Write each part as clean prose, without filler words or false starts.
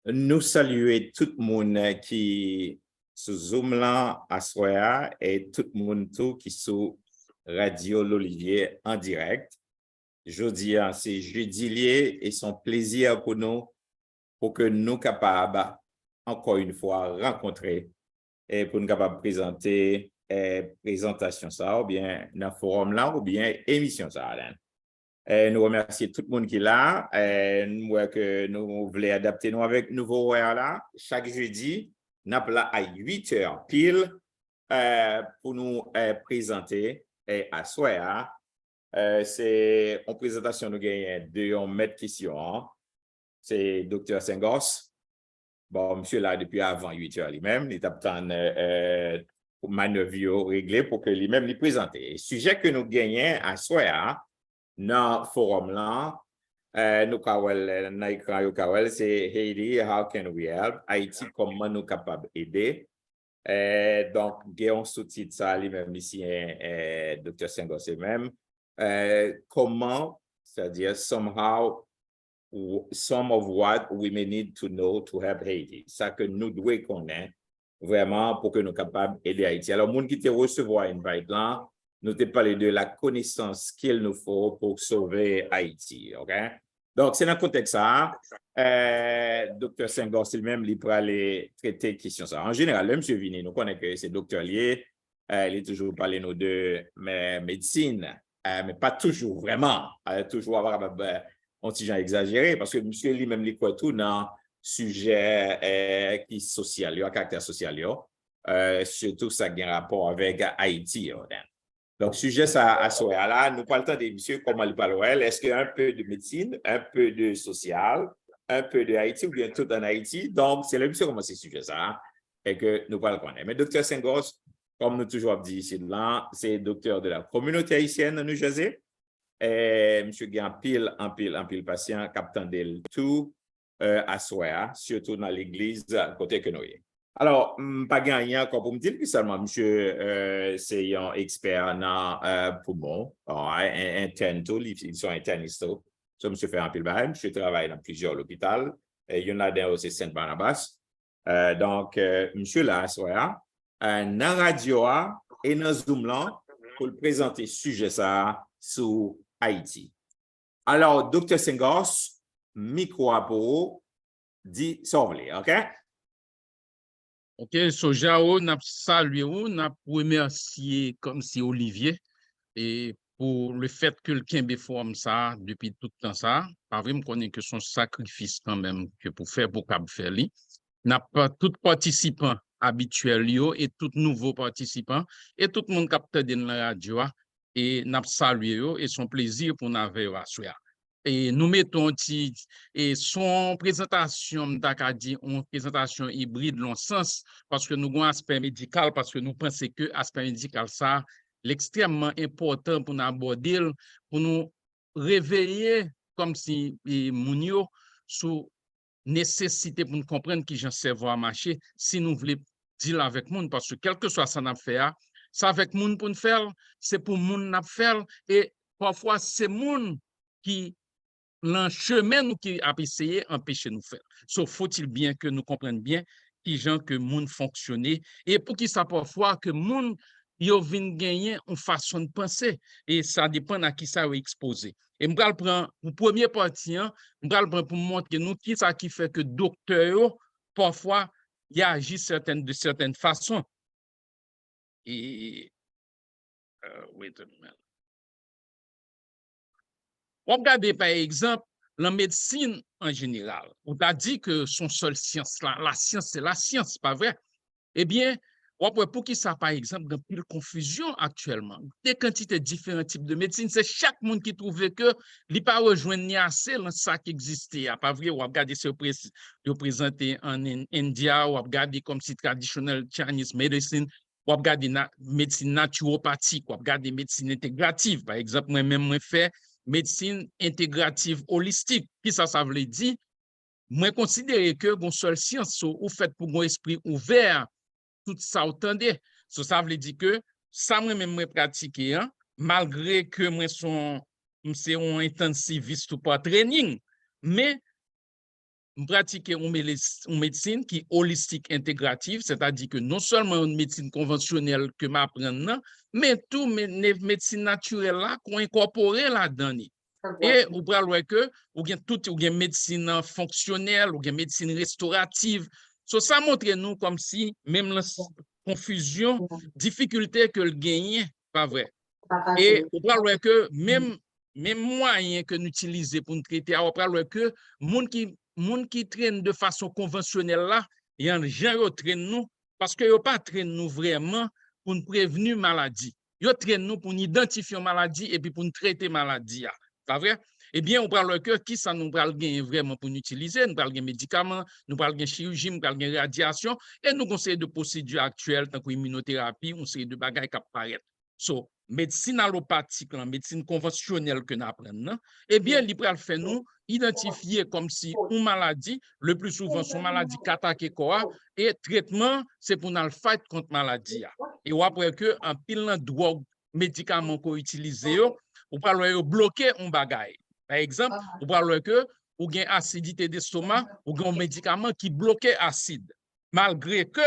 Nous saluons tout le monde qui sur Zoom là à soir et tout le monde qui sur Radio L'Olivier en direct. Jeudi, c'est jeudi lié et son plaisir pour nous pour que nous capables encore une fois rencontrer et pour nous capables présenter présentation ça ou bien dans le forum là ou bien émission ça. Nous remercions tout le monde qui est là. Nous voyons que nous voulons adapter nous avec nouveau horaire là. Chaque jeudi, nous sommes là à 8 h pile pour nous présenter à soir. C'est en présentation, nous gagnons deux maîtres questions. C'est Dr. Sengos. Bon, monsieur là depuis avant 8 h lui-même. Il a pour manœuvre réglé pour que lui-même lui présente. Le sujet que nous gagnons à soir, dans le forum là, nous avons écran, c'est Haiti, how can we help? Haïti, comment nous capables d'aider? Donc, il y a un sous-titre, ça, lui-même ici, Dr. Sengos même. Comment, c'est-à-dire, somehow, some of what we may need to know to help Haiti. Ça que nous devons connaître vraiment pour que nous soyons capables d'aider Haïti. Alors, les gens qui te recevoir une invite là, nous te parler de la connaissance qu'il nous faut pour sauver Haïti. OK? Donc, c'est dans le contexte ça. Dr. Senghor, lui-même, il peut aller traiter la question ça. En général, M. Vini, nous connaissons que c'est docteur lié. Il est toujours parlé nous de médecine, mais pas toujours vraiment. Toujours avoir un petit genre exagéré parce que monsieur lui-même, il croit tout dans sujet qui est social, à caractère social, surtout ça qui a un rapport avec Haïti. Donc, sujet ça à ce là, nous parlons de monsieur, comment il parle, est-ce qu'il y a un peu de médecine, un peu de social, un peu de Haïti ou bien tout en Haïti? Donc, c'est le monsieur comment c'est sujet ça et que nous parlons. Mais docteur Sengos, comme nous toujours dit ici, c'est docteur de la communauté haïtienne de New Jersey. Et monsieur qui en pile patient, capitaine de tout à soi, surtout dans l'église côté que nous y. Alors, pas gagné encore pour me dire que seulement monsieur c'est un expert dans poumon, interne tout, ils sont internistes. Ça, monsieur fait un pile bail, monsieur travaille dans plusieurs hôpitaux. Il y en a d'un aussi Saint-Barnabas. Donc, monsieur là, à soi, dans la radio et dans Zoom là, pour le présenter sujet ça sur Haïti. Alors, Dr. Sengos, micro à pour dit sauver, OK? OK, so Jao, n'a salué ou n'a remercié comme si Olivier et pour le fait que le Kembe forme ça depuis tout le temps ça, pas vrai me connaît que son sacrifice quand même que pour faire pour cap faire li. N'a pas tout participant habituel yo et tout nouveau participant et tout le monde capteur de la radio et n'a salué yo et son plaisir pour n'avoir à et nous mettons et son présentation d'Acadie une présentation hybride dans le sens parce que nous avons un aspect médical parce que nous pensons que aspect médical ça l'extrêmement important pour nous aborder pour nous réveiller comme si Mounio sous nécessité pour nous comprendre qui j'en cerveau à marcher si nous voulons dire avec monde parce que quel que soit ça n'a fait ça avec monde pour nous faire c'est pour monde n'a faire et parfois c'est monde qui l'un chemin nous qui a essayé empêcher nous faire. Sauf faut-il bien que nous comprenions bien qui gens que monde fonctionner et pour qui ça parfois que monde yo vinn gagner une façon de penser et ça dépend à qui ça est exposé. Et m'bral prend pour premier partie, m'bral prend pour montrer nous qui ça qui fait que docteur parfois il agit de certaines façons. Et wait a minute. On regarde par exemple la médecine en général. On a dit que son seule science, la science, c'est la science, pas vrai? Eh bien, pour qui ça, par exemple, il y a plus de confusion actuellement. Des quantités différents types de médecine, c'est chaque monde qui trouve que il pas rejoindre ni assez dans ça qui existait. Pas vrai, on regarde ce présenté en India, on regarde comme si traditionnel Chinese medicine, on regarde médecine naturopathique, on regarde médecine intégrative. Par exemple, moi-même, moi fait médecine intégrative holistique. Qui ça veut dire? Moi, considérer que une seule science ou fait pour un esprit ouvert, tout ça entendez. Ça veut dire que ça moi-même pratiquer, hein, malgré que moi c'est un intensiviste ou pas training, mais pratiquer une médecine qui est holistique intégrative, c'est-à-dire que non seulement une médecine conventionnelle que m'apprendre, mais tout médecine naturelle là qu'on incorporer là-dedans. Et ou pral que ou bien tout ou bien médecine fonctionnelle ou bien médecine restaurative. So, ça montre nous comme si même la confusion, difficulté que le gagne, pas vrai. Et on parle que même moyen que nous utilisons pour nous traiter, on parle que monde qui traîne de façon conventionnelle là, il y a des gens qui traînent nous parce que yo pas traîne nous vraiment pour nous prévenir maladie. Yo traîne nous pour nous identifier maladie et puis pour nous traiter maladie. Pas vrai? Eh bien, on parle que qui ça nous parle vraiment pour nous utiliser, nous parle de médicaments, nous parle de chirurgie, nous parle de radiation et nous conseillons de procédures actuelles tant que l'immunothérapie, on sait de bagages qui apparaissent. So, médecine allopathique, la médecine conventionnelle que nous apprenons, eh bien, il peut faire nous identifier comme si une maladie, le plus souvent, son maladie qui attaque quoi, et traitement, c'est pour nous fight contre maladie. Et après que, en pile de drogue, médicaments qu'on utilise, on parle de bloquer un bagage. Par exemple, on parle que, ou gain acidité d'estomac, ou gain un médicament qui bloque acide. Malgré que,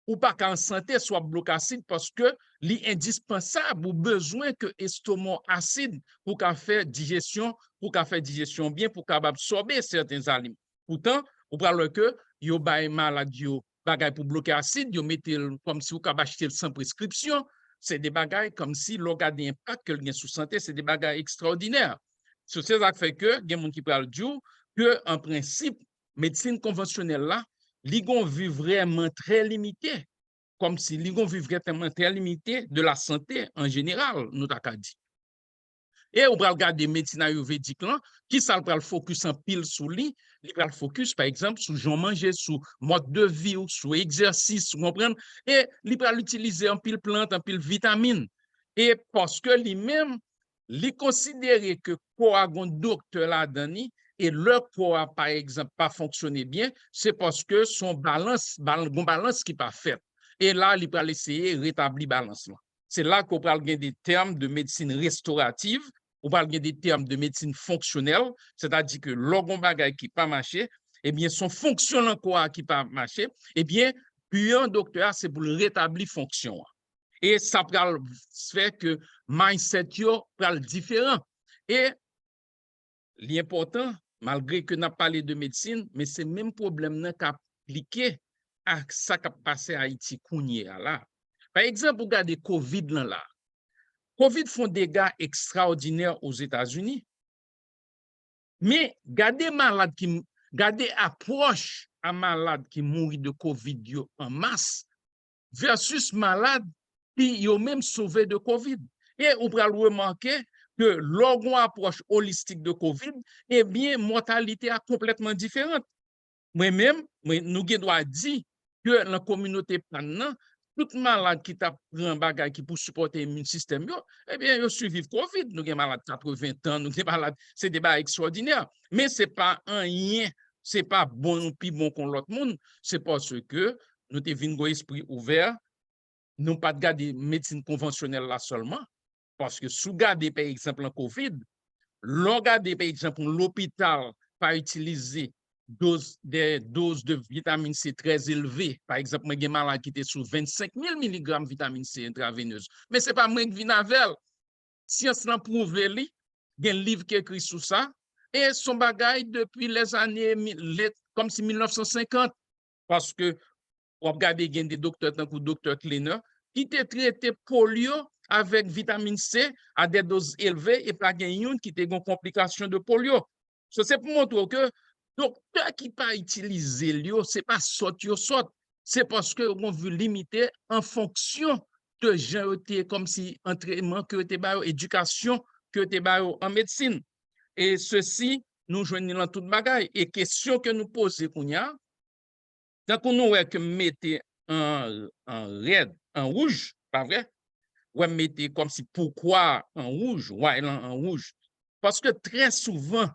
ou pas qu'en santé soit bloqué acide parce que c'est indispensable ou besoin que l'estomac acide pour qu'à faire digestion, bien, pour qu'à absorber certains aliments. Pourtant, on parle que yo bay maladie bagay pour bloquer acide, yo mettez comme si vous acheter sans prescription, c'est des bagages comme si l'organe impact que le sous santé, c'est des bagages extraordinaires. C'est ça qui fait que il y a des gens qui parlent que en principe médecine conventionnelle là ligon vit vraiment très limité, comme si ligon vit vraiment très limité de la santé en général, nous avons dit. Et on va regarder médecine ayurvédique là, qui ça va le focus en pile sur lui, il va le focus par exemple sur Jean manger, sur mode de vie, sur exercice, vous comprenez? Et il va l'utiliser en pile plante, en pile vitamine. Et parce que lui-même, il considère que pour un docteur là-dedans, et leur corps, par exemple, pas fonctionné bien, c'est parce que son balance qui n'est pas faite. Et là, il va essayer de rétablir balance. C'est là qu'on parle des termes de médecine restaurative, on parle des termes de médecine fonctionnelle, c'est-à-dire que l'organe bagay qui pas marché, eh bien, son fonctionnement quoi qui pas marché, eh bien, puis un docteur, c'est pour le rétablir fonction. Et ça peut faire que mindset yo pral différent. Et l'important, malgré que n'a parlé de médecine, mais c'est même problème qu'a appliqué à ça qui a passé à Haïti là. Par exemple, regardez COVID là. COVID font des dégâts extraordinaires aux États-Unis. Mais gardez approche à malade qui mourit de COVID en masse versus malade qui ont même sauvé de COVID. Et on peut remarquer que l'organe approche holistique de COVID, eh bien, mortalité est complètement différente. Moi-même, nous devons dire que la communauté maintenant, tout malade qui t'a pris un bagage qui pour supporter l'immune système, eh bien, ils suivent COVID. Nous avons malade 80 ans, nous avons malade, c'est des bagages extraordinaires. Mais ce n'est pas un rien, ce n'est pas bon ou plus bon qu'on l'autre monde. C'est parce que nous avons un esprit ouvert, nous pas de garder médecine conventionnelle là seulement. Parce que sous garder, par exemple, en COVID, l'on garde, par exemple, l'hôpital pas utiliser des doses de vitamine C très élevées. Par exemple, moi, j'ai malade qui était sous 25 000 mg de vitamine C intraveineuse. Mais ce n'est pas moi qui viens avec. Science l'a prouvé, il y a un livre qui est écrit sur ça. Et son bagage depuis les années, comme si 1950. Parce que, on regarde, il y a des docteurs, tant que docteur Kleiner, qui te traité polio avec vitamine C à des doses élevées et pas une qui a une complication de polio. C'est pour montrer que docteur qui pas utilisé ce n'est pas sortir, c'est parce que on veut limiter en fonction de gens comme si entraînement que tu éducation que tu en médecine. Et ceci, nous joignons dans toute bagaille. Et question que nous posons, tant qu'on nous que mettez en red, en rouge, pas vrai? Ou mettez comme si pourquoi en rouge, ouais, en rouge. Parce que très souvent,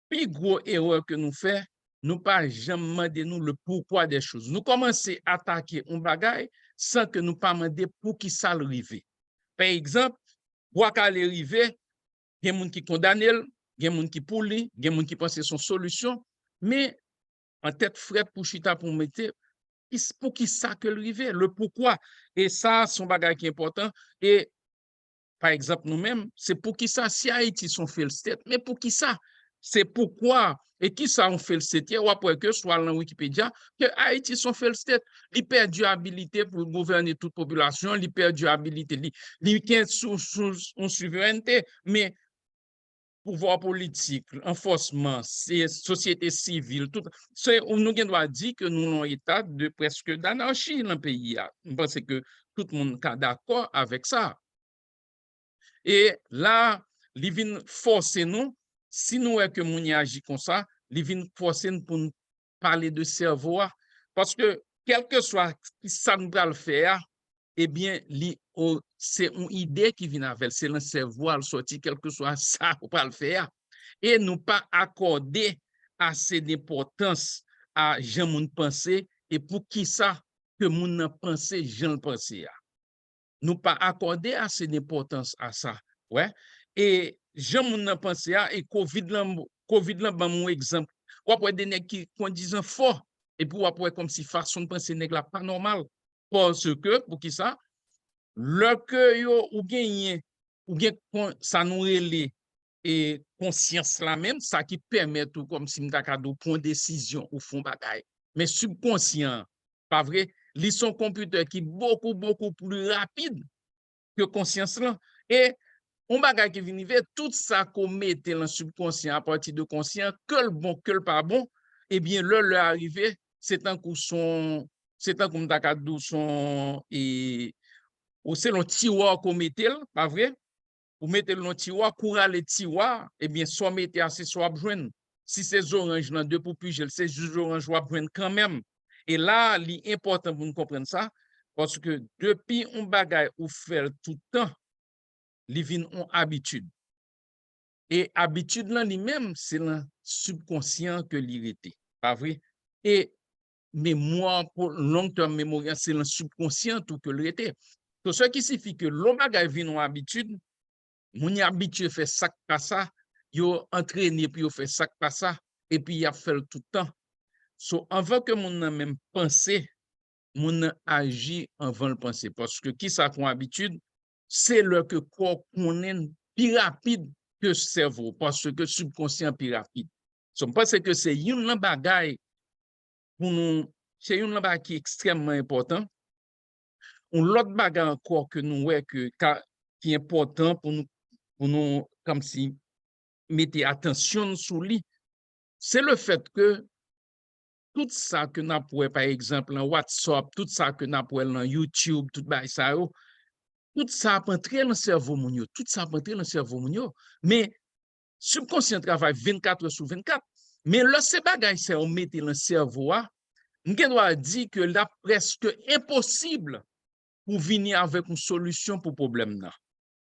plus gros erreur que nous faisons, nous pas jamais demander nous le pourquoi des choses. Nous commençons à attaquer un bagage sans que nous pas demander pour qui ça arrive. Par exemple, pour qu'elle arrive, il y a des gens qui condamnent, il y a des gens qui pour lui, il y a des gens qui pensent son solution, mais en tête frette pour chita pour mettre pour qui ça que le pourquoi. Et ça, son bagage qui est important. Et par exemple, nous-mêmes, c'est pour qui ça, si Haïti sont fait le state, mais pour qui ça? C'est pourquoi, et qui ça on fait le state, ou après que soit dans Wikipédia, que Haïti sont fait le state, l'hyperdurabilité pour gouverner toute population, l'hyperdurabilité, une souveraineté, mais pouvoir politique, enforcement, société civile, tout, nous devons dire que nous avons un état de presque d'anarchie dans le pays. Je pense que tout le monde est d'accord avec ça. Et là, il vient forcer nous, si nous est que nous agit comme ça, il vient forcer nous pour nous parler de cerveau. Parce que, quel que soit ça nous va le faire, eh bien, c'est une idée qui vient avec, c'est le cerveau à sortir, quel que soit ça pour pas le faire. Et nous pas accorder assez d'importance à gens moun penser et pour qui ça que moun penser, gens penser. Nous pas accorder assez d'importance à ça. Ouais. Et gens moun penser et COVID là ban mon exemple. Ou après des nèg qui disent fort et puis après comme si façon de penser nèg la pas normal parce que pour qui ça le que yo ou gagné ou bien ça nous relé et conscience la même ça qui permet tout comme si m'ta cadeau prendre décision ou font bagaille mais subconscient pas vrai li son computer qui beaucoup plus rapide que conscience là et on bagaille qui vient vers tout ça qu'on mette dans le subconscient à partir de conscient que le bon que le pas bon et bien le arrivé c'est un coup son c'est un comme ta cadeau son et ou c'est le tiroir qu'on mette pas vrai ou mettez le tiroir, courant le tiroir, eh bien, soit mettez assez, soit besoin. Si c'est orange dans deux pour piger, c'est juste orange, soit besoin quand même. Et là, l'important pour nous comprendre ça, parce que depuis un bagage ou faire tout le temps, il vient en habitude. Et habitude là, lui-même, c'est le subconscient que l'irrité. Pas vrai? Et mémoire, pour long terme mémoire, c'est le subconscient tout que l'irrité. Donc, ce qui signifie que le bagage vient en habitude, mon habitué fait ça pas ça, yo entraîné puis yo fait ça pas ça et puis il a fait tout le temps. So avant que mon même penser, mon agit avant le penser parce que qui ça qu'on habitude, c'est le que corps connaît plus rapide que cerveau parce que subconscient plus rapide. So pense que c'est une bagaille pour nous, c'est une bagaille qui est extrêmement important. L'autre bagaille encore que nous ouais que qui est important pour nous, comme si, mettez attention sur lui, c'est le fait que tout ça que nous avons, par exemple, en WhatsApp, tout ça que nous avons en YouTube, tout ça, tout ça peut entrer dans le cerveau, tout ça peut entrer dans le cerveau, mais subconscient travaille 24 heures sur 24. Mais là, ces bagages, c'est on met dans le cerveau, on doit dire que là, presque impossible pour venir avec une solution pour le problème.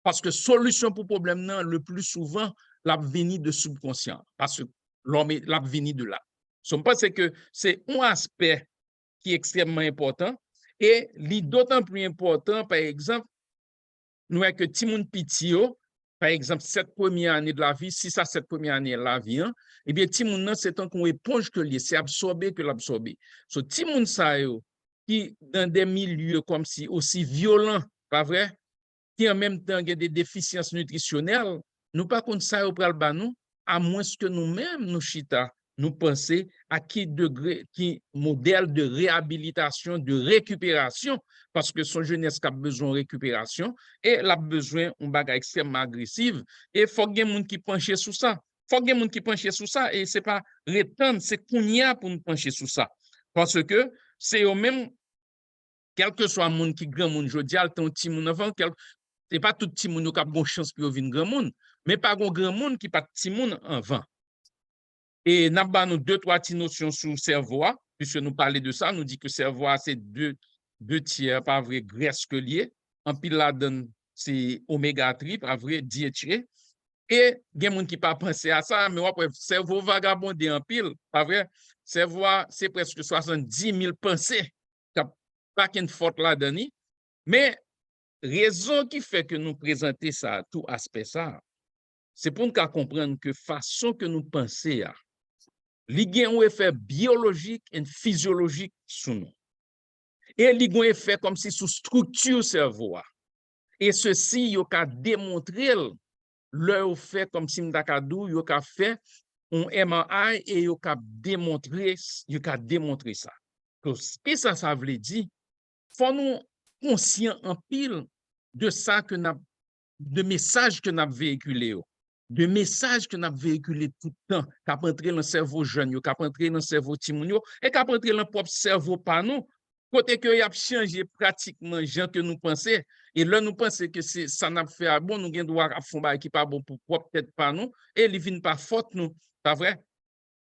Parce que solution pour le problème, le plus souvent, la venue de subconscient. Parce que l'homme est la venue de là. Je pense que c'est un aspect qui est extrêmement important. Et d'autant plus important, par exemple, nous avons que Timoun Pitio, par exemple, cette première année de la vie, si ça, cette première année de la vie, eh bien, Timoun, c'est un qu'on éponge que lié, c'est absorbé que l'absorbé. So, Timoun Sayo, qui dans des milieux comme si aussi violents, pas vrai? Qui en même temps a des déficiences nutritionnelles, nous pas contre ça au pral ba nous, à moins que nous-mêmes nous chita, nous penser à qui degré, qui modèle de réhabilitation, de récupération, parce que son jeunesse a besoin de récupération et elle a besoin d'un bagage extrêmement agressif et faut qu'il y ait monde qui penche sur ça. Faut qu'il y ait monde qui penche sur ça et c'est pas retendre, c'est kounya pour nous pencher sur ça. Parce que c'est au même quel que soit monde qui grand monde jodi al ton ti moun avant c'est pas tout petit monde qui a bonne chance pour venir grand monde mais pas grand monde qui pas petit monde avant et n'a ba nous deux trois petites notions sur le cerveau puisque nous parler de ça nous dit que cerveau c'est deux tiers pas vrai graisse que lié en pile là donne c'est oméga 3 pas vrai diétiré et gen monde qui pas penser à ça mais après cerveau vagabondé en pile pas vrai cerveau c'est presque 70 000 pensées pas qu'une faute là-dedans, mais raison qui fait que nous présenter ça, tout aspect ça, c'est pour nous comprendre que façon que nous pensons, li gen un effet biologique et physiologique sur nous. Et li gen un effet comme si sous structure cerveau. Et ceci, yo ka démontrer le fait comme si m'dakadou, yo ka fait un MRI et yo ka démontrer ça. Qu'est-ce que ça veut dire? Faut nous conscient en pile de ça que n'a de messages que n'a véhiculé de messages que n'a véhiculé tout le temps qu'a rentré dans le cerveau jeune yo qu'a rentré dans le cerveau timoun yo et qu'a rentré dans le propre cerveau par nous côté que y a changé pratiquement gens que nous penser et là nous penser que c'est ça n'a fait bon nous gain droit à fond ba qui pas bon pour propre tête par nous et il vient pas faute nous pas vrai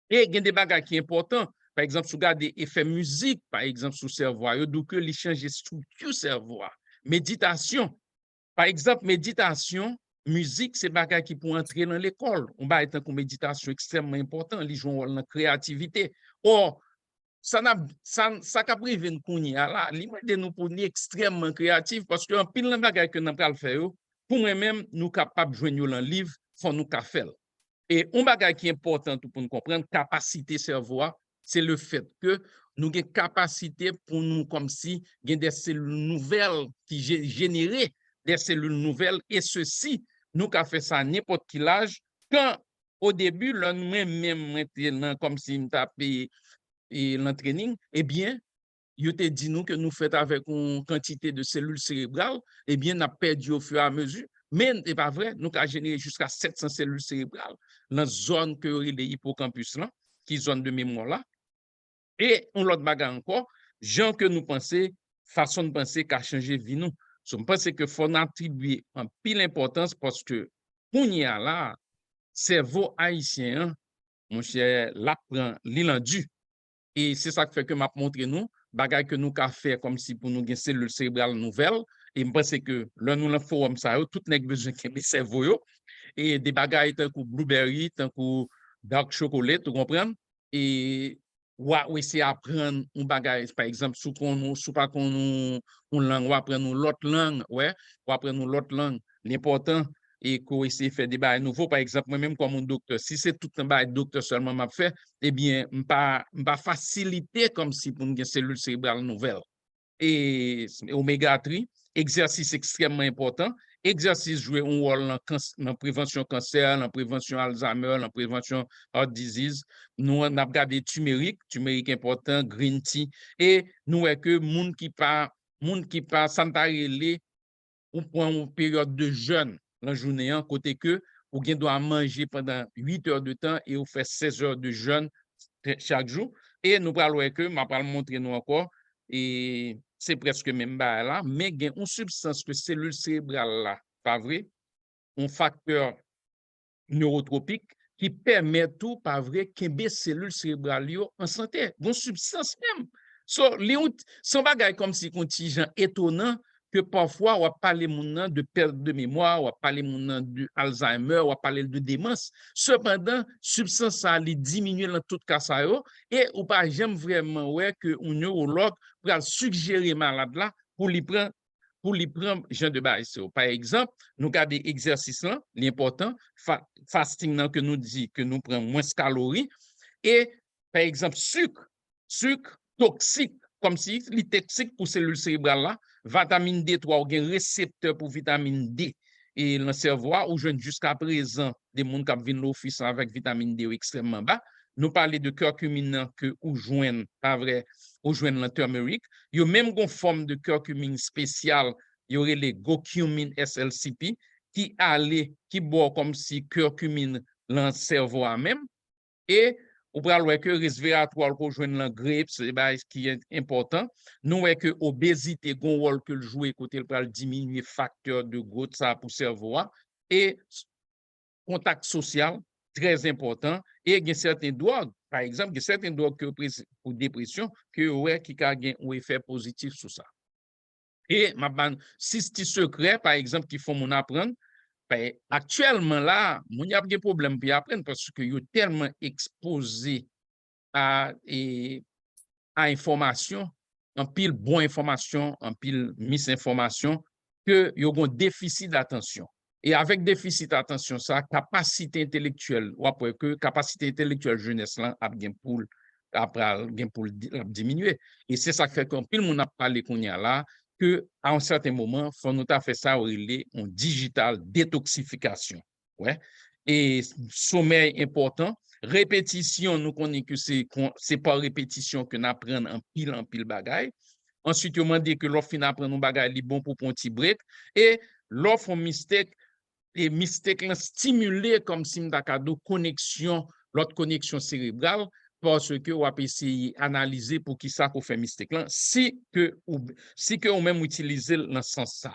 et il y a des bagages qui sont importants. Par exemple, si vous regardez effet musique, par exemple, sur le cerveau, donc il change de structure cerveau. Méditation, par exemple, méditation, musique, c'est bagage qui peut entrer dans l'école. On va être une méditation extrêmement important, ils jouent dans la créativité. Or, ça a privé nous pour là, nous pour nous extrêmement créatif parce que un pile de bagage que nous avons faire pour moi-même nous capable de joindre dans le livre, faut nous faire. Et un bagage qui est important pour nous comprendre, capacité cerveau, c'est le fait que nous avons une capacité pour nous, comme si nous avons des cellules nouvelles qui génèrent des cellules nouvelles. Et ceci, nous avons fait ça à n'importe quel âge. Quand au début, nous-mêmes, comme si nous tapons l'entraîning, eh bien, il te dit nous que nous faisons avec une quantité de cellules cérébrales, eh bien, nous avons perdu au fur et à mesure. Mais ce n'est pas vrai, nous avons généré jusqu'à 700 cellules cérébrales dans la zone que les hippocampus, là, qui est zone de mémoire là. Et on l'autre bagarre encore, gens que nous pensons, façon de penser qu'a changé vie nous. Je pense que faut attribuer un pile importance parce que pour y a là, cerveau haïtien, mon cher, l'apprend, l'endu. Et c'est ça qui fait que m'a montré nous, bagay que nous ka fait comme si pour nous gagner cellules cérébrales nouvelles. Et je pense que là, nous, le forum, ça, tout n'est besoin de mes cerveaux. Et des bagailles tant que blueberry, tant que dark chocolate, tu comprends? Et ouais, c'est apprendre un bagage, par exemple, sous pas qu'on une langue, ou apprendre l'autre langue, ouais, ou apprendre l'autre langue. L'important et qu'on essaie de faire des bagages nouveaux, par exemple, moi-même comme un docteur, si c'est tout un bagage docteur seulement m'a fait, eh bien, m'pas faciliter comme si pour une cellule cérébrale nouvelle. Et oméga 3, exercice extrêmement important. Exercice joue un rôle dans la prévention cancer, dans la prévention Alzheimer, dans la prévention heart disease. Nous on a regardé turmeric important, green tea et nous voyons que monde qui pas santarelé ou prend une période de jeûne la journée en côté que ou bien doit manger pendant 8 heures de temps et ou fait 16 heures de jeûne chaque jour et nous parlons que m'a pas montrer nous encore et c'est presque même là mais il y a une substance que cellule cérébrale là pas vrai un facteur neurotropique qui permet tout pas vrai qu'embé cellules cérébrales en santé une substance même son bagage comme si contingent étonnant que parfois on va parler de perte de mémoire, on va parler de Alzheimer, on va parler de démence. Cependant, substance ça li diminue dans tout cas ça et ou pas j'aime vraiment ouais que un neurologue va suggérer malade là pour lui prendre genre de base. Par exemple, nous garder exercice là, l'important fasting là que nous dit que nous prenons moins de calories et par exemple sucre toxique comme si les toxique pour cellules cérébrales là, vitamine D3 ou un récepteur pour vitamine D et le cerveau ou jeune jusqu'à présent des monde qui viennent l'office avec vitamine D extrêmement bas. Nous parler de curcumine que ou joindre pas vrai ou joindre le turmeric, il y a même une forme de curcumine spéciale, il y aurait les gocumine SLCP qui boit comme si curcumine dans le cerveau même et ou pral wè que respiratoire ko jwenn lan grippe, c'est ce qui est important. Nous wè que obésité gon rôle que le jouer côté le pral diminuer facteur de goutte ça pour cerveau et contact social très important et il y a certaines drogues par exemple, il y a certaines drogues pour dépression que ouais qui a un effet positif sur ça. Et ma ban 6 petits secrets par exemple qui font mon apprendre ben, actuellement là, il y a des problèmes pour apprendre parce que vous tellement exposé à information, en pile bonne information, en pile misinformation, que vous avez un déficit d'attention. Et avec déficit attention ça, capacité intellectuelle, ou après que capacité intellectuelle jeunesse là a bien pour diminuer. Et c'est ça qui fait qu'en pile mon a parlé qu'on y a là que à un certain moment, faut nous faire ça en digital détoxification. Ouais. Et sommeil important, répétition, nous connaissons que c'est par répétition que nous apprenons en pile bagaille. Ensuite, on m'a dit que l'offre fin apprendre un bagage li bon pour un petit break et l'offre mistake et mistake stimulé comme si m'ta connexion, l'autre connexion cérébrale parce que on va essayer analyser pour qui ça qu'on fait mistake là si que on même utiliser dans ce sens ça.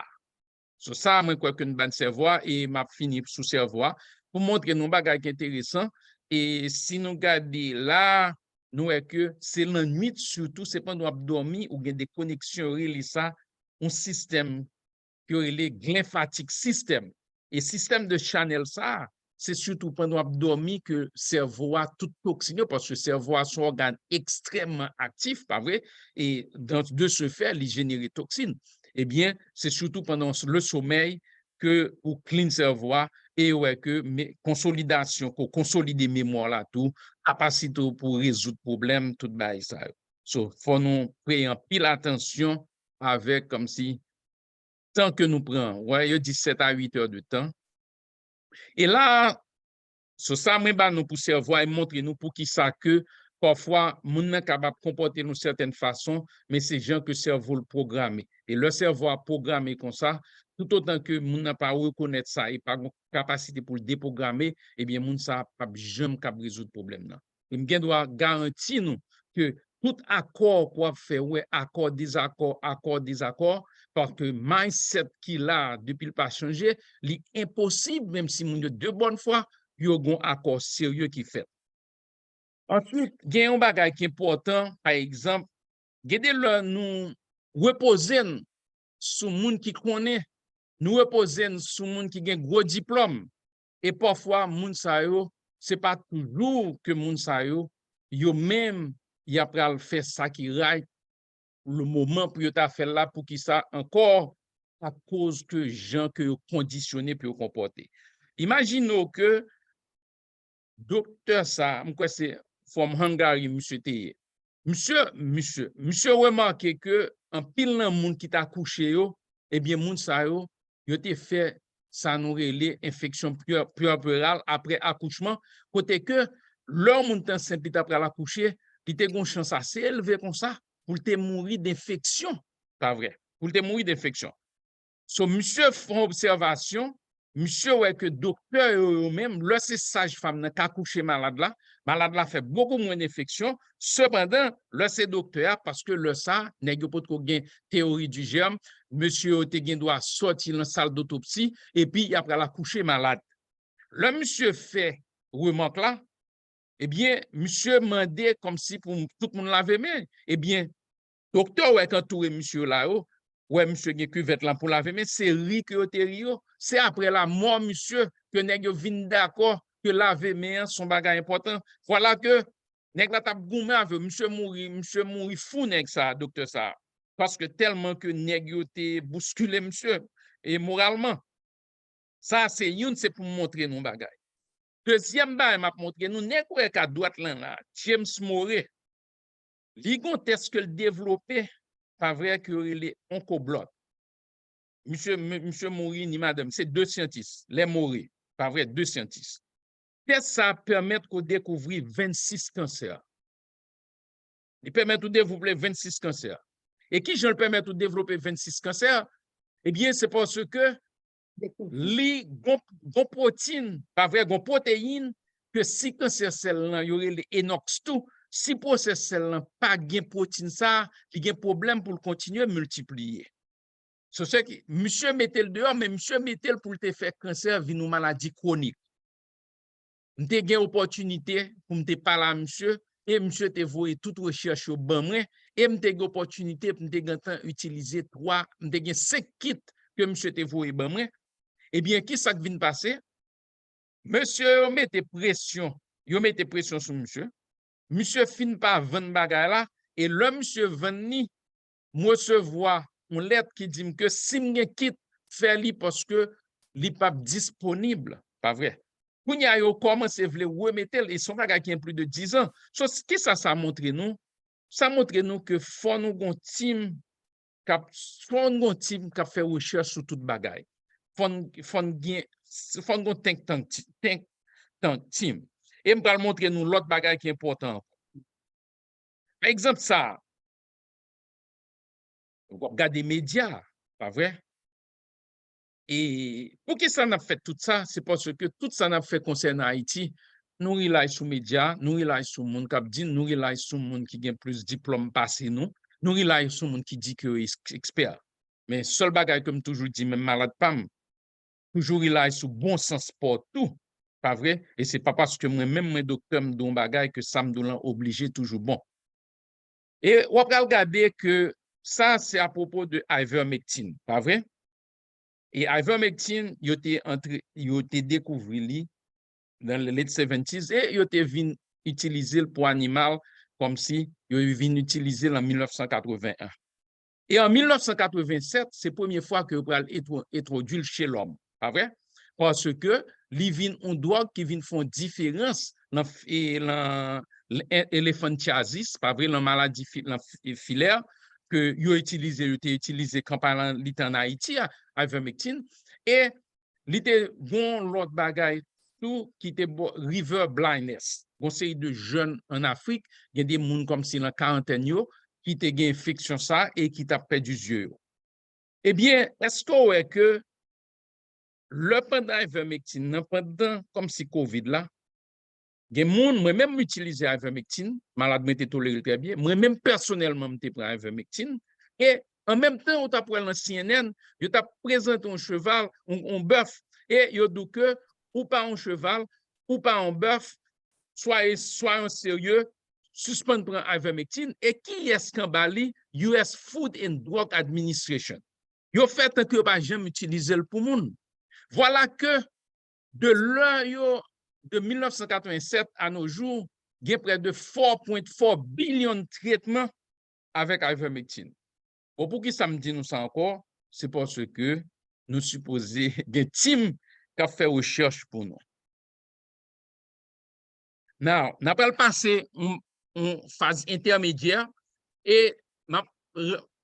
So ça moi quoi que une bonne cerveau et m'a fini sous cerveau pour montrer nous bagage intéressant et si nous garder là nous est que c'est la nuit surtout c'est pendant dormir ou des connexions reliées ça un système qui est le lymphatique système et système de Chanel ça c'est surtout pendant dormir que cerveau a tout toxiné parce que cerveau a son organe extrêmement actif pas vrai et de ce fait il génère toxines. Eh bien, c'est surtout pendant le sommeil que ou clean cerveau et ouais que consolidation, qu'on consolider mémoire là tout, capacité pour résoudre problème tout bail ça. So, faut nous prendre en pile attention avec comme si tant que nous prenons, ouais, 17 à 8 heures de temps. Et là, so ça moi ba nous pour cerveau et montrer nous pour qui ça que parfois moun nan capable comporter d'une certaine façon mais c'est gens que cerveau le programmé et le cerveau a programmé comme ça tout autant que moun n'a pas reconnaître ça et pas capacité pour le déprogrammer et bien moun ça pas jamais cap résoudre problème là et m'gen doit garantir nous que tout accord qu'on fait ouais accord désaccord parce que mindset qui là depuis le pas changé l'impossible même si moun de bonne foi yo gon accord sérieux qui fait. Ensuite, il y a un bagage qui est important, par exemple, gade le nous reposer sur moun qui connaît, nous reposer sur moun qui gen gros diplôme et parfois moun sa yo, c'est pas toujours que moun sa yo même y a pral faire ça qui right le moment pour yo ta faire là pour qui ça encore à cause que gens que conditionné pour comporter. Imaginons que docteur ça, moi c'est from Hungary monsieur Teye. Monsieur remarqué que en pile nan moun qui t'a couché yo, eh bien moun sa yo te fait ça nous relé infection puerpérale après accouchement côté que l'homme moun enceinte après l'accoucher, il te gon chance assez élevée comme ça pour te mourir d'infection, pas vrai. Pour te mourir d'infection. So monsieur font observation. Monsieur ouais que docteur eux-même, là c'est sage-femme qui a couché malade là fait beaucoup moins d'infection. Cependant, là c'est docteur parce que le ça n'est pas de théorie du germe, monsieur te gen doit sortir dans la salle d'autopsie et puis après la coucher malade. Le monsieur fait remarque là, eh bien monsieur mandé comme si pour tout le monde laver main, eh bien docteur ouais entouré monsieur là-haut. Ouais, monsieur gen cuvette là pour laver, mais c'est riz que c'est après la mort, monsieur, que nèg yo vinn d'accord que laver main son bagage important. Voilà que nèg la tap goumé avec monsieur mouri fou nèg ça, docteur ça. Parce que tellement que nèg yo te bousculé monsieur et moralement. Ça c'est une c'est pour montrer nous bagage. Deuxième bagage m'a montrer nous nèg ouais à droite là, James Morey. Li gon test que le développé pas vrai que les oncobloc. Monsieur Moury ni madame, c'est deux scientifiques, les Moury, pas vrai, deux scientifiques. Qu'est-ce que ça permet de découvrir 26 cancers? Il permet de développer 26 cancers. Et qui je le permet de développer 26 cancers? Eh bien, c'est parce que les protéines, pas vrai, protéines, que si cancer cell, il y aurait les ENOX2, si process cell pas gain protéine ça, il y a un problème pour continuer à multiplier. C'est ce que monsieur mettait le dehors, mais monsieur mettait le pour te faire cancer une maladie chronique. M'te gain opportunité pour me parler à monsieur et monsieur te voyé toute recherche au ban moi et m'te gain opportunité pour me utiliser 5 kits que monsieur te voyé ban moi. Eh bien qui ça vient passer? Monsieur mettait pression, yo mettait pression sur monsieur. Monsieur fin par 20 bagay là et le monsieur venu recevoir une lettre qui dit que si m'gen quitte faire li parce que li pas disponible, pas vrai. Pour y a yo commencé vle remettre et son bagage qui a plus de 10 ans. So, ce que ça montre nous? Ça montre nous que faut nous gon team k'ap fait recherche sur toute bagaille. Faut gon think tank team. Et m'pral montrer nous l'autre bagaille qui est important. Par exemple ça, regarde les médias, pas vrai? Et pour que ça n'a fait tout ça, c'est parce que tout ça n'a fait concernant Haïti. Nous relais sur les médias, nous relais sur le monde qui dit, nous relais sur le monde qui a plus de diplômes passés nous relais sur le monde qui dit que est expert. Mais seul bagage comme toujours dit, même malade pam, toujours relais sur bon sens pour tout. Pas vrai? Et c'est pas parce que moi-même, mon docteur me donne bagage que ça me donne obligé toujours bon. Et on va regarder que ça, c'est à propos de ivermectine, pas vrai? Et ivermectine, il a découvert dans les late 70s et il a venu utiliser pour animal comme si il a venu utiliser en 1981. Et en 1987, c'est la première fois que il a introduit chez l'homme, pas vrai? Parce que il vient une drogue qui vient faire différence dans l'éléphantiasis, pas vrai, la maladie filaire que il a utilisé quand il était en Haïti, ivermectine, et il était bon l'autre bagaille tout qui était river blindness. On série de jeunes en Afrique, il y a des gens comme si dans la quarantaine qui te gen infection ça et qui t'a perdu yeux. Eh bien, est-ce que le pendant ivermectine, pendant comme si COVID là, gen moun moi-même utiliser ivermectine, malade m'était toléré très bien, moi-même personnellement m'était pris ivermectine et en même temps on t'a pris dans CNN, yo t'a présenté un cheval, un bœuf et yo dit que ou pas un cheval ou pas un bœuf, soyez sérieux, suspend prendre ivermectine et qui est scandalé US Food and Drug Administration. Yo fait que pas jamais utiliser le pour moun. Voilà que de 1987 à nos jours, il y a près de 4,4 billions de traitements avec ivermectine. Bon, pour qui ça me dit nous ça encore? C'est parce que nous supposons des teams qui ont fait recherche pour nous. Now, on a passé une phase intermédiaire et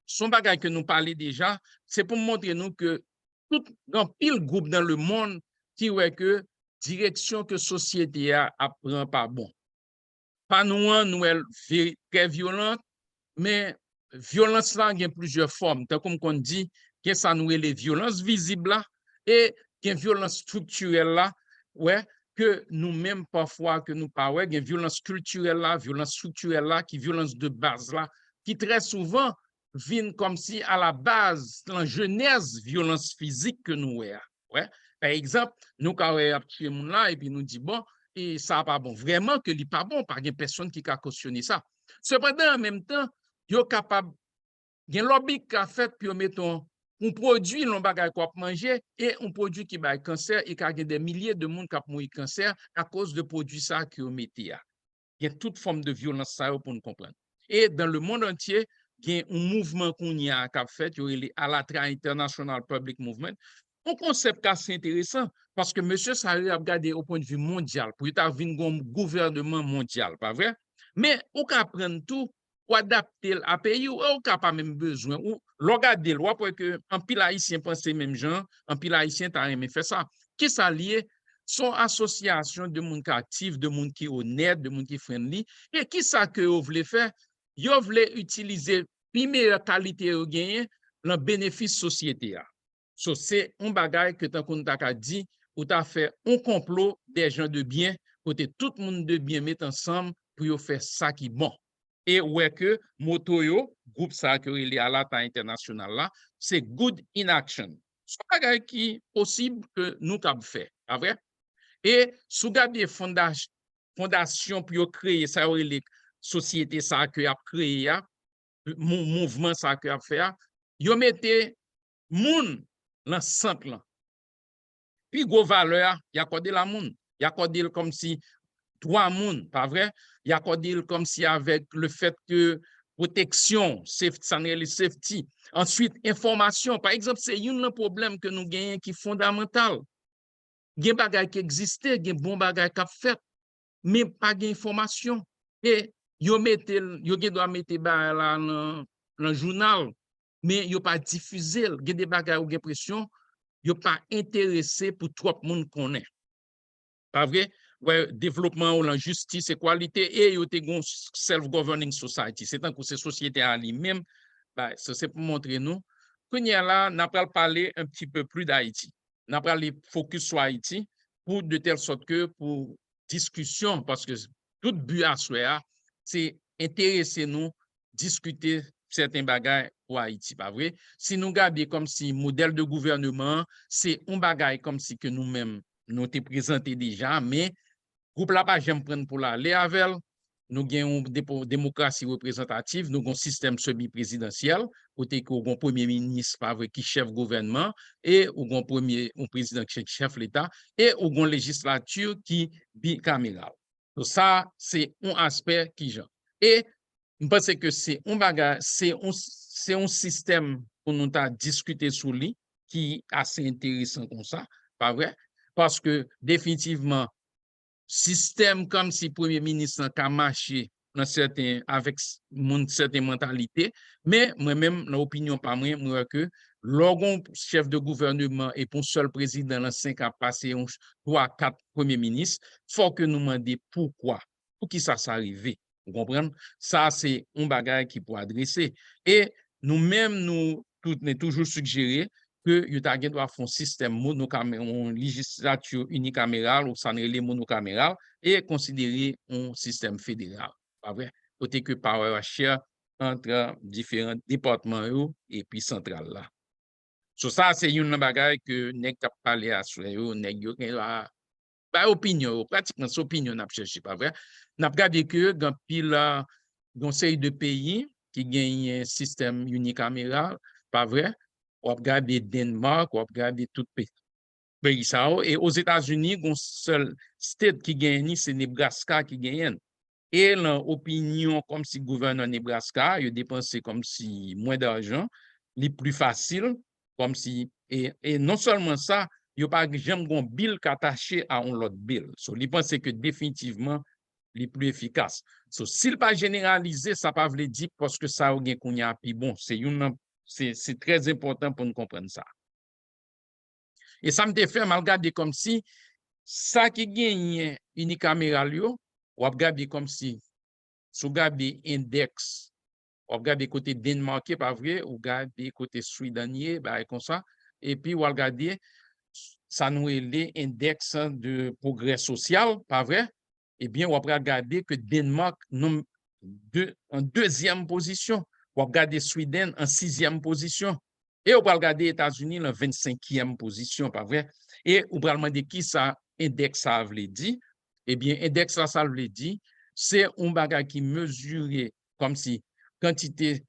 son bagage que nous parlons déjà, c'est pour montrer nous que tout grand pile groupe dans le monde qui ouais que direction que société apprend pas bon. Pas nous très violente, mais violence là il y a plusieurs formes. Comme on dit, que ça nous les violences visibles là et qu'il y a violence structurelle là, ouais, que nous-mêmes parfois que nous pas ouais, il y a violence culturelle là, violence structurelle là, qui violence de base là, qui très souvent viennent comme si à la base, la genèse violence physique que nous ouais. Par exemple, nous quand on tué moun là et puis nous dit bon et ça pas bon, vraiment que li pas bon, pas une personne qui a cautionné ça. Cependant en même temps, yo capable gen lobby qui a fait puis mettons un produit l'on bagay qu'on manger et un produit qui bail cancer et qui des milliers de monde qui a mourir cancer à cause de produits ça que on mettait. Il y a toute forme de violence ça pour nous comprendre. Et dans le monde entier, il y a un mouvement qu'on y a fait, il y a ALATRA International Public Movement. Un concept assez intéressant parce que monsieur ça a regardé au point de vue mondial pour y avoir un gouvernement mondial, pas vrai? Mais on peut prendre tout ou adapter à pays ou on n'a pas même besoin ou regarder loi pour que un pile haïtien pense même gens, un pile haïtien t'a aimé faire ça. Qui ça lié sont association de monde qui actif, de monde qui honnête, de monde qui friendly et qui ça que vous voulez faire? Vous voulez utiliser première qualité au gagner le bénéfice société. So, c'est un bagage que tant qu'on t'a dit ou t'a fait un complot des gens de bien côté tout le monde de bien mettre ensemble pour faire ça qui bon. Et ouais que Motoyo, groupe ça que il est à l'ATA international là, c'est good in action. C'est un bagage qui est possible que nous avons fait, pas vrai? Et sous garder fondation pour créer ça les sociétés ça que a créé mouvement ça que a fait, yo mettez moun dans centre là. Puis gros valeur, il y a accordé la moun, il y a accordé comme si trois moun, pas vrai? Il y a accordé comme si avec le fait que protection, safety. Ensuite, information. Par exemple, c'est un problème que nous gagnons qui est fondamental. Il y a des bagages qui existent, il y a des bons bagages qui sont faits, mais pas d'information. Et yo doit mettre là dans le journal, mais yo pas diffusé. Il y a des bagages ou pression, yo pas intéressé pour trop le monde connaît. Pas vrai? Ouais, développement ou la justice et qualité et yo te gon self-governing society. C'est tant que ces sociétés à lui-même, bah, ça c'est pour montrer nous. Qu'on y a là, n'a pas parler un petit peu plus d'Haïti. N'a pas les focus sur Haïti pour de telle sorte que pour discussion, parce que tout but à soi, c'est intéresser nous, discuter certains bagages pour Haïti, pas vrai? Si nous regardons comme si modèle de gouvernement, c'est un bagage comme si que nous-mêmes nous t'ai présenté déjà, mais groupe là pas j'aime prendre pour l'aller avec. Nous avons une démocratie représentative, nous avons un système semi-présidentiel, côté qu'on a un premier ministre qui chef gouvernement, et on a un président qui chef l'État, et on a une législature qui bicamérale. Donc ça, c'est un aspect qui genre. Et je pense que c'est un bagage, c'est un système pour nous discuter sur lui qui est assez intéressant comme ça, pas vrai? Parce que définitivement, système comme si premier ministre a marché avec une certaine mentalité, mais moi-même, l'opinion pas moi que l'orgon chef de gouvernement et pour seul président dans 5 ans passé 3, 4 premiers ministres, il faut que nous demandions pourquoi, pour qui ça s'est arrivé. Vous comprenez? Ça, c'est un bagage qui peut adresser. Et nous-mêmes, nous toujours suggéré que il doit faire un système monocaméral, une législature unicamérale ou les monocaméral et considérer un système fédéral. Pas vrai? Côté que power share entre différents départements et puis central là. So ça, c'est une bagaille que nèg t'a parlé à soi nèg yo pas opinion, pratiquement son opinion n'a cherché, pas vrai? N'a regardé que dans pile conseil de pays qui gagne un système unicaméral, pas vrai? On regarde Danemark, on regarde tout pays ça et aux États-Unis, un seul state qui gagne c'est Nebraska qui gagne. Et l'opinion comme si le gouverneur Nebraska, il dépensé comme si moins d'argent, les plus facile, comme si et non seulement ça, il n'y a pas jamais un bill attaché à un autre bill. So, il pense que définitivement les plus efficaces. So, s'il pas généralisé, ça pas veut dire parce que ça a qu'on y a puis bon, c'est très important pour nous comprendre ça. Et ça me fait mal regarder comme si ça qui gagne unicaméral yo, ou regarder comme si sous regarder index, ou regarder côté Danemark pas vrai, ou regarder côté Sudanien, bah comme ça, et puis ou regarder ça nous les index de progrès social, pas vrai? Eh bien, on va regarder que Danemark en deuxième position, on va regarder Sweden en 6e position, et on va regarder États-Unis en 25e position, pas vrai? Et on va demander qui ça index ça veut dire? Eh bien, index ça veut dire, c'est un bagage qui mesure comme si quantité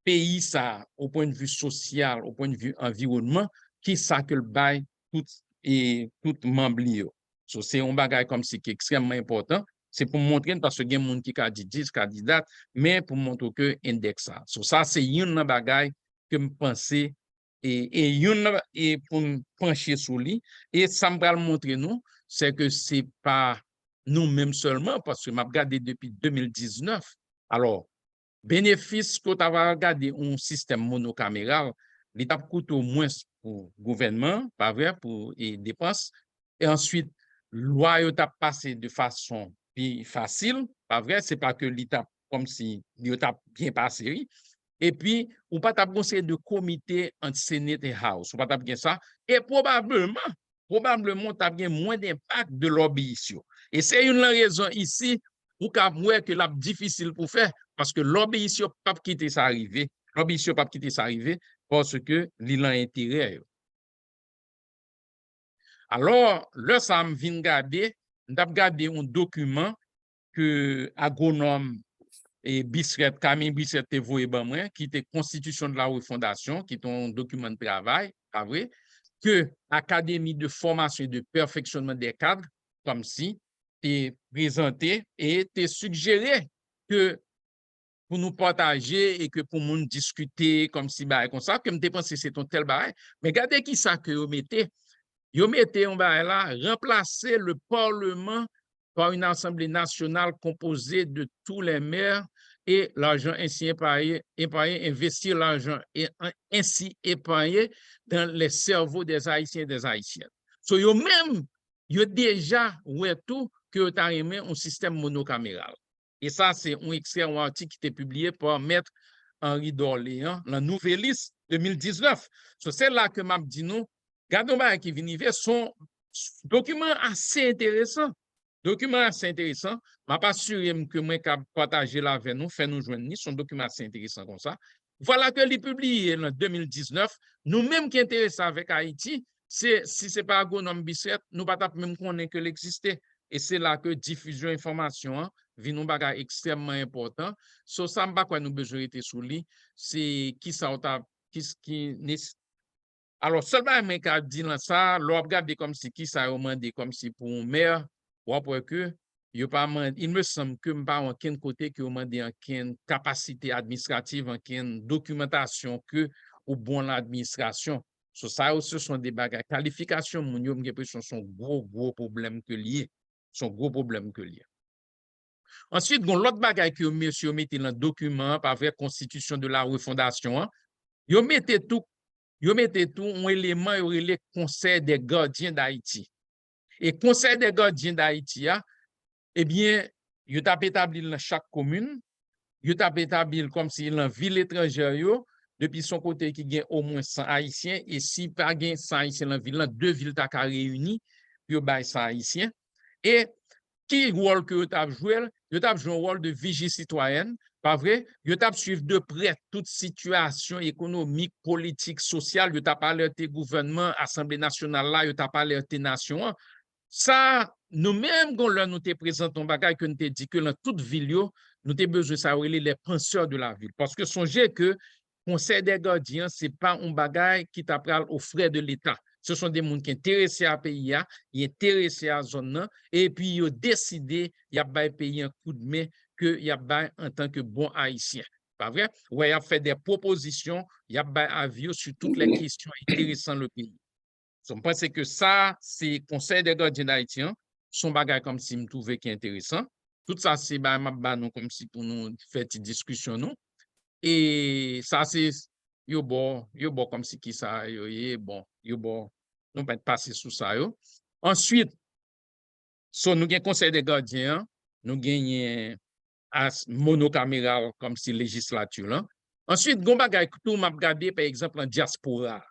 pays ça au point de vue social, au point de vue environnement, qui ça que le bail tout membre. So, c'est un bagage comme si qui est extrêmement important. C'est pour montrer parce que il y a des gens qui a dit 10 candidats, mais pour montrer que index ça. So, ça c'est un bagage que je pensais et pour pencher sur lui et ça me va montrer nous c'est que c'est pas nous-mêmes seulement parce que m'a regardé depuis 2019. Alors bénéfice qu'on a regardé un système monocaméral, l'État coûte au moins pour le gouvernement, pas vrai, pour les dépenses. Et ensuite, loi a passé de façon plus facile, pas vrai, c'est pas que l'État comme si l'État bien passé. Et puis, on pas ta conseil de comité entre Sénat et House, on pas ta bien ça. Et probablement, tu as bien moins d'impact de lobbyisme. Et c'est une raison ici pour que c'est difficile pour faire. Parce que l'obéissance pas quitter ça arriver, l'obéissance pas quitter ça arriver parce que l'il a intérêt. Alors, là, ça me vient regarder, regarder un document que agronome et Camille Bisset te voyé moi, qui était Constitution de la refondation, qui est un document de travail, pas vrai, que Académie de formation et de perfectionnement des cadres, comme si, est présenté et est suggéré que pour nous partager et que pour nous discuter comme si bah comme ça que me penser c'est ton tel bail mais regardez qui ça que vous mettez un bail là remplacer le parlement par une assemblée nationale composée de tous les maires et l'argent ainsi épargné, investir l'argent et ainsi épargné dans les cerveaux des Haïtiens et des Haïtiennes. So yo même yo déjà ouais tout que vous avez aimé un système monocaméral. Et ça, c'est un extrait un article qui était publié par Maître Henri d'Orléans, la Nouvelliste 2019. C'est là que m'a dit nous, regardons qui vient son document assez intéressant. Document assez intéressant. Je ne pas sûr que moi capable partager là avec nous, faire nous joindre son document assez intéressant comme ça. Voilà que les publié en 2019. Nous-mêmes qui intéressons avec Haïti, si ce n'est pas agronome Bisset, nous ne pouvons pas même connaître que l'existait. Et c'est là que diffusion information vient un bagage extrêmement important. So ça pas quoi nous besoin être sous lui, c'est qui ça qui alors seulement mais qu'a dit là ça, l'on regarde comme si qui ça demandé comme si pour un maire ou après que il me semble que pas aucun côté que demandé aucune capacité administrative, aucune documentation que au bon l'administration. So ça ce sont des bagages qualification mon yo l'impression sont gros problème que lié. Son gros problème que lié. Ensuite, l'autre bagaille que monsieur mettez dans le document par vrai constitution de la refondation, yo mettez tout un élément le conseil des gardiens d'Haïti. Et conseil des gardiens d'Haïti, eh bien, yo t'a établi dans chaque commune, yo t'a établi comme si dans ville étrangère yo, depuis son côté qui gagne au moins 100 haïtiens et si pas gagne 100 haïtiens dans ville, deux villes t'a réuni, yo bay 100 haïtiens. Et qui rôle que tu as joué? Tu as joué un rôle de vigie citoyenne, pas vrai? Tu as suivi de près toute situation économique, politique, sociale. Tu as parlé de tes gouvernements, Assemblée nationale là, tu as parlé de tes nations. Ça, nous-mêmes, quand nous te présentons un bagage que nous te dit que dans toute ville, nous avons besoin de savoir les penseurs de la ville. Parce que songez que le Conseil des gardiens, ce n'est pas un bagage qui t'apprend aux frais de l'État. Ce sont des gens qui sont intéressés à pays, qui sont intéressés à la zone, et puis ils ont décidé qu'il y a un pays un coup de main que y a en tant que bon haïtien. Pas vrai? Ouais, il a fait des propositions, il y a un avis sur toutes les questions intéressantes le pays. Je pense que ça, c'est le Conseil des gardiens d'Haïtien, son bagage comme si me trouvais qui est intéressant. Tout ça, c'est comme si pour nous faire une discussion. Non? Et ça, c'est yo bon comme si qui ça yo bon nous pas passer sous ça yo. Ensuite nous gagne conseil des gardiens, nous gagne monocaméral comme si législature là. Ensuite gon bagay tout m'a regarder par exemple en diaspora.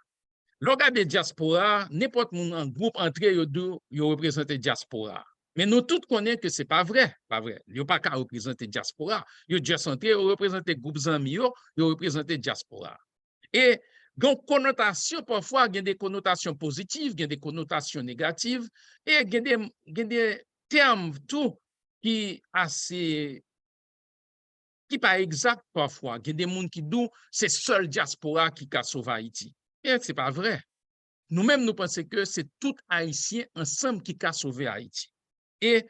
L'on regarde diaspora, n'importe mon en groupe entré yo représenter diaspora. Mais nous tous connaissons que ce n'est pas vrai. Pas vrai. Il n'y a pas qu'à représenter diaspora. Il y a déjà centré, représenter groupes amis, il représenter diaspora. Et donc, connotation, parfois, il y a des connotations positives, il y a des connotations négatives, et il y a des termes tout qui assez qui pas exact parfois. Il y a des gens qui disent c'est seul diaspora qui a sauvé Haïti. Et ce n'est pas vrai. Nous-mêmes, nous pensons que c'est tout Haïtien ensemble qui a sauvé Haïti. Et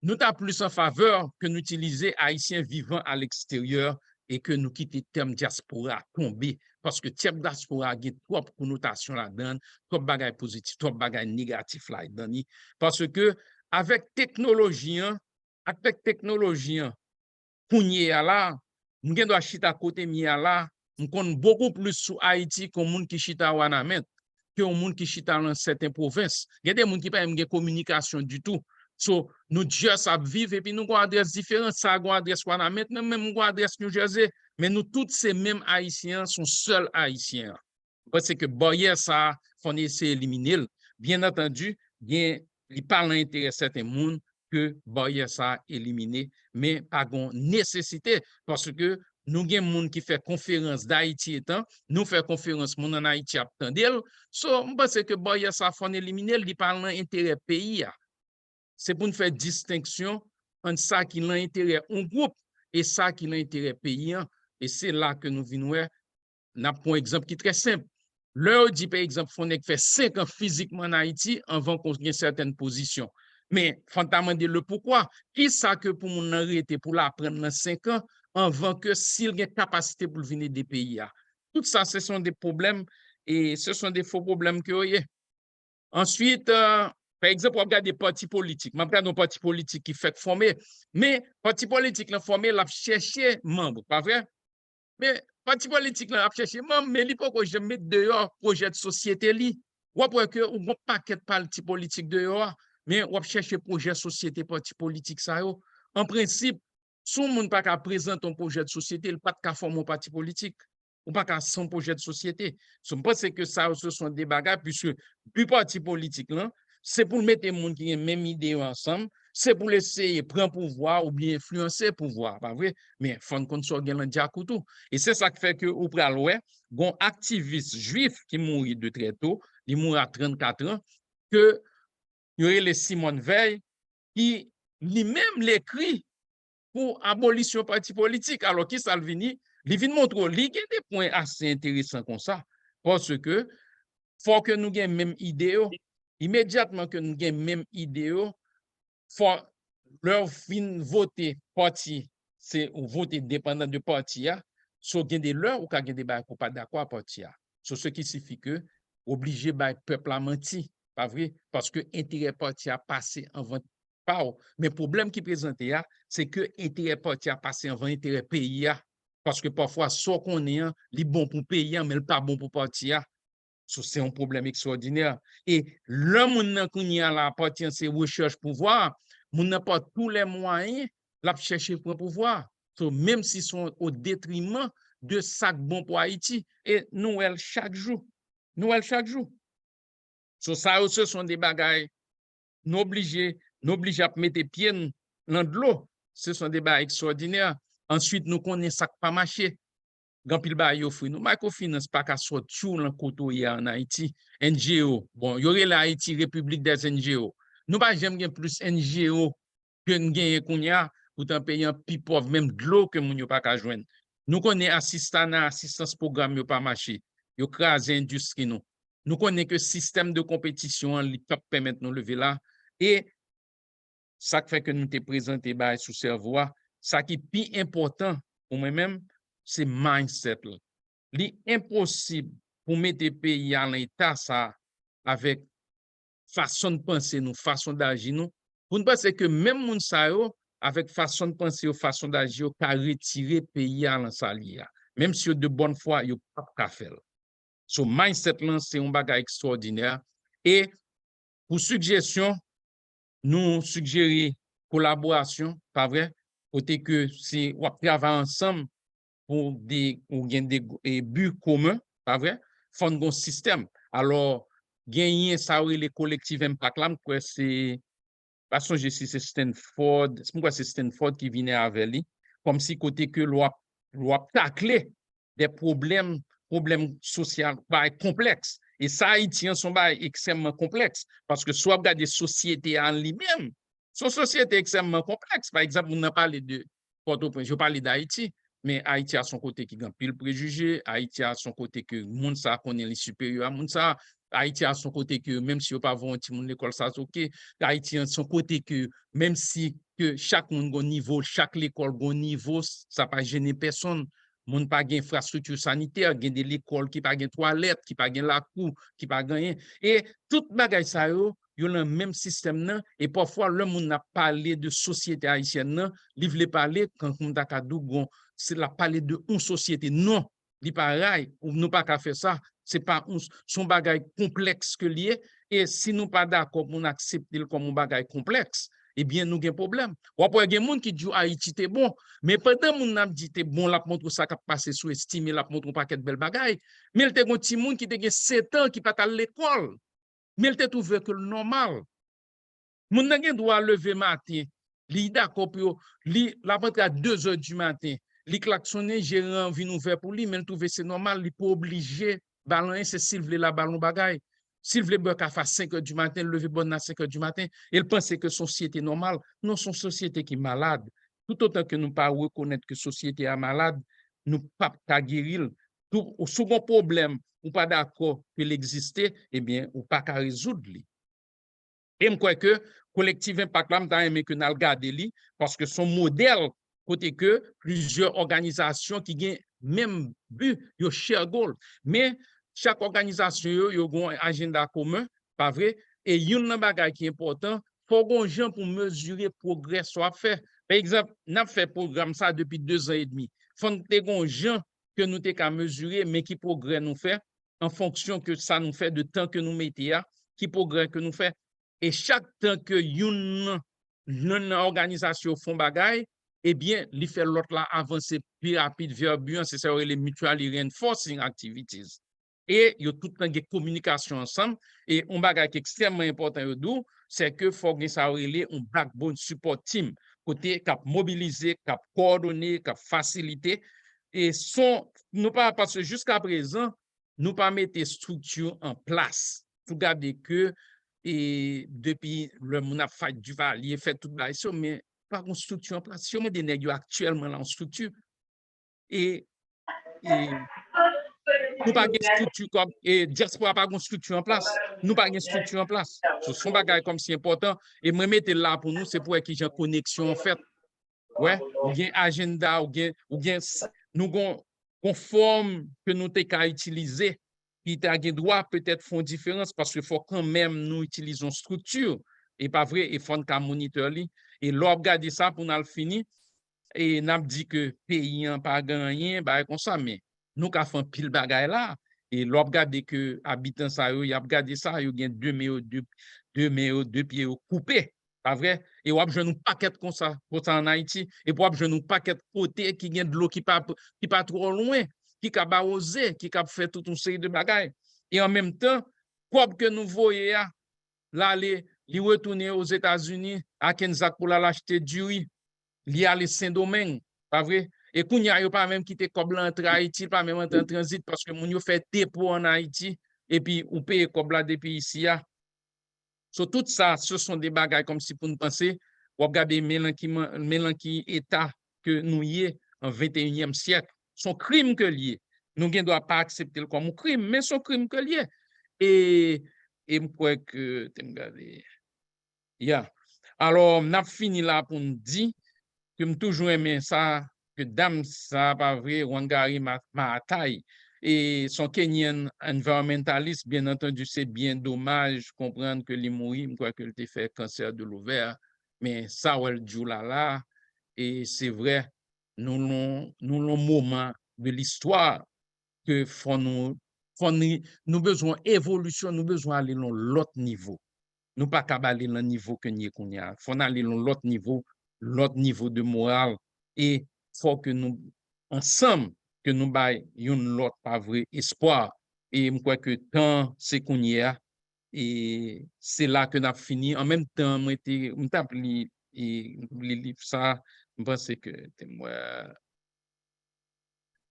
nous avons plus en faveur que d'utiliser Haïtiens vivant à l'extérieur et que nous quitter le terme diaspora tomber. Parce que le terme diaspora a trop de connotations là-dedans, trop de bagages positifs, trop de bagages négatifs là-dedans. Parce que avec technologie, pour nous là, nous devons chita côté là, nous connaissons beaucoup plus sur Haïti que monde qui chita Wanamet, que monde qui chita dans certaines provinces. Il y a des gens qui n'ont pas de communication du tout. So, nous juste à vivre et puis nous avons une adresse différente. Ça a une adresse Wanamet, même une adresse New Jersey. Mais nous, tous ces mêmes Haïtiens sont seuls Haïtiens. Parce que Boyer, ça, il faut essayer d'éliminer. Bien entendu, il parle d'intérêt certains monde que Boyer, ça éliminé, mais pas de nécessité. Parce que nous avons des gens qui font conférence d'Haïti étant, nous faisons conférence en Haïti attendel. So, je pense que Boyer, ça, faut éliminer, il parle d'intérêt pays. C'est pour nous faire distinction entre ça qui a intérêt un groupe et ça qui a intérêt paysan. Et c'est là que nous venons. Nous avons un exemple qui est très simple. L'heure dit, par exemple, qu'on fait 5 ans physiquement en Haïti avant qu'on ait certaines positions. Mais, fondamentalement, le pourquoi, qui ça que pour mon arrêter pour l'apprendre dans 5 ans, avant que s'il y a capacité pour venir des pays. Tout ça, ce sont des problèmes et ce sont des faux problèmes que vous avez. Ensuite, par exemple, on regarde des partis politiques. Je regarde un parti politique qui fait former, mais parti politique là formé, il a cherché membres, pas vrai? Mais parti politique là a cherché membres, mais il faut que je mette dehors projet de société li. Ou après que on paquet parti politique dehors, mais on chercher projet de société parti politique ça yo. En principe, si on ne pas qu'à présenter un projet de société, il pas qu'à former un parti politique. Ou pas qu'à son projet de société. Je pense que ça, ce sont des bagages, puisque plus parti politique, là, c'est pour mettre les gens qui ont même idée ensemble, c'est pour essayer de prendre pouvoir ou bien influencer le pouvoir, pas vrai? Mais il faut qu'on soit dans le et c'est ça qui fait que, au préalable, un activiste juif qui mourit de très tôt, il mourit à 34 ans, que il y aurait les Simone Veil, qui lui-même l'écrit pour abolition parti politique, alors que Salvini, il vient montrer, il y a des points assez intéressants comme ça, parce que faut que nous ayons même idée, immédiatement que nous ayons même idée, faut leur fin voter parti, c'est voter dépendant de parti, so gen de leur ou ka gen de bay ko pas d'accord parti. Ce qui signifie que obligé bay peuple à menti, pas vrai? Parce que intérêt parti a passé avant pas. Mais problème qui présente c'est que intérêt parti a passé avant intérêt pays. Parce que parfois, soit qu'on est, li bon pour pays, mais pas bon pour parti. C'est un problème extraordinaire. Et le monde qui a la partie de ses recherches pouvoir, moun n'a pas tous les moyens de chercher pour pouvoir. Même s'ils sont au détriment de ça bon pour Haïti. Et nous, chaque jour. Nous, chaque jour. Ça, ce sont des bagailles nous obligés à mettre pieds dans de l'eau. Ce sont des bagailles extraordinaires. Ensuite, nous connaissons ça qui pas marché. Gampil ba yo fri nou. Microfinance pas qu'à sortir dans koto en Haïti. NGO. Bon, y aurait la Haïti République des NGO. Nous pas j'aime bien plus NGO que nous gagne kounya pour un pays plus pauvre même de l'eau que moun yo pas ka joindre. Nous connaît assistance programme yo pas marché. Yo crase industrie nous. Nous connaît que système de compétition li pas permettre nous lever là et ça fait que nous te présenté ba sous cerveau ça qui plus important pour moi-même c'est mindset. C'est impossible pour mettre pays à l'état ça avec façon de penser nous, façon d'agir nous. Pour ne penser que même moun sa yo avec façon de penser ou façon d'agir ka retirer pays à l'ensalia. Même si de bonne foi yo pas ka faire. So mindset là c'est un bagage extraordinaire et pour suggestion nous suggérer collaboration, pas vrai? Côté que si on travaille ensemble pour des buts communs, pas vrai? Faut un système. Alors, gagner ça les collectifs impact là, c'est parce que c'est Stanford, c'est Stanford qui vient avec lui, comme si côté que loi tacler des problèmes sociaux complexes. Et ça, Haïtien sont extrêmement complexes parce que soit regarder des sociétés en lui-même, sont sociétés extrêmement complexes. Par exemple, on a parlé de Port-au-Prince, je parlais d'Haïti. Mais Haïti a son côté qui a pile préjugé, Haïti a son côté que moun sa connaît les supérieurs à moun sa, Haïti a son côté que même si on pas vont petit moun l'école ça OK, Haïti a son côté que même si que chaque moun gon niveau, chaque l'école gon niveau, ça pas gêner personne. Moun pas gen infrastructure sanitaire, gen de l'école qui pas gen toilette, qui pas gen la cour, qui pas gagné et tout bagay ça yo yon le même système nan et parfois le monde n'a parlé de société haïtienne nan, li vle parler quand on t'a kadou gon c'est la parler de une société non, li pareil ou nous pas qu'à faire ça, c'est pas son bagay complexe que lié et si nous pas d'accord pour accepter comme un bagay complexe eh bien nous avons un problème. Ou après gen moun qui dit Haïti t'es bon, mais pendant moun n'a dit t'es bon la montre ça qu'a passé sous estimé la montre un paquet de belles bagay, mais il te gon ti moun qui te gen 7 ans qui pas à l'école. Mais il te trouvé que le normal. Moun nan gen droit lever matin, li d'accord pour li la rentre à 2 heures du matin, li klaxonner gérant vinn ouvert pour lui, mais il trouve c'est normal, li pas obligé ballon c'est s'il veut la ballon bagay. S'il veut beurre à 5 heures du matin, lever bonne à 5 heures du matin, il pensait que société normale, non son société qui est malade. Tout autant que nous pas reconnaître que société est malade, nous pas ta guérir. Tout au second problème ou pas d'accord qu'il existait, eh bien, ou pas qu'à résoudre. Et je crois que collectif impact là, m'ta aimé que nous regarder li parce que son modèle côté que plusieurs organisations qui ont même but, yo share goal, mais chaque organisation yo un agenda commun, pas vrai? Et une bagage qui est important, faut qu'on gens pour mesurer progrès soit fait. Par exemple, n'a fait programme ça depuis 2 ans et demi. Faut qu'on gens que nous t'es qu'à mesurer mais qui progrès nous fait en fonction que ça nous fait de temps que nous mettons, qui progrès que nous fait. Et chaque temps que une organisation font bagaille, eh bien, il fait l'autre là avancer plus rapide vers but, c'est ça les mutually reinforcing activities. Et il y a tout le temps de communication ensemble. Et un bagage qui est extrêmement important, c'est que faut que ça relève un backbone support team, côté cap mobiliser, cap coordonner, cap faciliter. Et nous pas, parce que jusqu'à présent, nous pas mettre structure en place. Tout garder que, et depuis le monde a fait du Valier, fait tout ça, mais pas une structure en place. Si on met des nègres actuellement là en structure, et nous pas de structure comme et diaspora pas de structure en place. Nous pas de structure en place. Ce sont bagages comme si important et me mettre là pour nous c'est pour qu'il y ait une connexion en fait. Ouais, ou bien agenda ou bien nous gon forme que nous t'ai utiliser qui t'a droit peut-être font différence parce qu'il faut quand même nous utilisons structure et pas vrai et faut qu'à monitorer et l'on regarder ça pour nous le finir et n'a dit que pays n'a pas gagné bah comme ça mais nous qu'a fait pile bagaille là et l'on regarder que habitants ça y a regardé ça y a 2 pieds coupés pas vrai et on a besoin d'un paquet comme ça en Haïti et pour besoin d'un paquet côté qui gagne de l'eau qui pas trop loin qui a barosé qui a fait toute une série de bagailles et en même temps quoi que nous voyons là les retourner aux États-Unis à Kensac pour l'acheter du riz li a les Saint-Domingue, pas vrai? Et qu'on y a pas même quitté Kobla entre Haïti, pas même en transit parce que moun yo fait dépôt en Haïti et puis ou paye Kobla depuis ici. So, tout ça, ce sont des bagages comme si pour nous penser, ou regarder mélanki état que nous y est en 21e siècle. Son crime que lié. Nous ne doit pas accepter le comme un crime, mais son crime que lié. Et je crois que alors, on a fini là pour nous dire que me toujours aimé ça, que dame ça pas vrai, Wangari Maathai et son Kenyan environmentaliste, bien entendu, c'est bien dommage comprendre que les mourir, quoi que le fait cancer de l'ovaire, mais ça ouais le là et c'est vrai, nous l'on moment de l'histoire que nous besoin évolution, nous besoin aller dans l'autre niveau. Nous pas aller dans le niveau que nous qu'on y a. Faut aller dans l'autre niveau de morale et faut que nous ensemble que nous bail une l'autre pas vrai espoir et je crois que tant c'est qu'on y a et c'est là que nous avons fini en même temps moi était les livres ça je pense que moi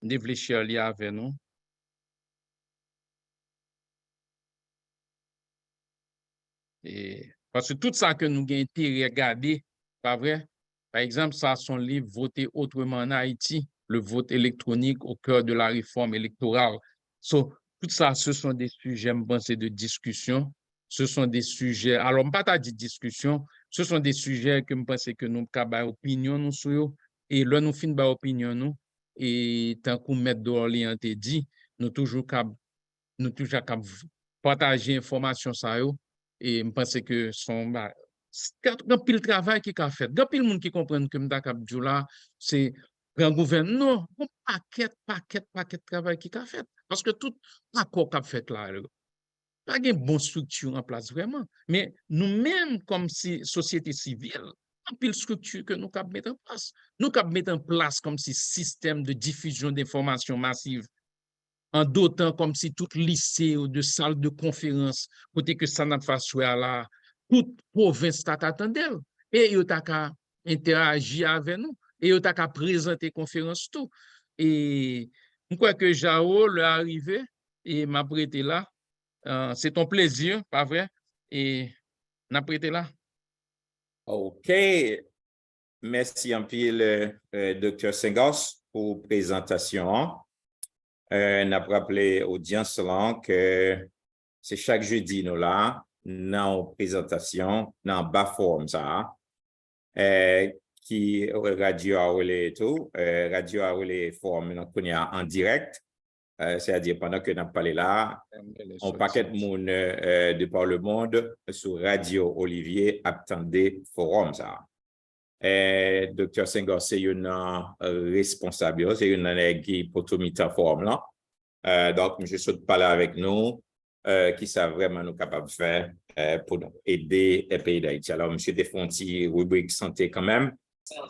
réfléchir li avec nous. Et parce que tout ça que nous avons été regarder, pas vrai? Par exemple, ça, son livre Voter autrement en Haïti, le vote électronique au cœur de la réforme électorale. So, tout ça, ce sont des sujets, je pense, de discussion. Ce sont des sujets, alors, pas ta discussion, ce sont des sujets que je pense que nous avons opinion nous sur et là, nous finissons par opinion nous. Et tant qu'on met d'Orléans te dit, nous toujours partager information ça yo. Et je pense que son grand pile travail qui a fait, grand pile monde qui comprend que m'ta k'ap djou là, c'est grand gouvernement, un paquet travail qui a fait parce que tout accord qu'a fait là, pas une bonne structure en place vraiment, mais nous-mêmes comme si société civile, un pile structure que nous cap mettre en place. Nous cap mettre en place comme si système de diffusion d'informations massive en d'autant comme si tout lycée ou de salle de conférence, côté que ça n'a pas fait là, toute province t'attendait. Et il t'a qu'à interagir avec nous. Et il t'a qu'à présenter conférence tout. Et je crois que Jao l'est arrivé et m'a prêté là. C'est ton plaisir, pas vrai? Et m'a prêté là. OK. Merci un peu, Dr. Sengos, pour la présentation. On a rappelé l'audience que c'est chaque jeudi, nous là, dans la présentation, dans la bas forme, ça, qui radio a relais et tout. Radio a relais forme en direct. C'est-à-dire pendant que nous parlons là, on paquet de monde de par le monde sur Radio Olivier attendait forum ça. Dr. Senghor, c'est une responsable, c'est une qui pour tout mettre en forme là. Donc, je souhaite parler avec nous, qui savent vraiment nous capables de faire pour nous aider le pays d'Haïti. Alors, M. Desfonti, rubrique santé quand même,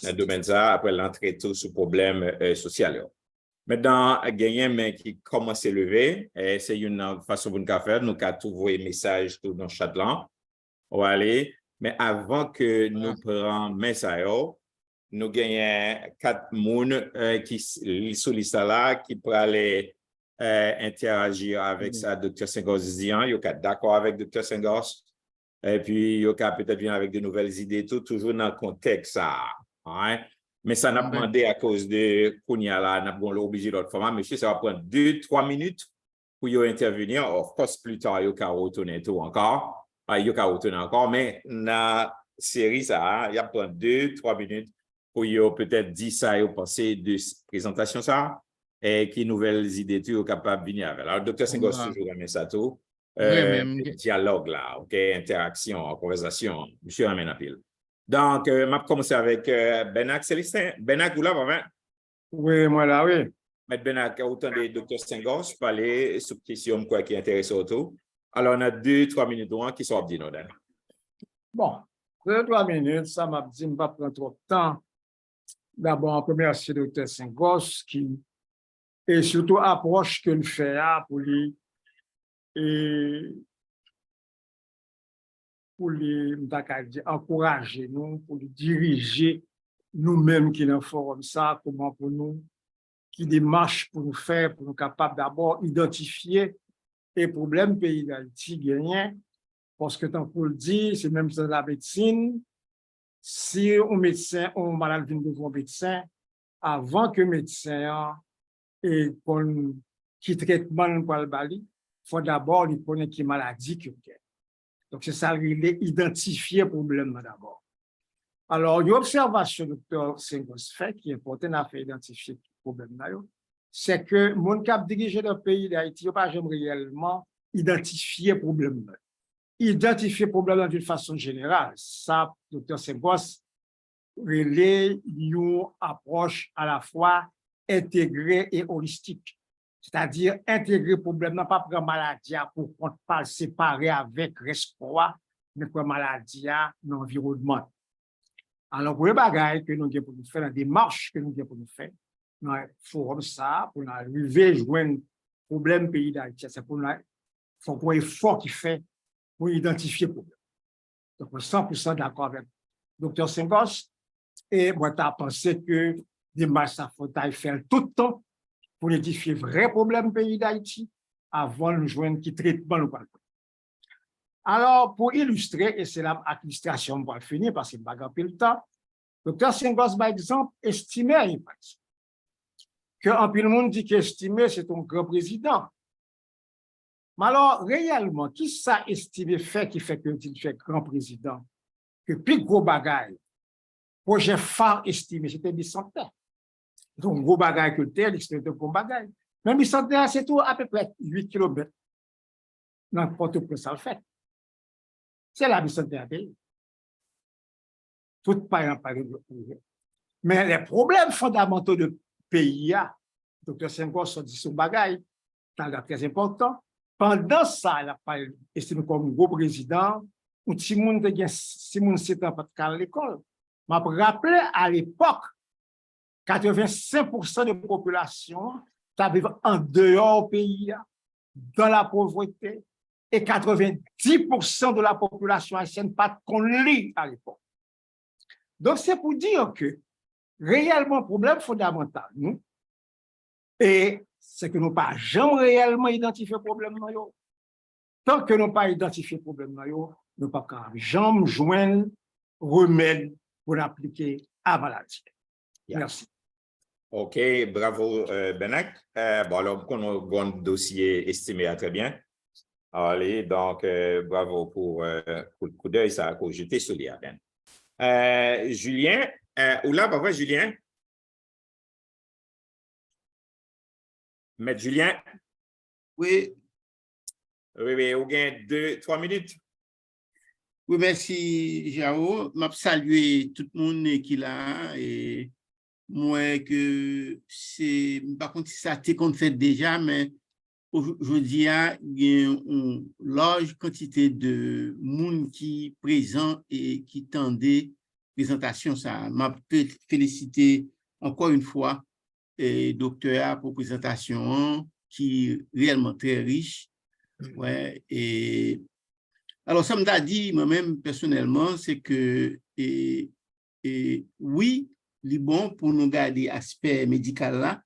dans le domaine ça, après l'entrée tout sur problème social. Maintenant, gagner mais qui commence à lever, c'est une façon de nous faire, nous avons trouvé un message tout dans le chat là. On va aller. Mais avant que nous prenions message, nous gagnons 4 personnes qui sont liste là, qui pourraient aller interagir avec ça, Dr. Senghor Zian. Ils sont d'accord avec Dr. Senghor. Et puis, ils sont peut-être venir avec de nouvelles idées, toujours dans le contexte. Hein? Mais ça n'a pas demandé à cause de Kounia là, nous avons obligé d'autres formats. Monsieur, ça va prendre 2-3 minutes pour y intervenir. Of course, plus tard, il y a retourner tout encore. Il y a retourner encore, mais dans la série, ça, il y a prendre 2-3 minutes pour y peut-être dire ça et penser de présentation ça et qui nouvelles idées tu es capable de venir avec. Alors, Dr. Senghor, toujours aimé ça tout. Dialogue là, OK, interaction, conversation. Monsieur amène à pile. Donc, je vais commencer avec Benak Célestin. Benak, vous là, vraiment? Oui, moi là, oui. M. Benak, autant de Dr. Senghor, je parlais sur question quoi qui intéresse autour. Alors, on a 2-3 minutes qui sont dit, Bon, 2-3 minutes, ça m'a dit, je ne vais pas prendre trop de temps. D'abord, on remercie le Dr. Senghor qui et surtout approche que le fait pour lui et pour les encourager nous, pour les diriger nous-mêmes qui dans le forum ça, comment pour nous, qui démarche pour nous faire, pour nous capables d'abord identifier les problèmes pays d'Haïti gagnent, parce que tant pour le dire, c'est même dans la médecine, si un médecin, un malade vient devant un médecin, avant que le médecin qui traitement pour le bali, il faut d'abord lui connaître qui maladie qu'il y a. Donc, c'est ça, il est identifier le problème d'abord. Alors, une observation que le docteur Senghor fait, qui est important à faire identifier le problème, c'est que mon cap dirigé dans le pays d'Haïti, il n'a pas jamais réellement identifié le problème. Identifier le problème d'une façon générale. Ça, le docteur Senghor relève une approche à la fois intégrée et holistique. C'est-à-dire intégrer le problème, non pas prendre maladie pour qu'on pas le séparer avec l'espoir, mais prendre maladie dans l'environnement. Alors, pour les bagages que nous avons pour nous faire, la démarche que nous avons pour nous faire, dans le forum ça, pour nous arriver à joindre le problème pays d'Haïti, c'est pour nous faire un effort qui fait pour identifier le problème. Donc, on est 100% d'accord avec le Dr. Senghor. Et moi, tu as pensé que démarche ça, il faut faire tout le temps pour identifier le vrai problème pays d'Haïti avant de joindre qui traitement le parcours. Alors, pour illustrer, et c'est l'illustration pour finir parce que je ne vais pas le temps, le docteur Senghor, par exemple, estimait qu'un peu le monde dit qu'estimer, c'est un grand président. Mais alors, réellement, qui ça estimé fait qui fait qu'il fait grand président? Que plus gros bagaille, projet phare estimé, c'était bicentenaire. Donc, gros bagaille que tel, c'était de gros bagaille. Mais bicentenaire, c'est tout à peu près 8 km. N'importe quoi ça le fait. C'est la bicentenaire pays. Tout par exemple. Mais les problèmes fondamentaux de pays, Dr. Senghor se dit son bagaille, c'est très important. Pendant ça, il a pas estimé comme gros président, ou si moun te gen 7 ans pas à l'école. Je me rappelle à l'époque, 85% de la population vivait en dehors du pays, dans la pauvreté, et 90% de la population haïtienne pas qu'on lit à l'époque. Donc, c'est pour dire que réellement, le problème fondamental, nous, et c'est que nous n'avons pas jamais réellement identifié le problème. Tant que nous n'avons pas identifié le problème, nous ne pouvons pas jamais joindre remède pour l'appliquer à la maladie. Merci. OK, bravo Benak. Bon, alors, on a un dossier estimé à très bien. Allez, donc, bravo pour le coup d'œil, ça a jeté sur les Julien, Ou là, parfois, Julien? Maître Julien? Oui, Oui, au gain 2-3 minutes. oui, merci, Jao. Je salue tout le monde qui est là et moi que c'est, par contre, ça a été fait déjà, mais aujourd'hui, il y a une large quantité de monde qui présent et qui tendait présentation. Ça m'a félicité encore une fois et docteur pour présentation qui est réellement très riche. Ouais, et alors, ça m'a dit moi-même personnellement, c'est que oui, il est bon pour nous garder l'aspect médical là,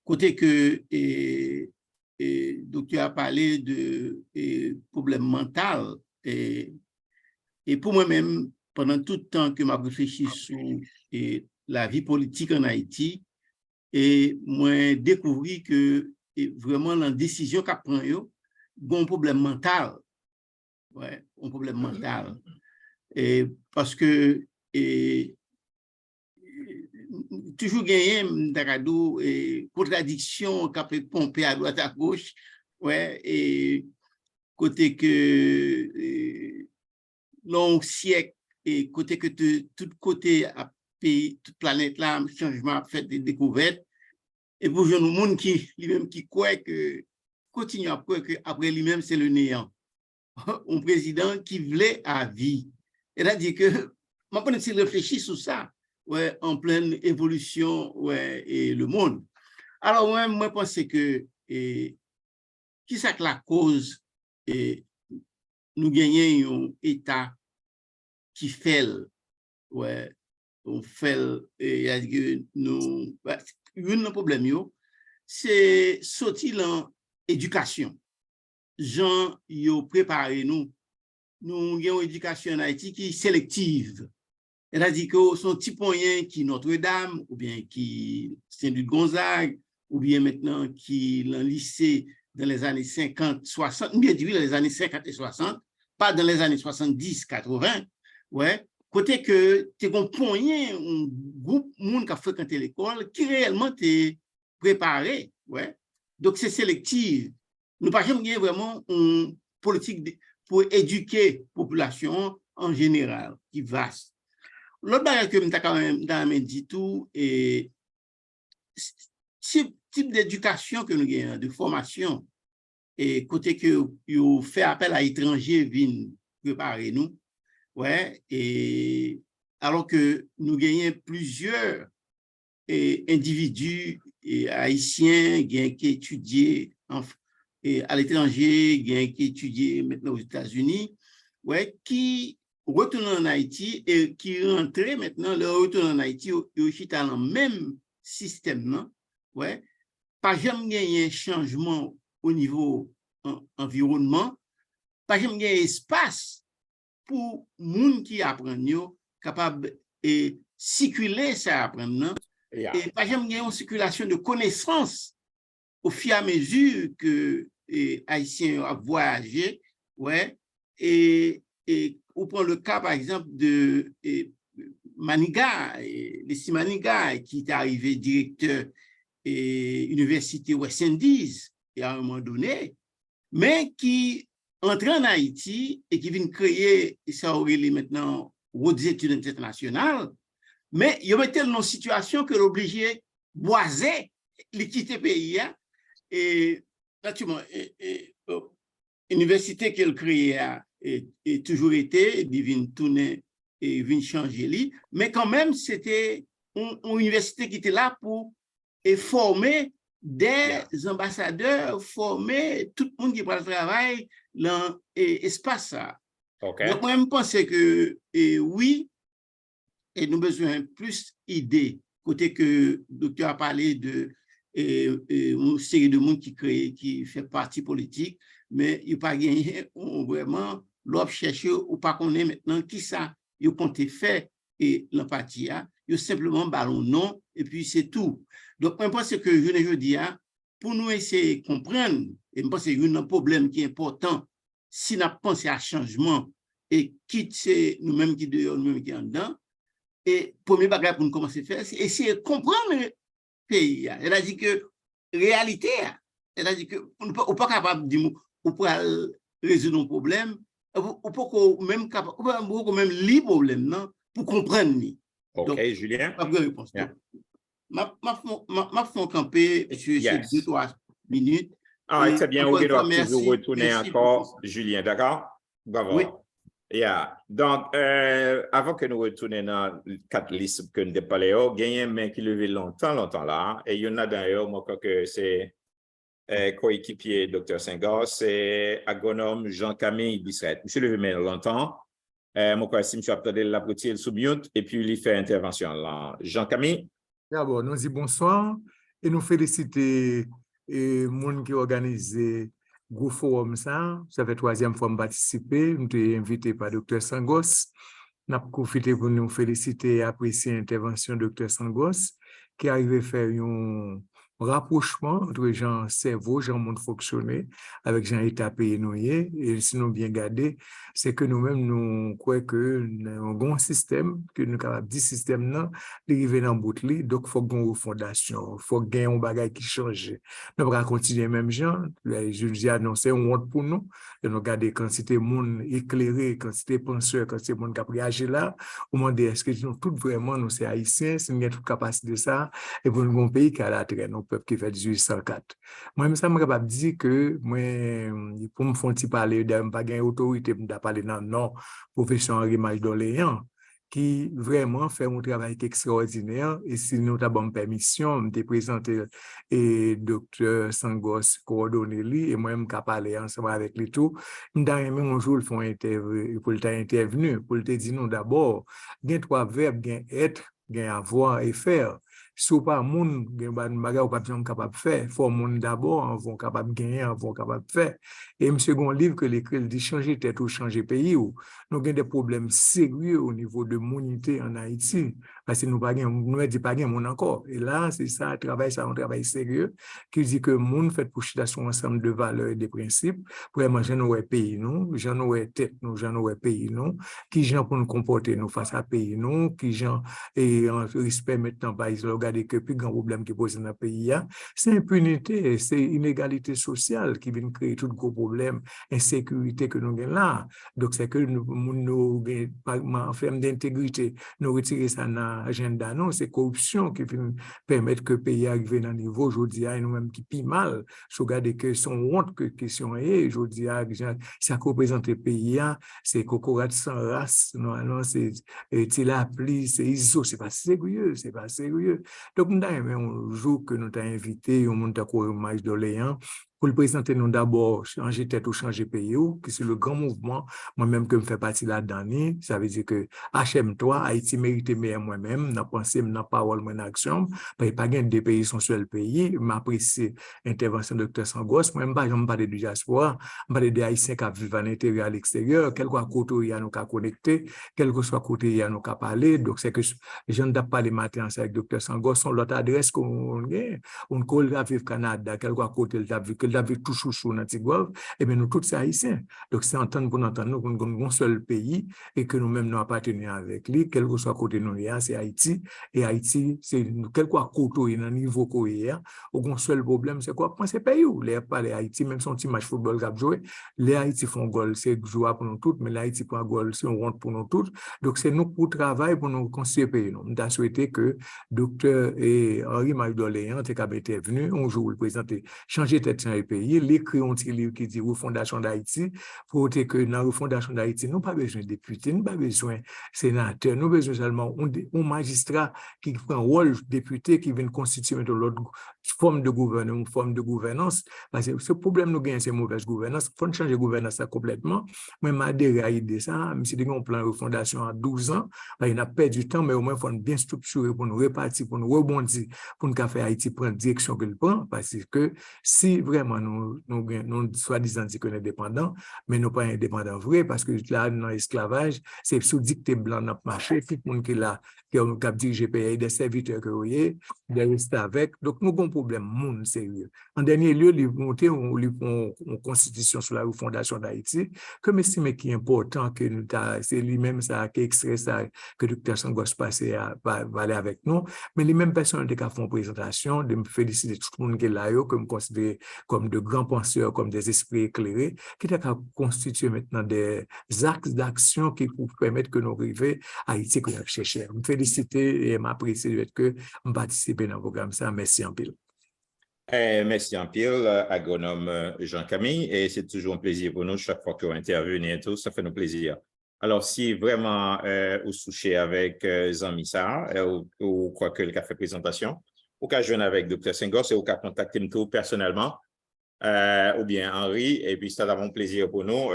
côté que le docteur a parlé de problèmes mentaux. Et pour moi-même, pendant tout le temps que je réfléchi sur la vie politique en Haïti, et moi découvert que vraiment la décision qu'a prend yo, bon problème mental. Ouais, un problème mental. Et parce que toujours gagné d'Akadou contradiction qu'a peut pomper à droite à gauche. Ouais, et côté que long siècle et côté que tout côté à pays, toute planète là, changement a fait des découvertes. Et pour le monde qui lui-même qui croit que continue à croire que après lui-même c'est le néant. Un président qui voulait à vie. C'est-à-dire que, moi, quand je réfléchis sur ça, ouais, en pleine évolution, ouais, et le monde. Alors, moi, je pense que, qui c'est que la cause, nous gagnons un État qui fait, ouais, on fait, nous, un problème, c'est sortir l'éducation. Gens yo préparé nous avons une éducation en Haïti qui est sélective. C'est-à-dire que son petit moyen qui Notre-Dame, ou bien qui Saint-Louis-Gonzague, ou bien maintenant qui l'en lycée dans les années 50, 60, bien dit dans les années 50 et 60, pas dans les années 70, 80, ouais, côté que tu as un groupe de monde qui a fréquenté l'école qui réellement t'est préparé, ouais. Donc c'est sélectif. Nous pas jamais vraiment une politique pour éduquer la population en général, qui est vaste. L'autre chose que je quand même dit tout, et ce type d'éducation que nous avons, de formation, et côté que vous fait appel à étrangers viennent préparer nous, ouais, et alors que nous gagnons plusieurs individus haïtiens qui étudient à l'étranger, qui étudient maintenant aux États-Unis, ouais, qui retournent en Haïti et qui rentrent maintenant, leur retour en Haïti, aussi dans le même système, non? Ouais. Pas jamais gagné un changement au niveau environnement, pas jamais gagné espace pour les gens qui apprennent, capable de circuler ça apprendre, et pas jamais gagné une circulation de connaissances au fur et à mesure que les Haïtiens ont voyagé, ouais, et on prend le cas, par exemple, de Maniga, les Maniga, qui est arrivé directeur Université West Indies, et à un moment donné, mais qui entre en Haïti et qui vient créer, ça aurait maintenant, des études internationales, mais il y avait telle situation que l'obligé boiser, de quitter le pays, et naturellement, l'université qu'elle créait a toujours été, il vient tourner et vient changer, mais quand même, c'était une université qui était là pour former des ambassadeurs, former tout le monde qui prend le travail dans l'espace. Okay. Donc, moi, je pense que oui, et nous avons besoin de plus d'idées. Côté que le docteur a parlé de une série de monde qui fait partie politique, mais il n'y a pas gagné vraiment l'op chercher ou pas qu'on est maintenant qui ça, il compte faire et l'empathie, il simplement ballon non, et puis c'est tout. Donc, je pense que je dis, pour nous essayer de comprendre, et je pense que c'est un problème qui est important, si nous pensons à changement et quitte c'est nous-mêmes qui dehors, nous-mêmes qui en dedans, et premier bagage pour nous commencer à faire, c'est essayer de comprendre le pays. Elle a dit que réalité, elle a dit que on n'est pas capable de dire on peut résoudre un problème, on peut même capable, on peut même lire problème non pour comprendre. OK, donc, Julien. pas de réponse. Yeah. Ma font camper sur ces 2-3 minutes. Ah, très bien, on va toujours retourner merci encore, Julien, d'accord? Bravo. Oui. Yeah. Donc, avant que nous retournions dans les 4 listes que nous avons parlé, il y a un main qui levé longtemps là, et il y en a d'ailleurs, moi, je crois que c'est coéquipier Dr. Senghor, c'est agronome Jean-Camille Bisseret. Monsieur levé main longtemps. Moi, je crois que monsieur a peut-être la petite sous mute, et puis il fait intervention là. Jean-Camille? D'abord, nous disons bonsoir et nous féliciter les gens qui ont organisé le gros forum. Ça fait 3e fois que je participe. Nous sommes invités par Dr. Sangos. Nous avons profité pour nous féliciter et apprécier l'intervention de Dr. Sangos qui arrive à faire un rapprochement entre gens cerveau, gens monde fonctionner avec gens état pays noyé. Et si nous bien garder, c'est que nous-mêmes nous croyons que nous avons un bon système, que nous sommes capables de système là, d'arriver dans le bout de donc il faut qu'il y ait une fondation, il faut qu'il y ait un bagage qui change. Nous ne pouvons pas continuer même gens. Je dis annoncer un honte pour nous, de nous garder quantité de monde éclairé, quantité de penseurs, quantité de monde qui a réagi là, au moment de est-ce que nous tous vraiment nous sommes haïtiens, si nous avons toute capacité de ça, et pour nous un pays qui a la traîne, un peuple qui fait 1804. Moi, ça me capable de dire que moi, pour me faire parler de pas gain autorité pour parler dans non professeur Henri Maj d'Orléans qui vraiment fait un travail extraordinaire et si nous avons permission de présenter et Dr. Sangos coordonné lui et moi-même qui parler ensemble avec lui tout nous avons un jour le font interview pour intervenu pour te dire nous d'abord il y a 3 verbes, il y a être, il y a avoir et faire. Si ou pas moun gen ban bagay ou pas capable faire, faut moun d'abord vont capable gagner, vont capable faire. Et monsieur gon livre que l'écrit il dit changer tête ou changer pays ou nous avons des problèmes sérieux au niveau de l'unité en Haïti parce que nous pas nous dit pas moun encore. Et là c'est ça un travail sérieux qui dit que moun fait pour chita sur ensemble de valeurs et de principes vraiment j'en ouais pays nous, j'en ouais tête nous, j'en ouais pays nous, qui gens pour nous comporter nous face à pays nous, qui gens et en respect maintenant par exemple que le plus grand problème qui pose dans le pays, c'est l'impunité, c'est l'inégalité sociale qui vient créer tout gros problème, insécurité que nous avons là. Donc, c'est que nous en termes d'intégrité, nous retirer ça dans l'agenda. Non, c'est corruption qui vient permettre que le pays arrive dans le niveau, aujourd'hui, et nous-mêmes qui pis mal, je regarde que son honte que question est, aujourd'hui, ça représente le pays, c'est cocorat sans race, non, c'est tilapli, c'est ISO, c'est pas sérieux, c'est pas sérieux. Donc, nous avons un jour que nous avons invité au monde de Maj d'Orléans pour le présenter nous d'abord changer tête ou changer pays, qui c'est le grand mouvement, moi-même que je fais partie là-dedans, ça veut dire que HM3, Haïti mérite meilleur moi-même, n'a pensé, n'a parole, n'a action, parce que pas gain des pays sont sur le pays, m'apprécie l'intervention de Dr. Sangos, moi-même pas, je me parle de diaspora, je parle des Haïtiens qui vivent à l'intérieur, à l'extérieur, quel que soit côté il y a nous qu'à connecter, quel que soit côté il y a nous qu'à parler, donc c'est que les gens n'ont pas les matins avec Dr. Sangos, sont l'autre adresse qu'on a, on colle à vivre Canada, quel que soit côté il a vu, avec tout chouchou dans Tigouave, et bien nous tous c'est haïtiens. Donc c'est entendre nous qu'on un seul pays et que nous-mêmes nous appartenons avec lui, quel que soit côté nous, c'est Haïti. Et Haïti, c'est quel que soit côté dans niveau coréen, un seul problème, c'est quoi? C'est pays où les pas les Haïti, même son petit match football qui a joué, les Haïti font goal, c'est jouable pour nous tous, mais l'Haïti prend goal, c'est on rentre pour nous tous. Donc c'est nous pour travailler pour nous construire le pays. Nous avons souhaité que Dr. Henri Maj d'Orléans était venu un jour le présenter, changer tête dans le pays, l'écrit un petit livre qui dit refondation d'Haïti, pour que dans la refondation d'Haïti, nous n'avons pas besoin de députés, nous n'avons pas besoin de sénateurs, nous avons besoin seulement un magistrat qui prend un rôle de député qui vient constituer l'autre forme de gouvernement, une forme de gouvernance. Parce que ce problème nous gagne, c'est mauvaise gouvernance. Il faut changer de gouvernance complètement. Moi, je adhéré à l'idée de ça, même si nous avons un plan de refondation à 12 ans, il n'a pas du temps, mais au moins il faut bien structurer pour nous répartir, pour nous rebondir, pour nous faire Haïti prendre direction qu'il prend, parce que si vraiment nous soi-disant dit qu'on est dépendants, mais nous pas indépendants vrai, parce que là, dans l'esclavage, c'est sous dicté blanc dans le marché, tout le monde qui est là, qui a dirigé pays, des serviteurs que vous voyez, des restés avec. Donc, nous avons un problème monde sérieux. En dernier lieu, il monté une constitution sur la refondation d'Haïti, que m'estime qui est important que nous c'est lui-même ça qui extrait ça que Dr. Sangos passé à aller avec nous, mais les mêmes personnes qui font présentation, de me féliciter tout le monde qui est là, que me considérer comme de grands penseurs, comme des esprits éclairés, qui a constitué maintenant des axes d'action qui pour permettre que nous arrivions à Haïti que nous cherchons. Je me félicite et m'apprécie de que je participe dans le programme. Ça, merci en pile. Merci en pile, agronome Jean-Camille, et c'est toujours un plaisir pour nous chaque fois qu'on intervient et tout, ça fait nous plaisir. Alors, si vraiment vous souchez avec Jean-Missa ou quoi que le café présentation, ou qu'à joindre avec Dr. Sengos et ou qu'à contacter nous personnellement, ou bien Henri, et puis ça va un plaisir pour nous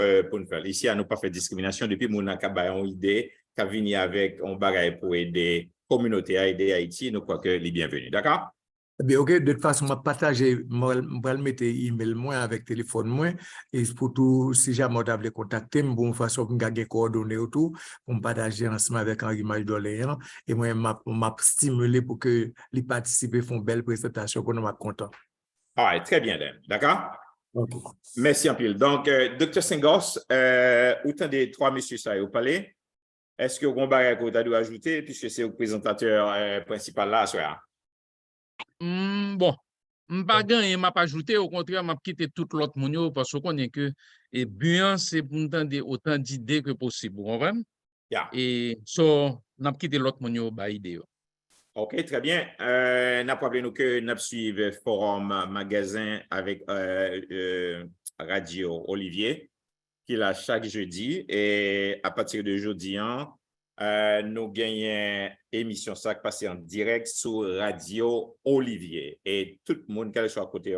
faire. Ici, à nous pas fait discrimination depuis mon acabay une idée qu'à venir avec un bagage pour aider la communauté à aider Haïti, nous crois que les bienvenus. D'accord? Bien, ok, de toute façon, je vais partager, je vais mettre email moi avec téléphone moi, et pour tout, si jamais je veux contacter, de toute façon, je vais coordonner tout, pour me partager ensemble avec Henri Majdoléan, et moi, je vais stimuler pour que les participants font une belle présentation, pour nous être contents. Ah, très bien, d'accord? Okay. Merci en pile. Donc, Dr. Sengos, autant des trois messieurs ça au palais, est-ce que vous avez un bagage à ajouter, puisque c'est le présentateur principal là, soir? Bon, pas gagné, m'a pas ajouté, au contraire, m'a quitté tout l'autre monde parce qu'on est que et bien c'est pour entendre autant d'idées que possible, vous comprenez? Yeah. Et so n'a quitté l'autre monde ba idée. OK, très bien. N'a pas nous que nous suivons forum magasin avec Radio Olivier qui est là chaque jeudi et à partir de jeudi nous gagnons émission ça qui passe en direct sur Radio Olivier et tout le monde quel soit à côté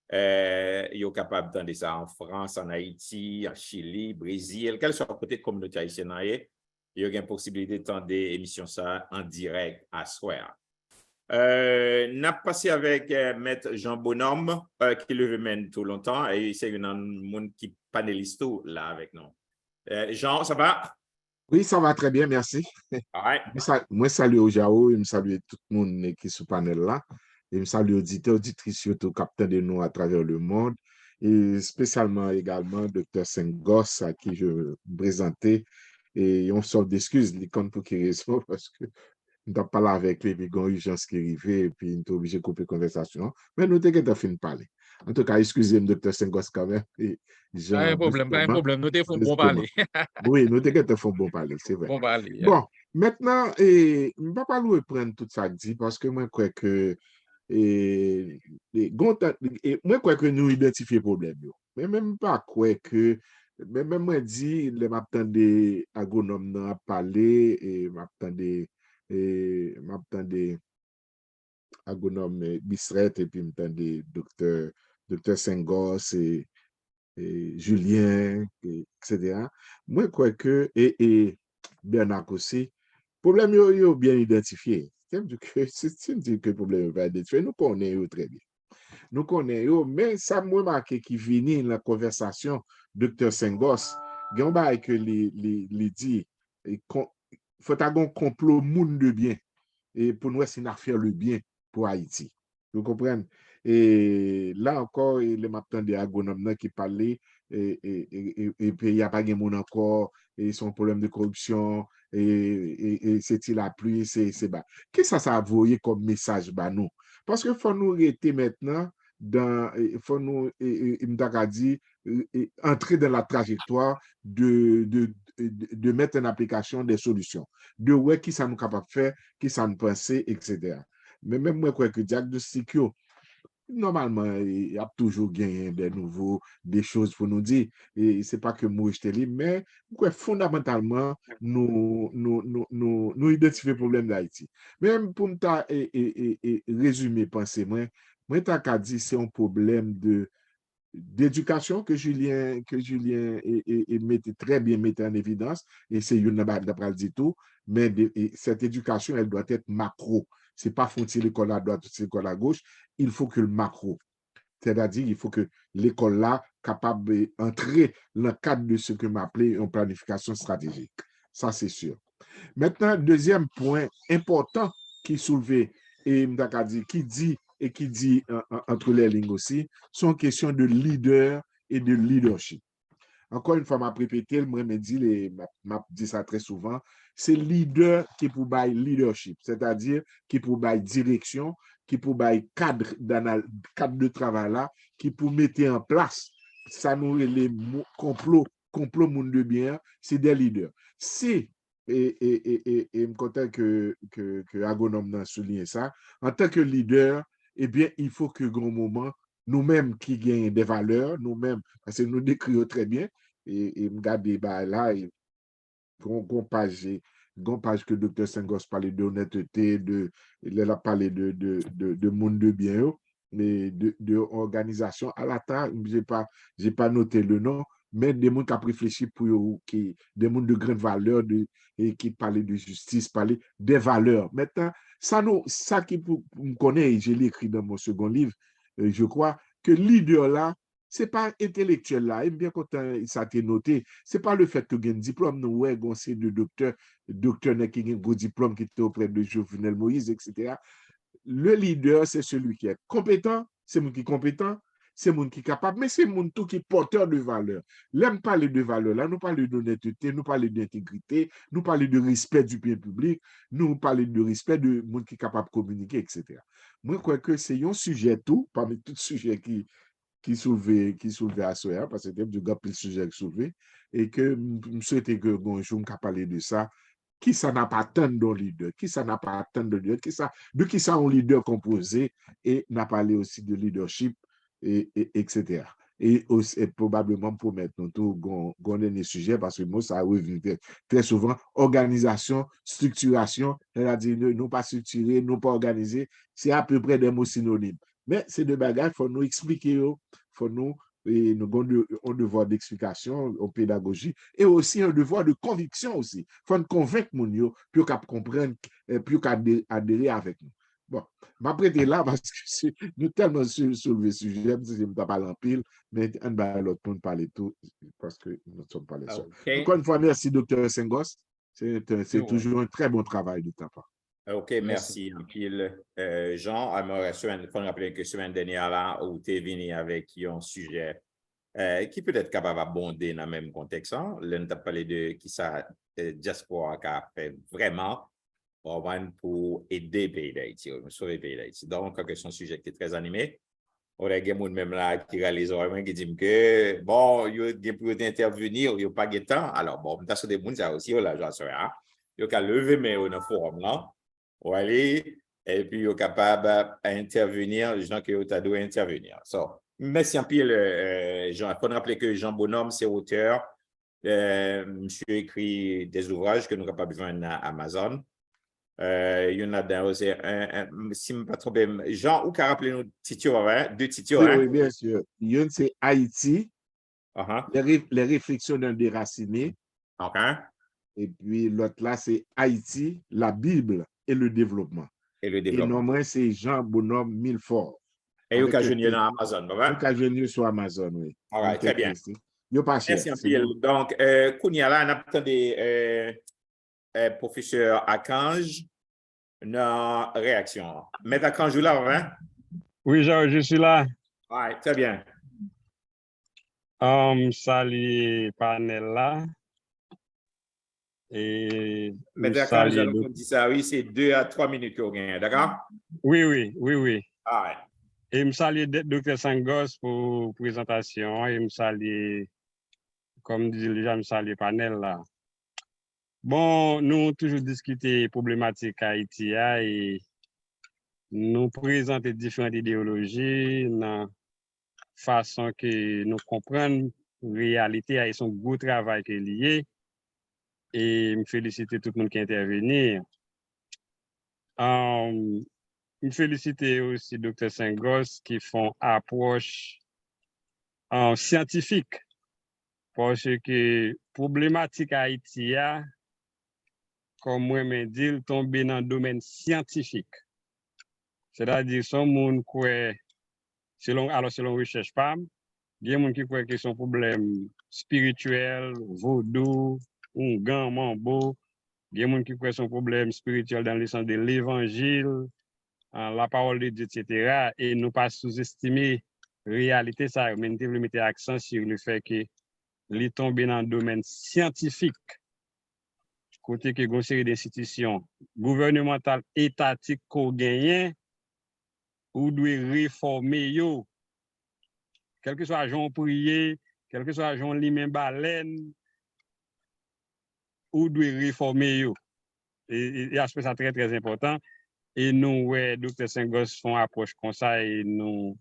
est capable d'entendre ça en France, en Haïti, en Chili, Brésil, quel soit à côté de la communauté haïtienne, il y a une possibilité d'entendre des émissions ça en direct à soir. N'a passé avec Maître Jean Bonhomme qui le mène tout longtemps et c'est un monde qui panéliste tout là avec nous. Jean, ça va? Oui, ça va très bien, merci. Right. Moi, salue au Jao, je salue tout le monde qui est sur le panel là. Et je salue auditeurs, auditrices, surtout capteurs de nous à travers le monde. Et spécialement également Dr. Sengos à qui je me présentais. Et on sort d'excuses, les comptes pour qui raison, parce que nous n'avons pas là avec lui, puis il y a une urgence qui est arrivée, et puis nous sommes obligés de couper la conversation. Mais nous t'inquiète, on finit de parler. En tout cas, excusez-moi, Dr. Sengos, quand même. Pas un problème, nous te font bon parler. Oui, nous t'inquiète, on fait bon parler, c'est vrai. Bon parler. Bon, maintenant, je ne vais pas nous prendre tout ça dit, parce que moi, je crois que moi, je crois que nous identifions le problème. Mais même pas quoi que même moi dit les m'attendais agronome à parler et m'attendais agronome Bissret et puis m'attendais docteur Sengos et Julien etc. Moi je crois que et Bernard aussi problème yo bien identifié. C'est que problème pas identifié, nous connaissons très bien. Nous connaissons, mais ça m'a marqué qui vient dans la conversation Dr. Sengos, il y a un bail que les dit, il faut avoir un complot monde de bien, et pour nous, c'est une affaire le bien pour Haïti. Vous comprenez? Et là encore, les matins des agronomes qui parlaient, et puis il n'y a pas de monde encore, et son problème de corruption, et c'est-il la pluie, c'est bas. Qu'est-ce que ça a voyé comme message bah nous? Parce qu'il faut nous arrêter maintenant, il faut nous entrer dans la trajectoire de mettre en application des solutions, de ouais qui ça nous capable de faire, qui ça nous penser, etc. Mais même moi, je crois que diagnostic, normalement, il y a toujours gagné des choses pour nous dire. Et ce n'est pas que moi, je te dis, mais fondamentalement, nous identifions le problème d'Haïti. Même pour me résumer, pensez-moi, moi, je dit c'est un problème d'éducation que Julien mettait très bien en évidence, et c'est une d'après dit tout, mais cette éducation, elle doit être macro. Ce n'est pas faut-il l'école à droite ou l'école à gauche, il faut que le macro. C'est-à-dire, il faut que l'école là capable d'entrer dans le cadre de ce que m'appelait une planification stratégique. Ça, c'est sûr. Maintenant, deuxième point important qui est soulevé, et qui dit et qui dit entre les lignes aussi, sont questions de leader et de leadership. Encore une fois, m'a répété, moi me dit ça très souvent, c'est leader qui pour bail leadership, c'est-à-dire qui pour bail direction, qui pour bail cadre de travail là, qui pour mettre en place, ça nous les complot monde de bien, c'est des leaders. Si et me content que Agonome n'a souligné ça, en tant que leader, eh bien, il faut que grand moment nous-mêmes qui gagnent des valeurs, nous-mêmes, parce que nous décrivons très bien, et regardez bah, là, gon page que Dr. Sengos parlait d'honnêteté, il a parlé de monde de bien, mais de organisation à la table, j'ai pas noté le nom, mais des gens qui ont réfléchi pour eux, des gens de grande valeur, et qui parlaient de justice, parlaient des valeurs. Maintenant, ça qui me connaît, je l'ai écrit dans mon second livre, je crois, que leader là, c'est pas intellectuel là, et bien quand ça a été noté, c'est pas le fait que tu as un diplôme, nous, ouais, c'est de docteur qui a un gros diplôme qui était auprès de Jovenel Moïse, etc. Le leader, c'est celui qui est compétent, c'est mon qui est compétent, c'est mon qui est capable, mais c'est mon tout qui est porteur de valeur. Là, nous parlons de valeur, là, nous parlons d'honnêteté, nous parlons d'intégrité, nous parlons de respect du bien public, nous parlons de respect de monde qui est capable de communiquer, etc. Moi, je crois que c'est un sujet tout, parmi tous les sujets qui soulevait à Soya, parce que c'était du gars plus sujet soulevé, et que je souhaitais que bonjour, on parler de ça. Qui ça n'a pas tant de leader, qui ça n'a pas tant de leader, de qui ça un leader composé, et n'a parlé aussi de leadership, etc. Et probablement pour mettre tout on est sujet, parce que moi, ça revient très souvent, organisation, structuration, elle a dit, non pas structuré, non pas organisé, c'est à peu près des mots synonymes. Mais ces deux bagages, il faut nous expliquer, il faut nous avons un devoir d'explication, en pédagogie, et aussi un devoir de conviction aussi. Il faut nous convaincre, puis qu'on comprenne, puis qu'on adhérer avec nous. Bon, je vais prêter là parce que nous tellement soulevé le sujet, je ne vais pas parler en pile, mais on va l'autre pour parler tout, parce que nous ne sommes pas les seuls. Okay. Encore une fois, merci, Dr. Sengos. C'est toujours un très bon travail de ta part. OK, merci. Jean, j'aimerais rappeler que semaine dernière, là, où tu es venu avec un sujet qui peut être capable d'abonder dans le même contexte. Hein? Là, nous avons parlé de qui ça, diaspora qui a fait vraiment pour aider le pays d'Haïti, sauver le pays d'Haïti. Donc, c'est un sujet qui est très animé. On a des gens même là qui réalisent qui disent que, bon, il y a pour intervenir, il n'y a pas de temps. Alors, bon, dans ce des gens, aussi, il y a l'agent sur ça. Il y a lever mais dans le forum là. Aller, et puis il est capable d'intervenir, les gens qui ont dû intervenir. So, merci un peu, Jean. Il faut rappeler que Jean Bonhomme, c'est auteur. Monsieur écrit des ouvrages que nous sommes capables de vendre à Amazon. Il y en a aussi, si je ne me pas trompé, Jean, où qu'a rappelé nous titres, hein? Deux titres, hein? Oui, bien sûr. Il y a c'est Haïti, les réflexions d'un déraciné. OK. Et puis l'autre là, c'est Haïti, la Bible et le développement. Et le Et développement. normalement, c'est Jean Bonhomme Milfort. Et il y a junior dans Amazon, il y a junior sur Amazon, oui. All très bien. Il n'y a pas cher. Merci un peu. Donc, Kounia là, on attend des professeur Akanj, une réaction. Maître Akanj, là, hein? Oui, je suis là. Oui, très bien. Salut panel là. Et Maître Akanj, alors qu'on dit ça, oui, c'est 2 à 3 minutes qu'on gagne, d'accord? Oui. Ouais. Et je salue Dr. Sengos pour la présentation. Et je salue, comme dit déjà, je salue panel là. Bon, nous avons toujours discuté problématique Haïti et nous présenter différentes idéologies dans façon que nous comprenons la réalité et son gros travail qui est lié. Et je félicite tout le monde qui est intervenu. Je félicite aussi Dr. Sengos qui font approche scientifique parce que problématique Haïti, comme moi me dit, tombe dans le domaine scientifique. C'est-à-dire, son monde croit, selon recherche PAM, il y a des gens qui croient que son problème spirituel, vaudou, Ougan, Mambo, il y a des gens qui croient son problème spirituel dans le sens de l'évangile, la parole de Dieu, etc. Et nous pas sous-estimer la réalité, ça, mais nous devons mettre l'accent sur le fait que les tomber dans le domaine scientifique, côté que une série d'institutions gouvernementales, étatiques qu'on gagne, ou doit réformer yo, quel que soit Jean Prier, quel que soit Jean Limen Baleine, ou doit réformer yo. Et aspect ça très très important. Et nous, ouais, Dr. Sengos font approche comme ça et nous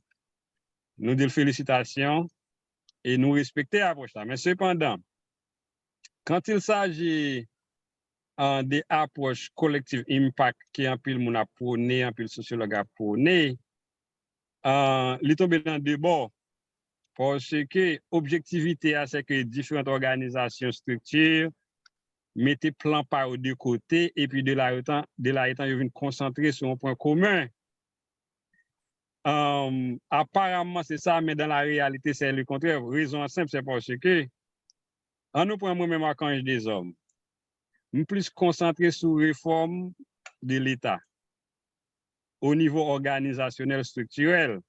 disons félicitations et nous respectons l'approche là. Mais cependant, quand il s'agit des approches collectives impact qui en pile moun a prôné, en pile sociologue a prôné, il tombe dans deux bords. Parce que objectivité, c'est que différentes organisations, structures, mettez plan par de côté et puis de là étant, ils viennent concentrer sur un point commun. Apparemment, c'est ça, mais dans la réalité, c'est le contraire. Raison simple, c'est parce que, en nous prenant moi-même Archange des hommes, nous plus concentrés sur la réforme de l'État au niveau organisationnel, structurel.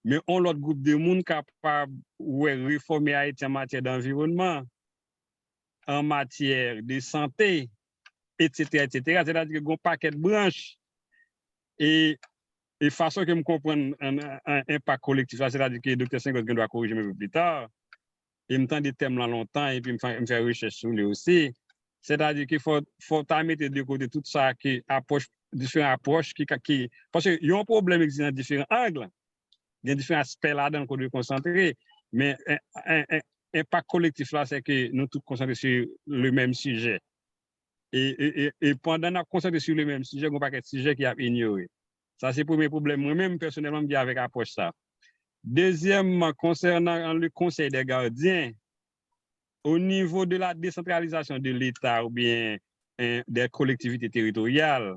Mais on l'autre groupe de monde capable de réformer Haïti en matière d'environnement, en matière de santé, etc., etc. C'est-à-dire qu'il y a un paquet de branches. Et façon que je comprends un impact collectif, c'est-à-dire que le Dr. Sengos doit corriger un peu plus tard, et me tend des thèmes là longtemps, et puis me faire recherche sur lui aussi. C'est-à-dire qu'il faut mettre de côté tout ça, qui approche, différentes approches, parce qu'il y a un problème qui existe dans différents angles. Il y a différents aspects là-dedans qu'on doit concentrer, mais un impact collectif là, c'est que nous tous concentrés sur le même sujet. Et pendant qu'on concentré sur le même sujet, on n'a pas de sujet qui a ignoré. Ça, c'est le premier problème. Moi-même, personnellement, je dis avec approche ça. Deuxièmement, concernant le Conseil des gardiens, au niveau de la décentralisation de l'État ou bien des collectivités territoriales,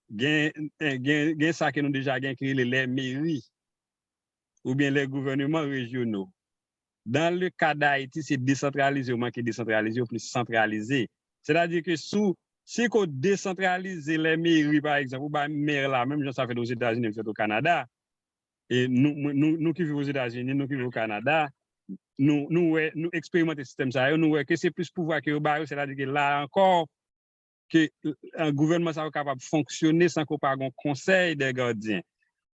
il y a ça que nous déjà créé les mairies ou bien les gouvernements régionaux. Dans le cas d'Haïti, c'est décentralisé ou manqué décentralisé ou plus centralisé. C'est-à-dire que si on décentralise les mairies, par exemple, ou bien maire là, même ça fait aux États-Unis, fait au Canada, et nous qui vivons aux États-Unis, nous qui vivons au Canada, nous expérimentons le système ça, nous voyons que c'est plus pouvoir que au barreau, c'est-à-dire que là encore, que un gouvernement soit capable de fonctionner sans qu'on parle d'un conseil des gardiens.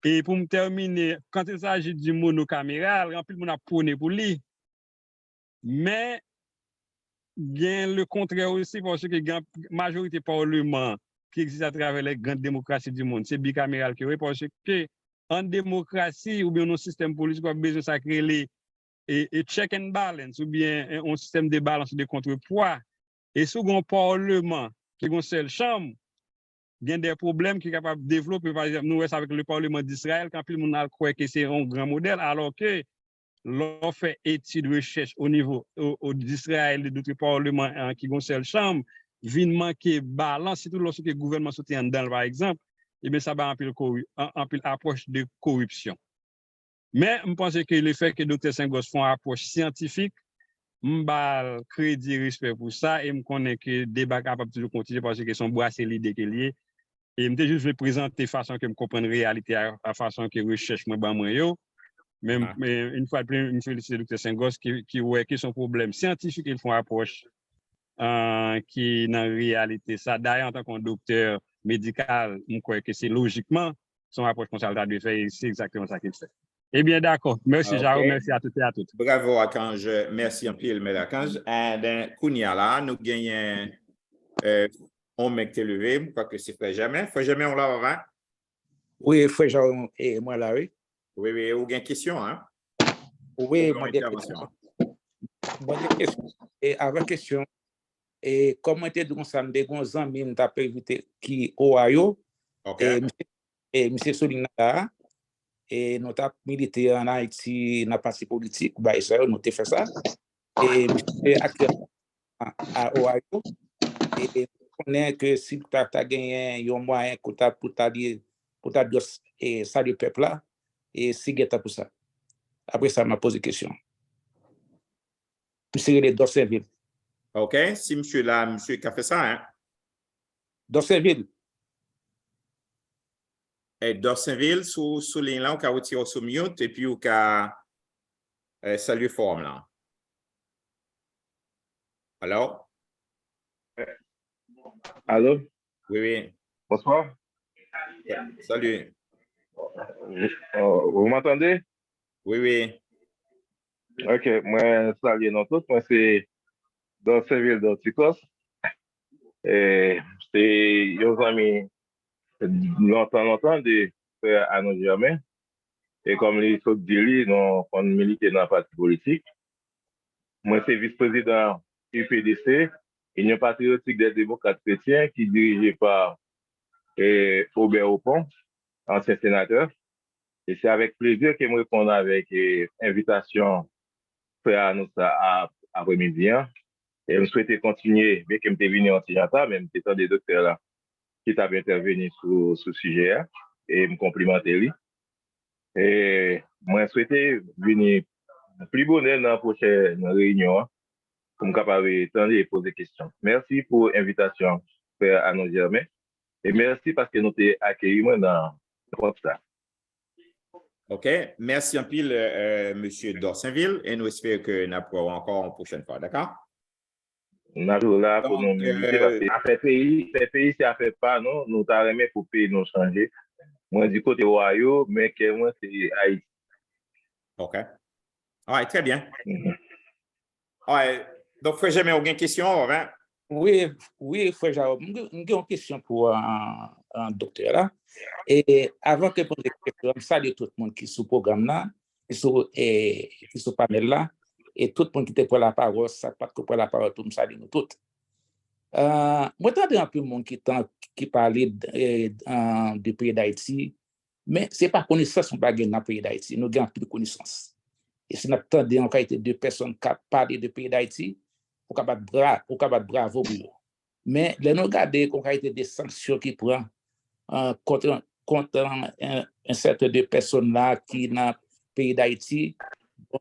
Et pour me terminer, quand il s'agit du monocaméral, en plus, on a prôné pour lui. Mais il y a le contraire aussi, parce que la majorité parlement qui existe à travers les grandes démocraties du monde, c'est bicaméral qui est parce que en démocratie ou bien dans un système politique, on a besoin de ça créer les check and balance ou bien un système de balance de contrepoids. Et sous un parlement qui est une seule chambre, il y a des problèmes qui sont capables de développer. Par exemple, nous, avec le Parlement d'Israël, quand tout le monde croit que c'est un grand modèle, alors que l'on fait études de recherche au niveau d'Israël et d'autres parlements qui ont une seule chambre, vient manquer balance, surtout lorsque le gouvernement soutient dans, par exemple, et bien ça va en pile approche de corruption. Mais je pense que le fait que Dr. Sengos font une approche scientifique, je crédit respect pour ça et je connais que le débat est capable de toujours continuer parce que son bois, c'est l'idée qu'il y a. Et je juste vais présenter de façon que je comprenne la réalité, à façon que je recherche moi. Mais une fois de plus, je félicite le Dr. Sengos qui son problème scientifique, ils font approche qui dans la réalité. Ça, d'ailleurs, en tant que docteur médical, je crois que c'est logiquement son approche qu'on s'est de faire et c'est exactement ça qu'il fait. Eh bien, d'accord. Merci, Jaro. Merci à toutes et à toutes. Bravo, Archange. Merci un peu, M. Archange. Et Kounia là, nous gagnons on mec levé, je crois que c'est Frère Jamais. Frère Jamais, on l'a avant? Oui, Frère Jaro et moi là, oui. Oui, oui, vous avez une question, hein? Oui, moi, des questions. Et avant question, et comment était donc ça, des grands amis, t'as évité qui Ohio, et M. Solina là, et nous avons milité en Haïti, dans le parti politique, bah, Israël, nous avons fait ça. Et M. actuellement à Ohio, et on connaît que si tu as gagné un moyen pour t'allier, et ça le peuple là, et si tu as pour ça. Après ça, m'a posé question. Monsieur les Dorsainville. OK, si monsieur là, monsieur qui a fait ça, hein? Dorsainville. Dorsainville, sous ligne là, on peut retirer sur mute et puis on peut saluer forme là. Alors? Allô? Oui, oui. Bonsoir. Salut. Vous m'entendez? Oui, oui. Ok, moi, salut non tout. Moi, c'est Dorsainville d'Orticos. Et c'est un ami longtemps de faire à nos jamais. Et comme les autres disent, on milite dans le parti politique. Moi, c'est vice-président UPDC, Union patriotique des démocrates chrétiens, qui est dirigé par Aubert Aupont, ancien sénateur. Et c'est avec plaisir que je réponds avec invitation à nous après-midi. Et je souhaite continuer, bien que je suis venu en Tijata, même étant des docteurs là, qui t'avaient intervenu sur ce sujet et me complimenter lui. Et moi, je souhaitais venir plus bonheur dans la prochaine réunion pour me capable d'attendre et poser des questions. Merci pour l'invitation, frère Arnaud Germain. Et merci parce que nous t'avons accueilli dans le ça. OK. Merci un pile, M. Dorsainville, et nous espérons que nous pourrons encore une prochaine fois. D'accord? Nous sommes là pour nous militer parce que ces pays, si on ne fait pas, non, nous t'avons aimé pour pays nous changer. Moi, du côté Ohio, mais que moi, c'est Haïti. OK. All right, très bien. All right. Donc, frère Germain, aucune question, hein? Oui, frère Jaob, j'ai une question pour un docteur là. Et avant que je pose des questions, je salue tout le monde qui est sur le programme là, qui est sur le panel là, et tout le monde qui était pour la parole, ça pas que pour la parole, tout le monde salue nous tous. Moi, j'entends un peu de monde qui parlait du pays d'Haïti, mais ce n'est pas connaissance qu'on va gagner dans le pays d'Haïti, nous avons plus de connaissance. Et si nous attendons en qualité de personnes qui parlent du pays d'Haïti, on va battre bravo pour eux. Mais nous regardons en qualité des sanctions qui prend contre un certain de personnes là qui dans le pays d'Haïti,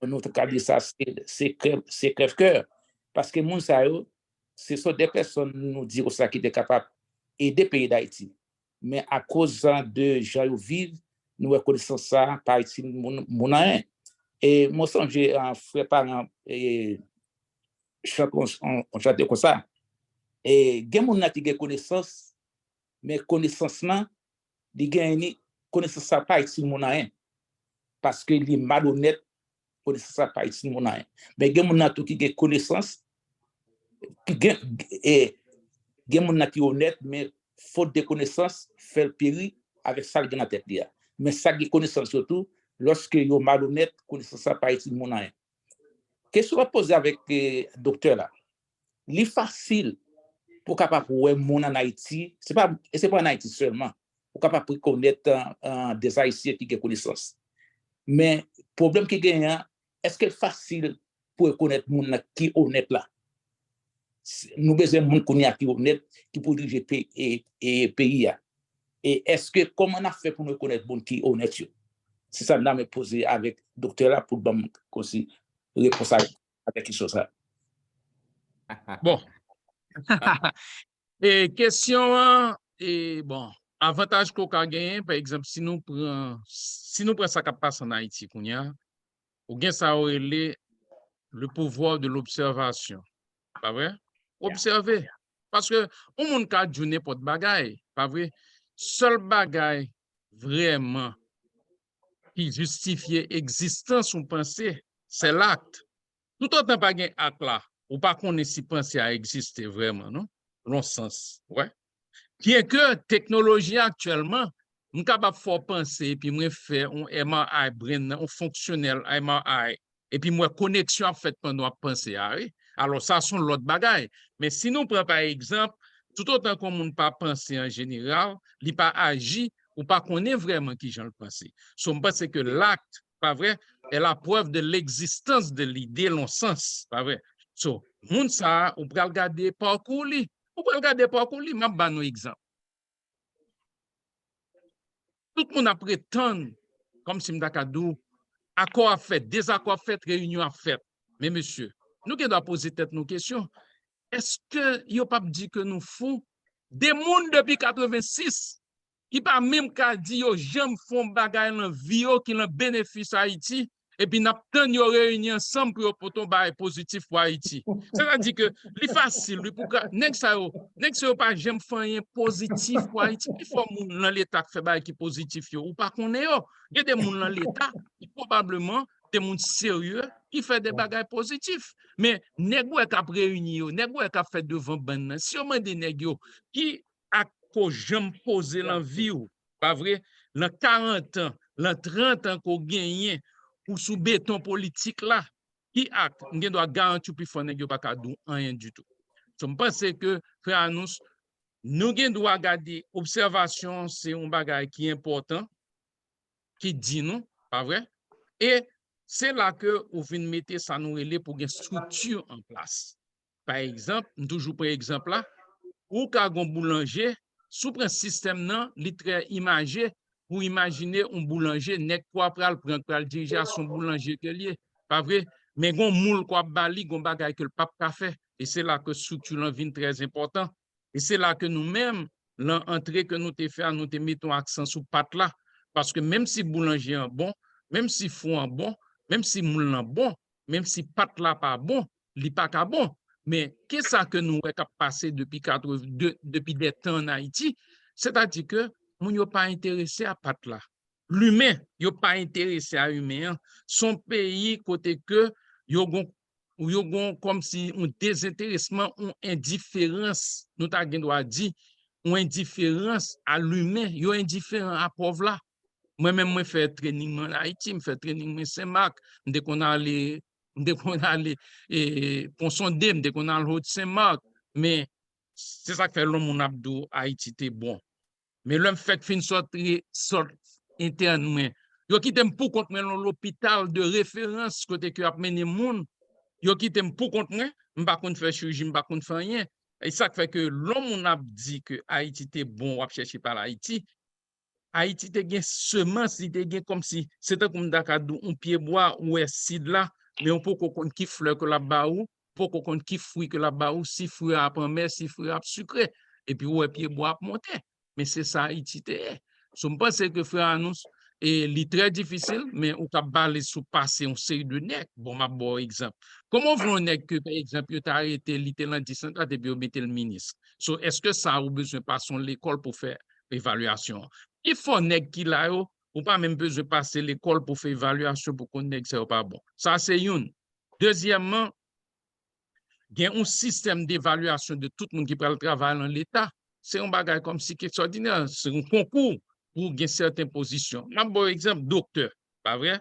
nous avons dit ça, c'est crève-cœur. Parce que moun sa yo, ce sont des personnes nous disent ça qui étaient capables d'aider le pays d'Haïti. Mais à cause de gens qui vivent, nous reconnaissons ça par Haïti moun. Et moi, j'ai un frère parent on chante comme ça. Et il y a des gens qui ont connaissance, mais connaissance là, il y a une connaissance ça pas Haïti moun. Parce que il est malhonnête, connaissance ça pas Haïti moun. Mais il y a des gens qui ont connaissance, il y a des gens qui sont honnêtes, mais faute de connaissance, fait le péri avec ça qui est dans la tête. Mais ça qui est connaissance surtout, lorsque ils sont malhonnêtes, connaissance ça pas Haïti moun. Qu'est-ce qu'on va poser avec le docteur là? Il est facile pour capable voir moun en Haïti, c'est pas en Haïti seulement, pour capable connaître des Haïtiens qui ont connaissance. Mais le problème qui gagne, est-ce que c'est facile pour connaître moun qui honnête là? Nous besoin de moun qui est honnête, qui peut diriger le pays. Et est-ce que comment on a fait pour nous connaître moun qui honnête? C'est ça que je me poser avec le docteur là pour aussi réponse avec quelque chose. Bon. Et question, et bon, avantage qu'on a gagné, par exemple, si nous prenons ça qui passe en Haïti, ou bien ça aurait le pouvoir de l'observation. Pas vrai? Observer. Parce que on monde ka djou n'importe bagaille, pas vrai? Seul bagaille vraiment qui justifie existence ou pensée, c'est l'acte. Tout autant pas un acte là, ou pas qu'on ait si pensé à exister vraiment, non? Dans sens, ouais. Bien que technologie actuellement, nous sommes capables de faire penser, puis moi faire un MRI brain, un fonctionnel MRI, et puis moi connexion en fait pendant penser. Alors ça sont l'autre bagaille. Mais si nous prenons par exemple, tout autant qu'on ne pas penser en général, il n'est pas agi ou pas qu'on est vraiment qui j'en pense. So, je pense que l'acte, pas vrai, est la preuve de l'existence de l'idée, l'on sens, pas vrai. So, moun ça, on peut regarder parcours li. On peut regarder parcours li, m'a ban un exemple. Tout le monde a prétend, comme si m'dakadou, accord a fait, désaccord fait, réunion a fait. Mais monsieur, nous qui doit poser tête nos questions. Est-ce que yo pas dit que nous fous des mondes depuis 86 qui pas même qu'à dire yo j'aime font bagay dans vie qui l'en bénéfice Haïti et puis n'a tant yo réunir ensemble pour ton bail positif pour Haïti. C'est-à-dire que li facile lui pour nèg ça yo pas j'aime faire rien positif pour Haïti. Il faut moun dans l'état qui fait bail qui positif yo ou pas connaît yo. Il y a des moun dans l'état qui probablement des moun sérieux qui fait des bagages positifs. Mais nèg ou k'ap réuni yo, nèg ou k'ap fait devant ban. Si on mande nèg yo qui a ko j'aime poser l'envie ou pas vrai, dans 40 ans, dans 30 ans qu'on gagne ou sous béton politique là, qui acte, on doit garantir puis faut nèg yo pas kadou rien du tout. Je pense que frère Anous, nous doit garder observation, c'est un bagage qui est important qui dit non, pas vrai? Et c'est là que vous venez mettre ça nous relais pour une structure en place. Par exemple, toujours par exemple là, ou ka gon boulanger, sous un système nan, li très imagé pour imaginer un boulanger nek quoi pral prendre diriger son boulanger que lié, pas vrai? Mais gon moule quoi bali, gon bagay que le pape ka fait et c'est là que structure vient très important et c'est là que nous-mêmes l'entrée que nous te fait nous te mettons accent sur pat là parce que même si boulanger est bon, même si fond est bon, même si moule est bon, même si pat là pas bon, li pas ka bon. Mais qu'est-ce que nous avons passé depuis des temps en Haïti? C'est-à-dire que nous n'sommes pas intéressés à pat là. L'humain, n'est pas intéressé à l'humain. Son pays, côté que, yon comme si un désintéressement, une indifférence, nous t'avons dit, une indifférence à l'humain, yon indifférent à pauvre là. Moi-même, je fais training en Haïti, je fais training en Saint-Marc, dès qu'on a pour sonder, dès qu'on a le haut de Saint-Marc, mais c'est ça que fait l'homme mon abdou Haïti t'es bon. Mais l'homme fait fin sorte interne, yo qui t'aime pour contre l'hôpital de référence côté que a mené moun, yo qui t'aime pour contre moi, m'pa konn faire chirurgie, m'pa konn faire rien. Et ça fait que l'homme on a dit que Haïti t'es bon, on chercher par Haïti. Haïti te gen semence, te gen comme si c'était comme dakadou un pied bois ou acide là, mais on peut qu'on qui fleur que la baou, pour qu'on qui fruit que la baou, si fruit à prendre, si fruit à sucré et puis ouais pied bois monter. Mais c'est ça Haïti te est. Je pense que frère Anous et li très difficile mais on t'a balé sous passer on série de nèg. Bon ma bon exemple. Comment vont nèg que par exemple tu arrêté littéralement 10 ans et puis mettre le ministre. So est-ce que ça a besoin passer l'école pour faire évaluation? Il faut nèg qui là ou pas même besoin passer l'école pour faire évaluation pour qu'on nèg c'est pas bon. Ça c'est une. Deuxièmement, il y a un système d'évaluation de tout le monde qui prend le travail dans l'État. C'est un bagage comme si c'est extraordinaire, c'est un concours pour gagner certaines positions. Par exemple, docteur, pas vrai?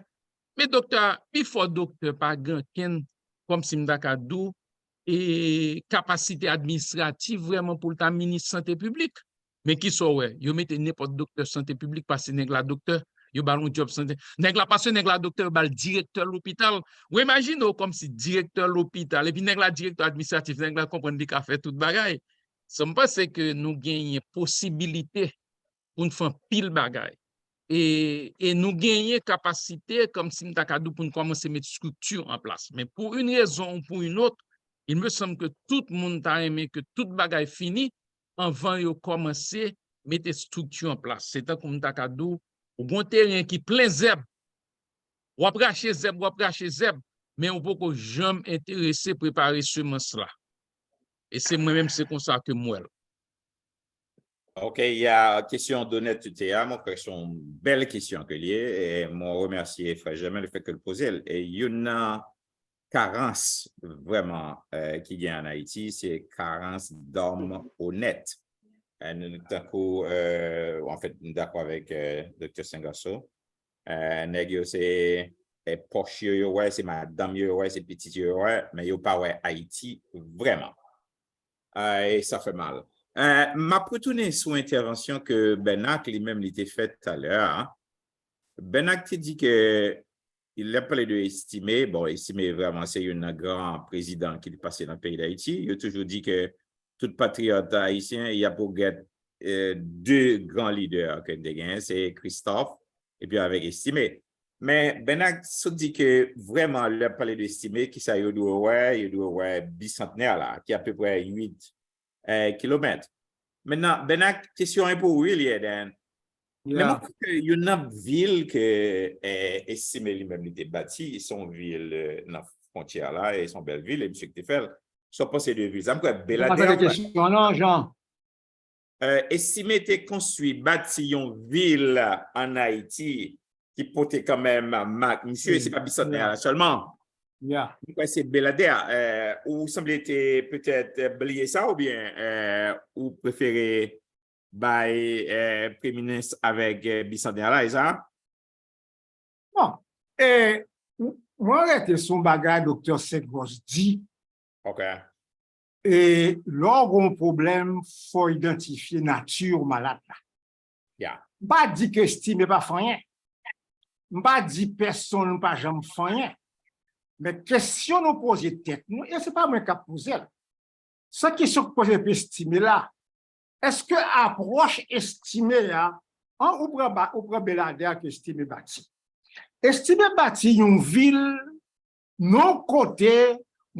Mais docteur, il faut docteur pas gagner comme si m'dakadou et capacité administrative vraiment pour le ministre santé publique. Mais qui sont ouais, yo mette n'importe docteur santé publique parce que nèg la docteur, yo ballon job santé. Nèg la parce nèg la docteur bal directeur l'hôpital. Ou imagine comme si directeur l'hôpital et puis nèg la directeur administratif, nèg la comprendre li ka fait tout bagaille. Ça me pense que nous gagnons possibilité pour nous faire pile bagaille. Et nous gagnons capacité comme si nous avons pour nous commencer à mettre structure en place. Mais pour une raison ou pour une autre, il me semble que tout le monde a aimé que toute bagaille fini avant de commencer à mettre structure en place. C'est comme nous avons un bon terrain qui plein zèbre. Ou après racher zèbre, mais on peut que jamais intéressé à préparer semence là. Et c'est moi-même, c'est comme ça que moi. OK, il y a une question d'honnêteté. Mon frère, c'est une belle question que lié. Et moi, remercie frère Germain le fait que le poser. Et il y a une carence vraiment qui y a en Haïti, c'est carence d'hommes honnêtes. En fait, nous d'accord avec Dr. Sengoso. C'est poche, c'est madame, c'est petit, mais il n'y a pas Haïti vraiment. Et ça fait mal. M'a retourné sur intervention que Benak lui-même l'était faite tout à l'heure. Hein. Benak te dit que il a parlé de estimer. Bon, estimer vraiment, c'est un grand président qui est passé dans le pays d'Haïti. Il a toujours dit que tout patriote haïtien, il y a pour deux grands leaders que c'est Christophe et puis avec estimé. Mais Benak se dit que vraiment, il a parlé d'estimer qui ça il doit bicentenaire là, qui a à peu près 8 kilomètres. Maintenant, Benak, question est pour William. Mais moi, il y a une ville qui est estimée lui-même était bâtie, son ville dans la frontière là, et son belle ville, et M. Ktefel, sont pas ces deux villes. Ça me croit Belader. Non, Jean. Estimé était construit, bâti une ville en Haïti qui portait quand même monsieur, c'est pas bicentenaire seulement. C'est Belader. Ou semblait peut-être oublier ça ou bien ou préférez Premier ministre avec bicentenaire là, est ça? Non. Moi, j'étais son bagage, docteur Segos dit. OK. Et lors d'un problème, il faut identifier nature malade. Yeah. Pas dit que estime pas rien. Pas dit personne pas jamais rien. Mais question nous poser tête nous et c'est pas moi qui poser. Ce qui se pose estimer là. Est-ce que approche estimée là on prend Belader que estimé bâti. Estimé bâti une ville non côté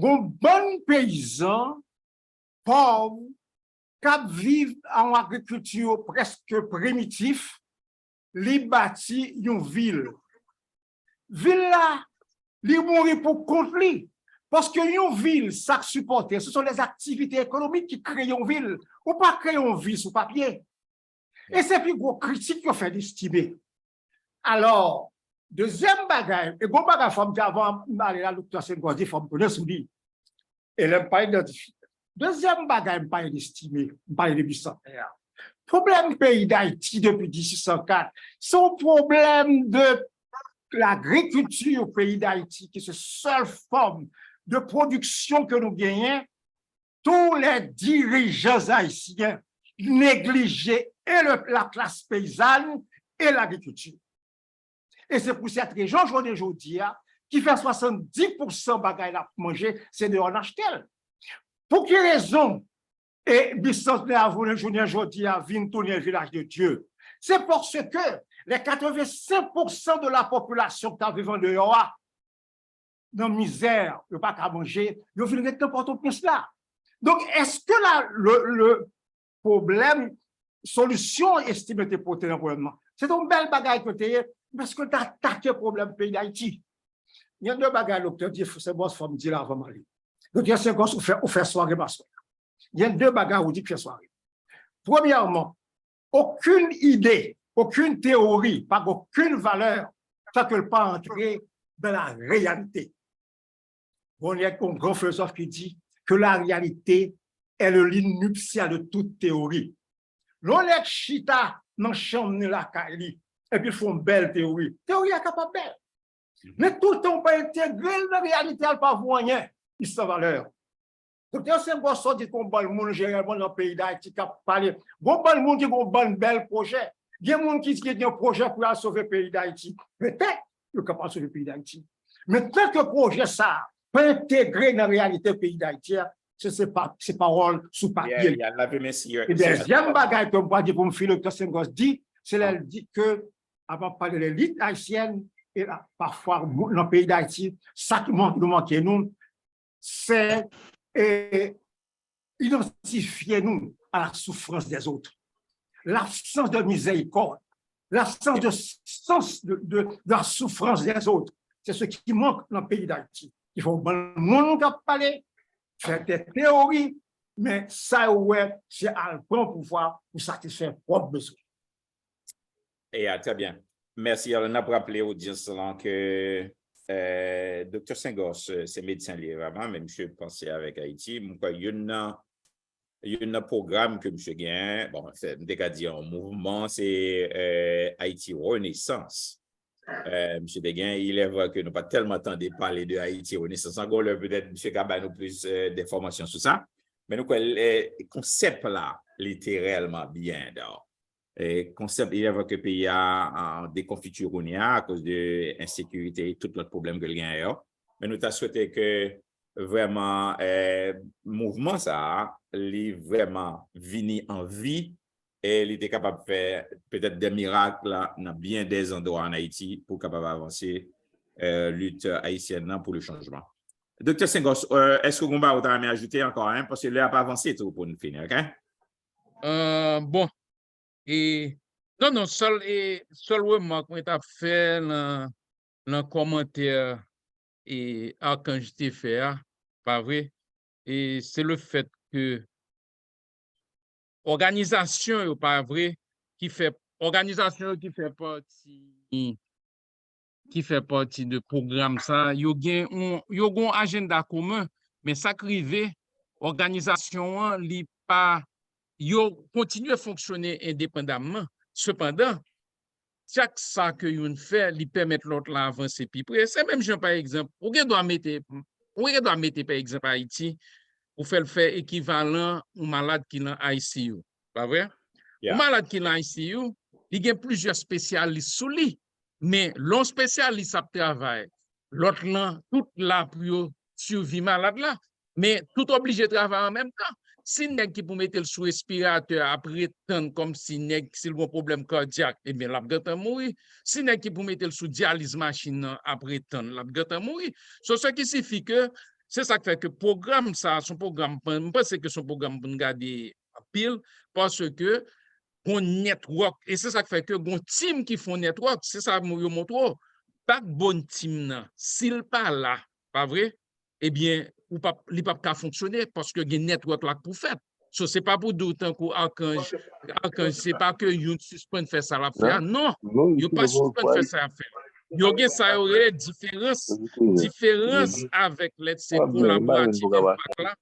un bon paysan pauvre qui vivent en agriculture presque primitif, li bâti une ville. Ville là, li mourir pour compte li. Parce que une ville, ça supporte, ce sont les activités économiques qui créent une ville. Ou pas créer une ville sous papier. Et c'est plus gros critique qu'on fait d'estimer. Alors, deuxième bagage, et bon bagage, faut me avant d'aller là, docteur Senghor dit, faut me connaître sous lui. Et là, pas identifié. Deuxième bagage, pas d'estimer, pas de bicentenaire. Problème pays d'Haïti depuis 1604, c'est un problème de l'agriculture au pays d'Haïti, qui est la seule forme de production que nous gagnons. Tous les dirigeants haïtiens négligeaient et la classe paysanne et l'agriculture. Et c'est pour cette région, aujourd'hui, qui fait 70% bagaille à manger, c'est de en acheter. Pour quelle raison? Et bicentenaire avant le journée aujourd'hui à tourner le village de Dieu. C'est parce que les 85% de la population qui vivant dehors, dans la misère, ne pas qu'à manger, ils viennent n'importe où là. Donc, est-ce que là, le problème, solution estimée pour le problème, c'est un bel bagage que tu as, parce que tu as attaqué le problème pays d'Haïti. Il y a deux bagages, docteur, c'est bon, il faut me dire avant de m'aller. Donc, il y a 5 ans, on fait soirée, il y a deux bagages où dit que soirée. Premièrement, aucune idée, aucune théorie, pas aucune valeur, ça ne peut pas entrer dans la réalité. On y a un grand philosophe qui dit que la réalité est le ligne nuptiale de toute théorie. L'on est chita dans la chambre de la Kaili, et puis ils font une belle théorie. Théorie est capable belle. Mais tout le temps, pas intégrer la réalité, elle pas rien, il sans valeur. Donc, c'est un gros dit qu'on bat le monde généralement dans le pays d'Haïti qui a parlé. Bon, pas le monde qui a un bel projet. Il y a des gens qui ont un projet pour sauver le pays d'Haïti. Peut-être qu'il est capable de sauver le pays d'Haïti. Mais tant que le projet, ça, pas intégré dans la réalité du pays d'Haïti, c'est parole sous papier. Et deuxième bagage que je peux dire pour me filer, le docteur Sengos dit, c'est qu'elle dit que, avant de parler de l'élite haïtienne, et là, parfois dans le pays d'Haïti, ça qui manque nous, c'est identifier nous à la souffrance des autres. L'absence de miséricorde, l'absence de sens de la souffrance des autres. C'est ce qui manque dans le pays d'Haïti. Il faut que le monde parler, faire des théories, mais ça, ouais, c'est un bon pouvoir pour satisfaire propre besoin. Et très bien. Merci. Alors, on a rappelé aux audience que Dr. Sengos, c'est médecin lié avant, mais monsieur pensait avec Haïti. Il y a un programme que monsieur gagne, bon, c'est un mouvement, c'est Haïti Renaissance. Monsieur Deguin, il est vrai que nous pas tellement entendu parler de Haïti Renaissance. Encore peut-être monsieur Gaba nous plus d'informations sur ça. Mais nous, le concept là, littéralement bien d'or. Le concept, il est vrai que le pays a des confitures à cause de l'insécurité et tout notre problème que le gain a. Mais nous avons souhaité que vraiment, mouvement ça, il vraiment venu en vie. Et il était capable de faire peut-être des miracles là, dans bien des endroits en Haïti pour capable avancer lutte haïtienne pour le changement. Docteur Sengos, est-ce que vous avez ajouter encore un? Parce que là, n'a pas avancé tout pour nous finir, OK? Bon, et Non, seul remarque que tu as fait dans le commentaire et quand je t'ai fait, pas vrai? Et c'est le fait que organisation, pas vrai, organisation qui fait partie de programme ça, yo un agenda commun, mais ça crivé, organisation, li pas, yo continue à fonctionner indépendamment. Cependant, chaque ça que yon fait, lui permet l'autre là avancer plus près. C'est même genre, par exemple, ou doit mettre, par exemple, Haïti, pour faire équivalent au malade qui est dans ICU. Pas vrai? Yeah. Un malade qui est dans ICU, il y a plusieurs spécialistes sous lui, mais l'un spécialiste a travaillé, l'autre là, tout là pour survivre malade là, mais tout obligé de travailler en même temps. Si nèg qui pour mettre le sous respirateur après tant comme si nèg s'il a un problème cardiaque, eh bien l'a gâté mourir. Si nèg qui pour mettre le sous dialyse machine après tant l'a gâté mourir. So, ce qui signifie que c'est ça qui fait que programme ça, son programme, je pense que son programme pour garder pile parce que bon network et c'est ça qui fait que bon team qui font network, c'est ça moi montre pas bon team là, s'il pas là, pas vrai? Eh bien, ou pas il pas fonctionner parce que gen network là pour faire. So c'est pas pour d'autant que archange c'est pas que yon suspend faire ça la faire. Non, yo pas suspend faire ça à faire. Yo gen ça aurait différence avec let's say collaborative impact là.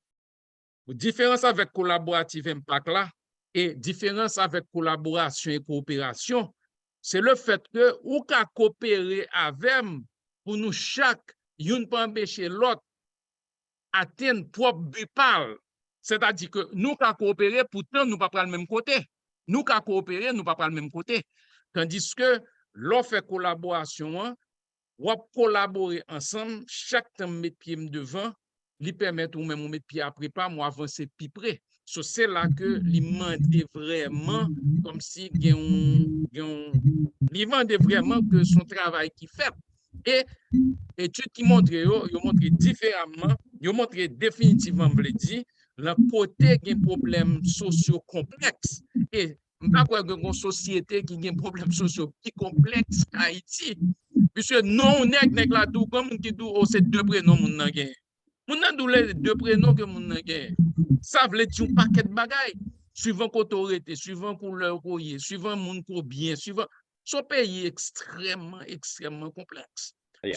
Différence avec collaborative impact là et différence avec collaboration et coopération, c'est le fait que ou ka coopérer avec pour nous chaque yon pas empêcher l'autre atteindre propre but. C'est-à-dire que nous ka coopérer pourtant nous pas le même côté. Nous ka coopérer nous pas le même côté. Tandis que l'offre fait collaboration, ou collaborer ensemble, chaque temps mettre pied devant, lui permettre ou même mettre pied après pas, moi avancer plus près. So, c'est là que lui demande vraiment comme si il demande vraiment que son travail qui fait. Et études qui montrent, ils montrent différemment, ils montrent définitivement, je dit, le côté qui a un problème socio complexe. Et je ne sais pas qu'il y a une société qui a un problème socio plus complexe qu'Haïti. Puisque non, nèg la dou, comme qui dou, oh, c'est deux prénoms, moun nan gen. Moun nan dou les deux prénoms que moun nan gen. Ça veut dire un paquet de bagailles. Suivant autorité, suivant couleur courrier, suivant moun ko bien, suivant. Ce pays extrêmement, extrêmement complexe. Yeah.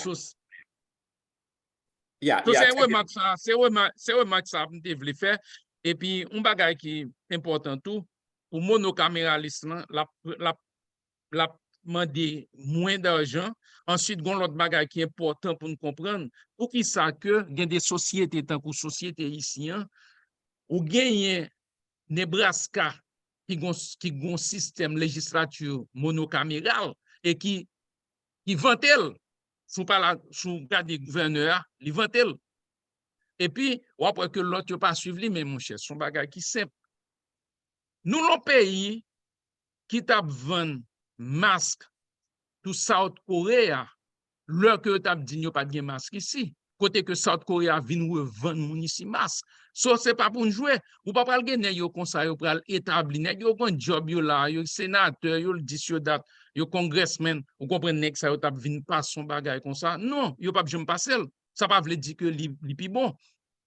C'est remarque ça, je voulais faire. Et puis, un bagage qui est important tout, pour monocaméraliste, la demander moins d'argent. Ensuite, gon l'autre bagage qui est important pour nous comprendre, pour qui ça que il y a des sociétés tant que société ici, ou gagne Nebraska qui gon système législature monocaméral et qui vante elle sous garde gouverneur, il vante elle. Et puis, ou après que l'autre pas suivre lui mais mon cher, son bagage qui simple. Nous le pays qui t'a vendre masque tout South Korea, l'heure que t'as dit n'y pas de masque ici. Côté que South Korea vient revendre mon ici masque. So c'est pas pour jouer. Ou pas pral gagner yo comme ça yo pral établir nèg yo gon job yo là, yo sénateur, yo le disyodat, yo congressman, ou comprendre nèg ça yo t'a vinn pas son bagay comme ça. Non, yo pas besoin passer. Ça pas veut dire que li pi bon.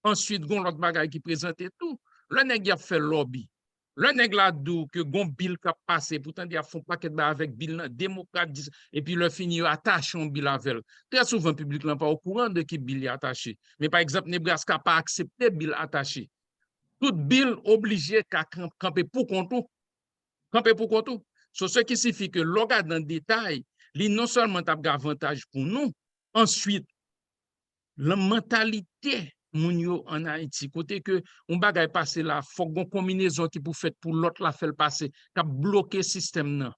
Ensuite gon l'autre bagay qui présenter tout. Le nèg a fait lobby. Le nèg la dou que gon bill qui a passé, pourtant il a font paquet avec bill démocrate et puis le fini attaché un bill avec. Très souvent le public n'est pas au courant de qui bill est attaché. Mais par exemple Nebraska pas accepté bill attaché. Tout bill obligé qu'à camper pour compte. Camper pour compte. Ce qui signifie que l'on regarde dans le détail, li non seulement t'a avantage pour nous, ensuite la mentalité moun yo en Haïti, côté que on bagay passé là, faut une combinaison qui pour faire pour l'autre la faire passer, qui a bloqué le système nan.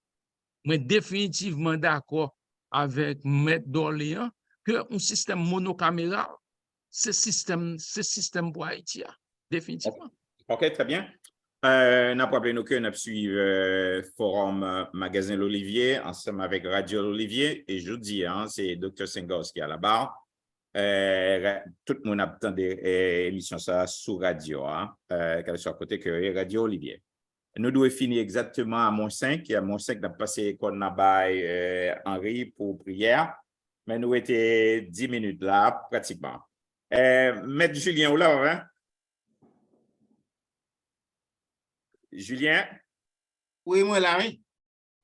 Mais définitivement d'accord avec Maître d'Orléans que un système monocaméral, c'est système pour Haïti, définitivement. OK, très bien. N'a pas nous que nous suivons forum magasin l'Olivier ensemble avec Radio l'Olivier et jeudi c'est Dr. Sengos qui est à la barre. Tout le monde attend des émissions ça sur radio, qu'elle soit à côté que Radio Olivier. Nous devons finir exactement à -5. Et à -5, nous avons passé qu'on a Henri pour prière. Mais nous étions 10 minutes là, pratiquement. Maître Julien, où là, hein? Julien? Oui, moi là, oui.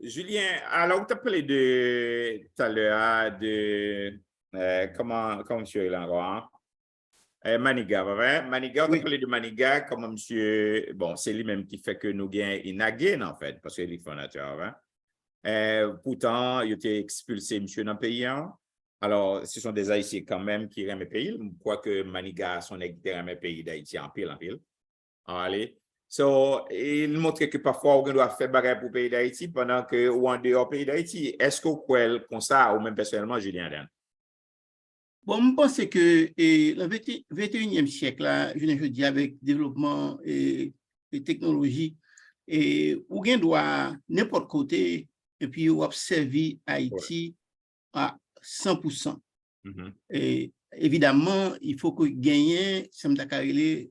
Julien, alors, tu as parlé tout à l'heure de comment monsieur est là, Maniga, vrai? Maniga, on a parlé de Maniga, comment monsieur, bon, c'est lui-même qui fait que nous gagnons Inaguen, en fait, parce qu'il est fondateur, hein? Pourtant, il a été expulsé, monsieur, dans le pays, hein? Alors, ce sont des Haïtiens quand même qui aiment le pays. Je crois que Maniga, son éditeur, aime le pays d'Haïti en pile, en pile. Allez. So, il montre que parfois, on doit faire bagarre pour le pays d'Haïti pendant que, ou en dehors du pays d'Haïti. Est-ce que vous croyez comme ça, ou même personnellement, Julien Dan? Bon, je pense que le 21e siècle, là, je dis avec développement et technologie, ou bien doit n'importe côté, et puis ou observer Haïti à 100%. Et évidemment, il faut que gagner, ça me carré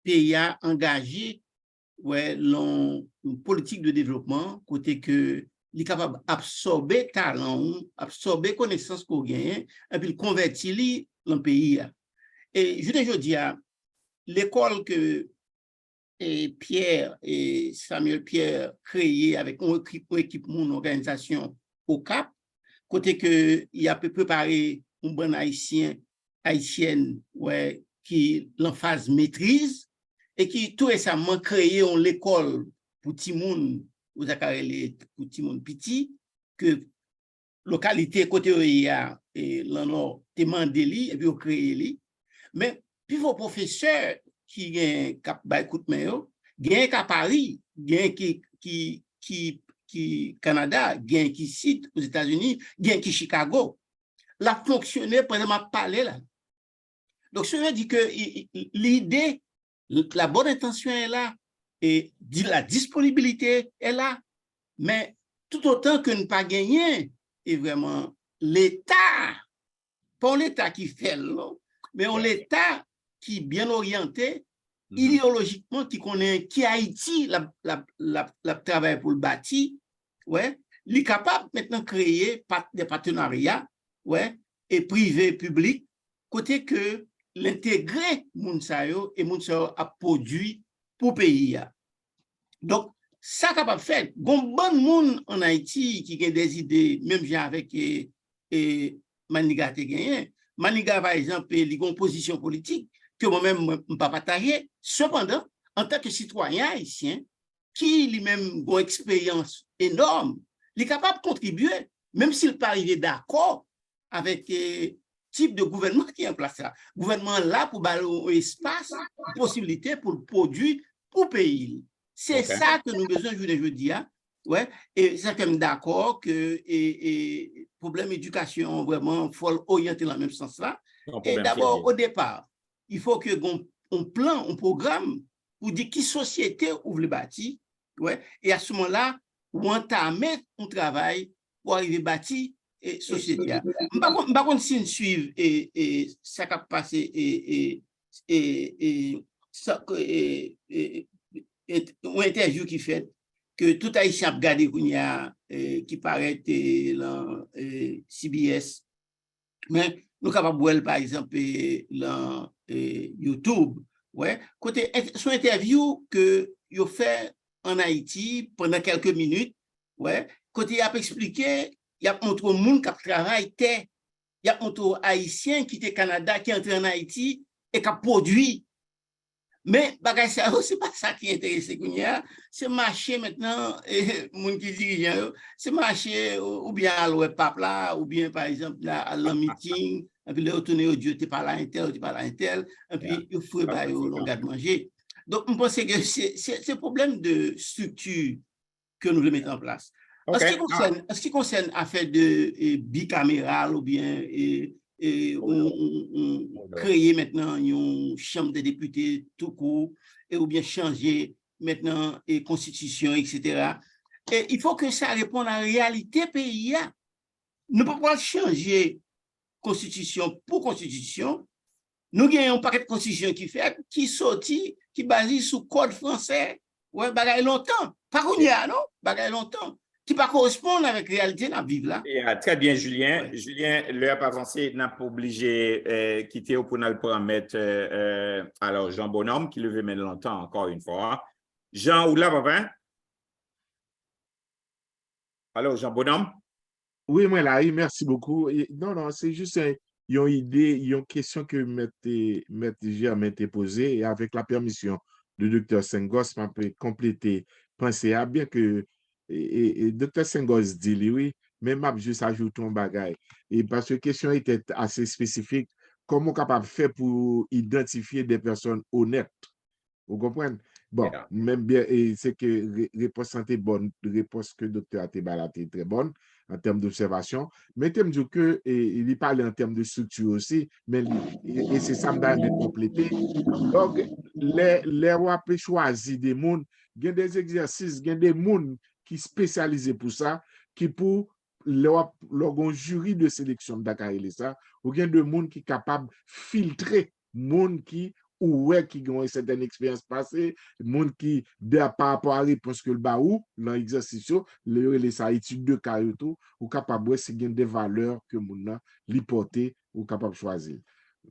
pays engagé, ouais, une politique de développement, côté que il est capable d'absorber talent, absorber connaissances qu'on gagne, et puis convertir dans le pays. Et je dis à l'école que Pierre et Samuel Pierre créé avec une équipe, une organisation au Cap, côté que il a préparé un bon haïtienne, ouais, qui l'emphase maîtrise et qui tout récemment créé une école pour Timoun, vous avez pour Timoun Petit, que localité côté et l'on demandé et puis on créé. Mais puis vos professeurs qui gagnent cap ba écoute mais gagnent qu'à Paris, gagnent qui Canada, gagnent qui site aux États-Unis, gagnent qui Chicago. La fonctionné pendant ma parler là. Donc je veux dire que l'idée, la bonne intention est là et la disponibilité est là, mais tout autant que ne pas gagner et vraiment l'État, pas l'État qui fait là, mais l'État qui est bien orienté, idéologiquement, qui connaît, qui Haïti, la travail pour le bâti, ouais, il est capable maintenant de créer des partenariats, ouais, et privé, public, côté que l'intégrer Mounsayo et Mounsayo a produit pour pays. Donc, ça capable de faire. Bon monde en Haïti qui a des idées, même j'ai avec Maniga te gagné. Maniga, par exemple, il a une position politique que moi-même ne peux pas partager. Cependant, en tant que citoyen haïtien, qui lui-même a une expérience énorme, il est capable de contribuer, même s'il n'est pas arrivé d'accord avec le type de gouvernement qui est en place là. Gouvernement là pour un espace, une possibilité pour le produit pour le pays. C'est ça que nous avons besoin, je dis. Ouais, et c'est comme d'accord que problème d'éducation, vraiment, il faut orienter dans le même sens là. Et d'abord, au départ, il faut que on plan, un programme pour dire qui société ouvre le bâti, ouais, et à ce moment-là, on entame un travail pour arriver à bâtir et société. Par contre, si on suit et ça qui a passé une interview qui fait que tout Haïtien a regardé qui paraît dans CBS, mais nous sommes capables par exemple dans YouTube, ouais, côté son interview que il fait en Haïti pendant quelques minutes, ouais, côté il a expliqué, il a montré au monde qui travaille, il a montré aux Haïtiens qui étaient au Canada, qui entrent en Haïti et qui a produit. Mais c'est pas ça qui intéresse c'est marcher maintenant monde qui dirige c'est marcher ou bien à l'ouest pape là ou bien par exemple là à le meeting et puis le retourner au Dieu tu parles à un tel et puis il faut bah on garde manger. Donc je pense que c'est problème de structure que nous devons mettre en place. En ce qui concerne affaire de bicaméral ou bien créer maintenant une chambre des députés tout court, et ou bien changer maintenant et constitution, etc. Et il faut que ça réponde à la réalité pays. Nous ne pouvons pas changer constitution pour constitution. Nous avons un paquet de constitution qui sortit, qui basé sur le code français. ouais, bagay longtemps. Pas qu'on y a, non? Bagay longtemps. Qui pas correspondre avec la réalité dans la vie là. Très bien, Julien. Ouais. Julien, l'heure pas avancé, n'a pas obligé quitter pour nous permettre alors Jean Bonhomme qui le veut mettre longtemps encore une fois. Jean, ou là, papa? Alors, Jean Bonhomme? Oui, moi là, oui, merci beaucoup. Non, c'est juste une idée, une question que M. Germain t'a posée et avec la permission de Dr. Sengos, je peux compléter, penser à bien que Dr. Sengos dit, oui, mais m'a juste ajouté un bagage. Et parce que la question était assez spécifique, comment capable de faire pour identifier des personnes honnêtes? Vous comprenez? Bon, Yeah. même bien, et c'est que réponse santé bonne, réponse que docteur Atebala est très bonne en termes d'observation, mais en termes de que, il parle en termes de structure aussi, mais et c'est ça de compléter. Donc, les rois peuvent choisir des mondes, il y a des exercices, il y a des mondes qui sont spécialisés pour ça, qui pour leur jury de sélection de Dakar et ça, ou il y a des mondes qui sont capables de filtrer monde qui ou qui ont une certaine expérience passée, monde qui, par rapport à la réponse que le baou, dans l'exercice, les études de cas et tout, ou capable de c'est des valeurs que moun li porter ou capable de choisir.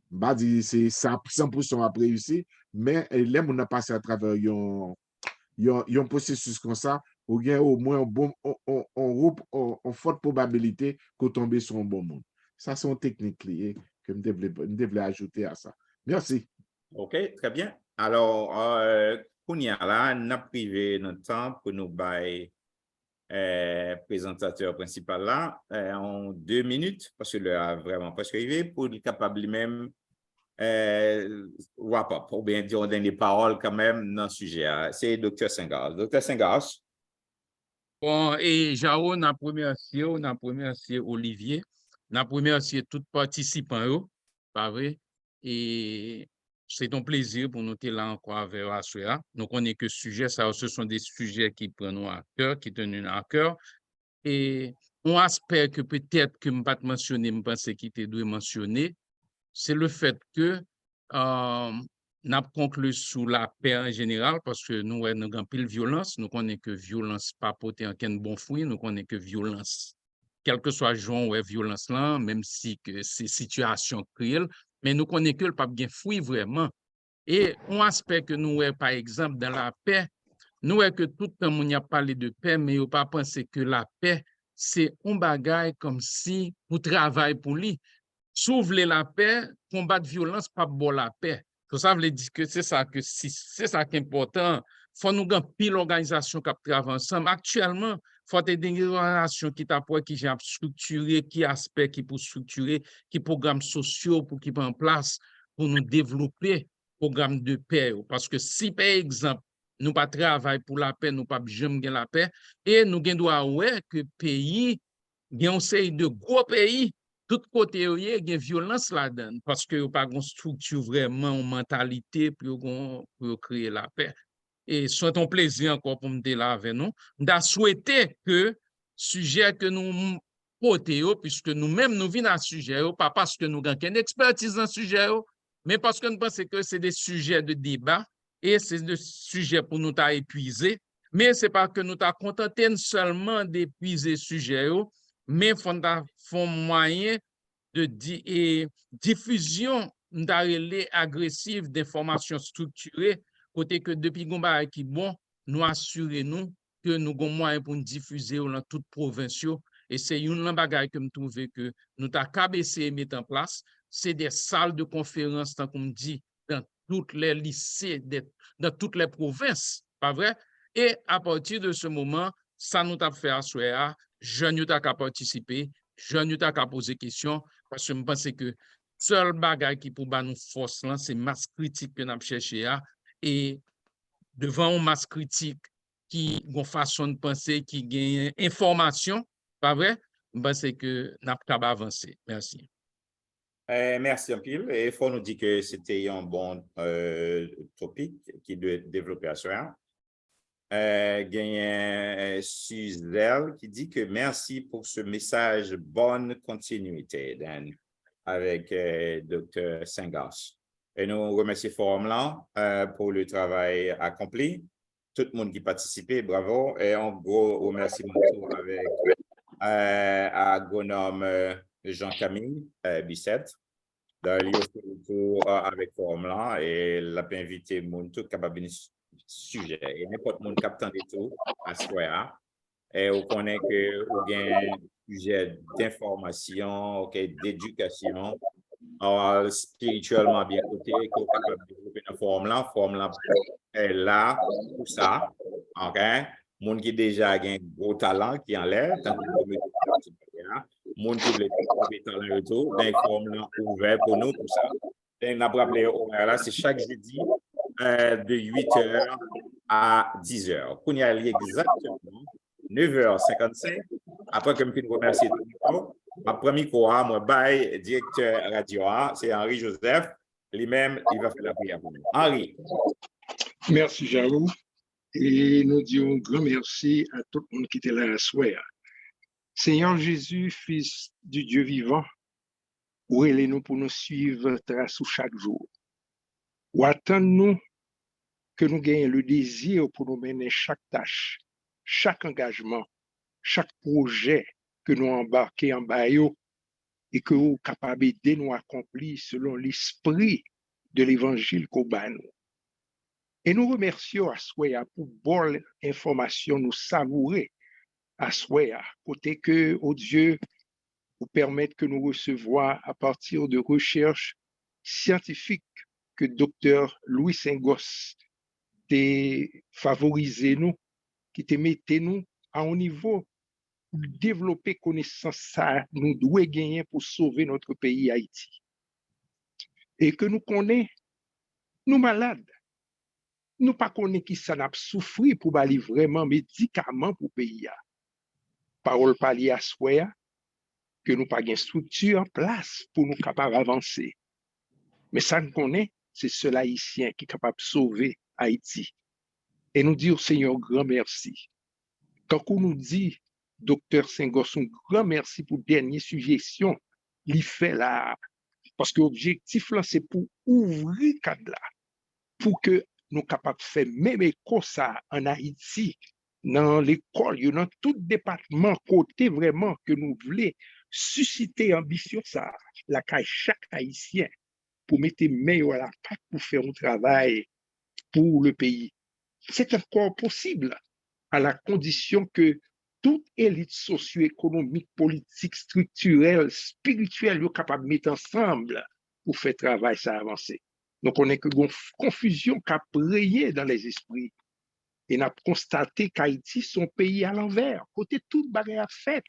Bah dit c'est 100% après réussi, mais les moun a passé à travers un processus comme ça, ou bien au moins en forte probabilité qu'on tombe sur un bon monde. Ça c'est une technique liée que je devrais ajouter à ça. Merci. OK, très bien. Alors, Kounia là, n'a privé notre temps pour nous bailler présentateur principal là en 2 minutes, parce que l'heure a vraiment presque arrivé, pour être capable même wrap up, ou bien dire des paroles quand même dans le sujet. C'est Dr. Sengas. Dr. Sengas. Bon, et Jao, n'a remercié Olivier, n'a remercié tous les participants, pas vrai? Et c'est un plaisir pour nous être là encore avec Assoya. Nous connaissons que sujet, ça, ce sont des sujets qui prennent nous à cœur, qui tiennent nous à cœur. Et un aspect que peut-être que je ne pas mentionner, je pense qu'il était dû mentionner, c'est le fait que n'a conclu sous la paix en général, parce que nous avons pile violence, nous connaissons que violence pas porter aucun bon fruit, nous connaissons que violence, quel que soit le genre ou violence là, même si que c'est situation cruelle, mais nous connaissons que le pas bien fruit vraiment. Et un aspect que nous avons, par exemple, dans la paix, nous avons que tout le temps, on a parlé de paix, mais on pas penser que la paix, c'est un bagage comme si on travaille pour lui. S'ouvrir la paix, combattre violence, pas bon la paix. Ça veut dire que c'est ça que c'est ça qui est important. Il faut nous gagner pile l'organisation qui travaille ensemble. Actuellement, il faut des organisations qui t'apportent, qui ont structuré, qui aspect qui pour structurer, qui programmes sociaux pour qui en place pour nous développer programme de paix. Parce que si, par exemple, nous pas travaillons pour la paix, nous pas jamais la paix, et nous devons ouais que pays, il y a un de gros pays, tout côté, il y a une violence là-dedans, parce qu'il n'y a pas une structure vraiment, une mentalité pour créer la paix. Et c'est un plaisir encore pour me dire là avec nous. Je souhaité que le sujet que nous portons, puisque nous-mêmes nous venons à ce sujet, pas parce que nous avons une expertise dans ce sujet, mais parce que nous pensons que c'est des sujets de débat et c'est des sujets pour nous épuiser. Mais ce n'est pas que nous t'avons contenté seulement d'épuiser ce sujet, mais font moyen de diffusion agressive d'informations structurées, côté que depuis Gomba qui bon, nous assurons que nous avons moyen pour nous diffuser dans toute province. Et c'est une bagaille que je trouve que nous avons essayé de mettre en place. C'est des salles de conférence, tant qu'on dit, dans tous les lycées, dans toutes les provinces, pas vrai? Et à partir de ce moment, ça nous a fait asseoir, jeunes nous a participé, jeunes nous a posé des questions, parce que je pense que seul bagage qui pour nous force là, c'est masse critique que nous avons cherché. Et devant une masse critique qui a une façon de penser, qui gagne information, pas vrai? Je pense que nous avons avancé. Merci. Merci un peu. Il faut nous dire que c'était un bon topic qui doit développer à soi. Il y a Suzelle qui dit que merci pour ce message, bonne continuité, Dan, avec Dr. Sengas. Et nous remercions formellement pour le travail accompli. tout le monde qui participait, bravo. Et un gros remerciement avec agronome Jean-Camille Bissette. Il aussi avec forum là et l'a invité monde tout capable de sujet et n'importe monde captant de tout à soi et on connaît que on gain sujet d'information, d'éducation spirituellement bien côté qu'on capable de développer dans forum là est là pour ça. OK, monde qui déjà a un gros talent qui en l'air tant que monde qui veut développer talent et tout, ben forum là ouvert pour nous pour ça. Et on a rappelé là c'est chaque jeudi de 8h à 10h. Qu'on y a exactement 9h55. Après que je me remercie tout le monde, ma première fois, moi, bail directeur radio, c'est Henri Joseph. Lui-même, il va faire la prière pour nous. Henri. Merci, Jarou. Et nous disons un grand merci à tout le monde qui était là à soir. Seigneur Jésus, Fils du Dieu vivant, où nous pour nous suivre trace chaque jour. Ou attendons-nous que nous gagnions le désir pour nous mener chaque tâche, chaque engagement, chaque projet que nous embarquons en baillot et que nous sommes capables d'aider nous accomplir selon l'esprit de l'évangile qu'au bas nous. Et nous remercions à Soya pour bonne information nous savourer à Soya, côté que, oh Dieu, vous permettre que nous recevions à partir de recherches scientifiques que Dr. Louis Sengos t'a favorisé nous, qui te mettait nous à un niveau pour développer connaissance ça nous devons gagner pour sauver notre pays Haïti. Et que nous connaissons, nous malades, nous pas connaissons qui ça n'a souffert pour bali vraiment médicaments pour pays. Parole parler à soi que nous pas une structure en place pour nous capables d'avancer. Mais ça nous connaît, c'est ceux haïtiens qui est capable de sauver Haïti. Et nous dire Seigneur grand merci. Quand on nous dit Docteur Sengos, un grand merci pour dernière suggestion, il fait là, parce que l'objectif là, c'est pour ouvrir cadre là, pour que nous capables de faire même comme ça en Haïti, dans l'école, dans tout département, côté vraiment que nous voulons susciter ambition ça, la caille chaque Haïtien, pour mettre meilleur à la patte pour faire un travail pour le pays. C'est encore possible à la condition que toute élite socio-économique, politique, structurelle, spirituelle, est capable de mettre ensemble pour faire travail ça avancer. Donc, on est que une confusion qui a rayé dans les esprits. Et on a constaté qu'Haïti, son pays à l'envers, côté toute barrière faite,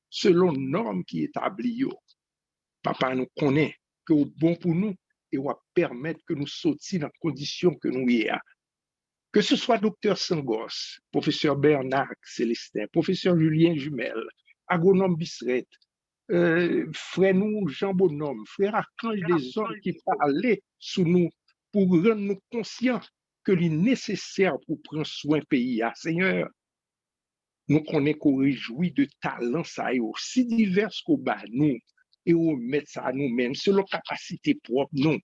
selon normes qui établies. Papa nous connaît que c'est bon pour nous et on va permettre que nous sortions dans les conditions que nous y avons. Que ce soit Dr. Sengos, professeur Bernard Célestin, professeur Julien Jumel, agronome Bisseret, frère nous Jean Bonhomme, frère Archange des hommes qui parlaient sous nous pour rendre nous conscients que c'est nécessaire pour prendre soin du pays. Seigneur, nous connaissons qu'on réjouit de talents ça est aussi divers qu'au bas nous et on met ça à nous-mêmes selon capacité propre nous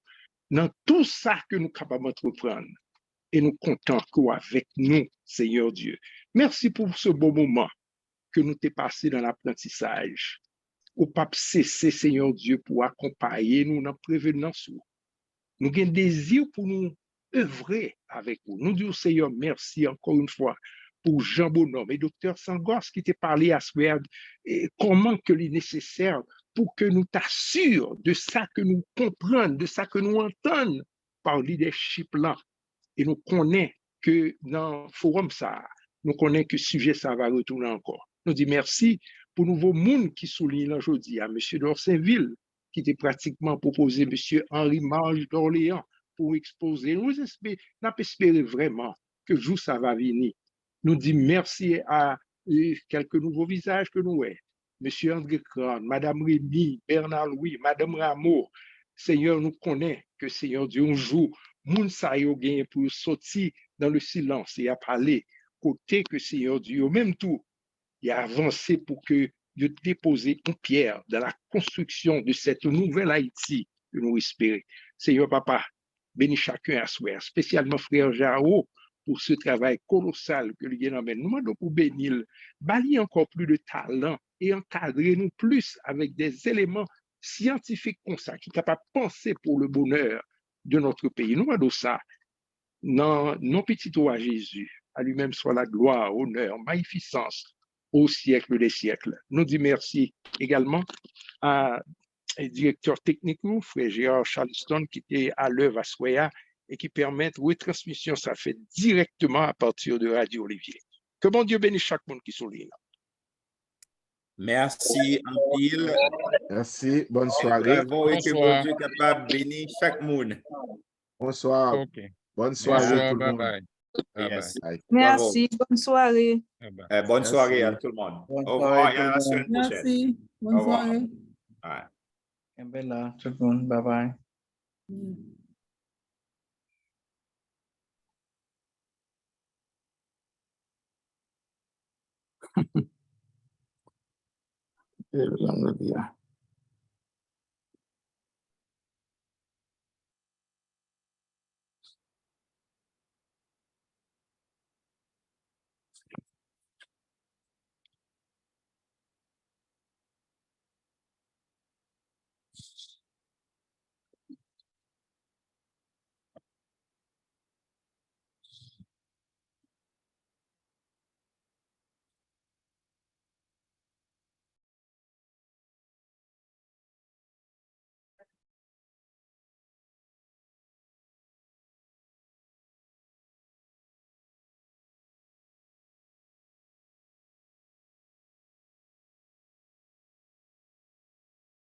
dans tout ça que nous sommes capables d'entreprendre. Et nous comptons qu'avec nous, Seigneur Dieu. Merci pour ce beau moment que nous t'ai passé dans l'apprentissage. Au pas cesser, Seigneur Dieu, pour accompagner nous dans la prévenance. Nous avons un désir pour nous œuvrer avec vous. Nous disons, Seigneur, merci encore une fois pour Jean Bonhomme et Dr. Sengos qui t'a parlé à ce et comment que c'est nécessaire pour que nous t'assurions de ça que nous comprenons, de ça que nous entendons par leadership là. Et nous connaissons que dans le forum, ça, nous connaissons que le sujet, ça va retourner encore. Nous disons merci pour le nouveau monde qui souligne aujourd'hui à M. d'Orsainville, qui était pratiquement proposé M. Henri Marge d'Orléans pour exposer. Nous espérons vraiment que le jour, ça va venir. Nous disons merci à quelques nouveaux visages que nous avons. M. André Crane, Mme Rémy, Bernard Louis, Mme Rameau. Seigneur, nous connaissons que Seigneur Dieu, un jour, moun sa yo gagné pour sortir dans le silence et à parler côté que Seigneur Dieu au même tout il a avancé pour que Dieu dépose une pierre dans la construction de cette nouvelle Haïti que nous espérons. Seigneur Papa, bénis chacun à soi, spécialement frère Jao pour ce travail colossal que lui amène. Nous demandons pour bénir, bali encore plus de talent et encadrer nous plus avec des éléments scientifiques comme ça, qui sont capables de penser pour le bonheur de notre pays. Nous demandons ça. Non, non petit roi Jésus, à lui-même soit la gloire, honneur, magnificence au siècle des siècles. Nous disons merci également à directeur technique, nous, frère Gérard Charleston, qui était à l'œuvre à Soya et qui permet retransmission, ça fait directement à partir de Radio Olivier. Que bon Dieu bénisse chaque monde qui souligne. Merci en pile. Merci, bonne soirée. Bravo et que bon Dieu capable de bénir chaque monde. Bonsoir. OK. Bonne soirée tout le Bye monde. bye. Yes. Bye. Merci, bonne soirée. Bonne soirée à tout le monde. Au revoir et à la semaine prochaine. Merci, bonne Au revoir. soirée. Ouais. Bella, tout le monde, bye bye. Hallelujah.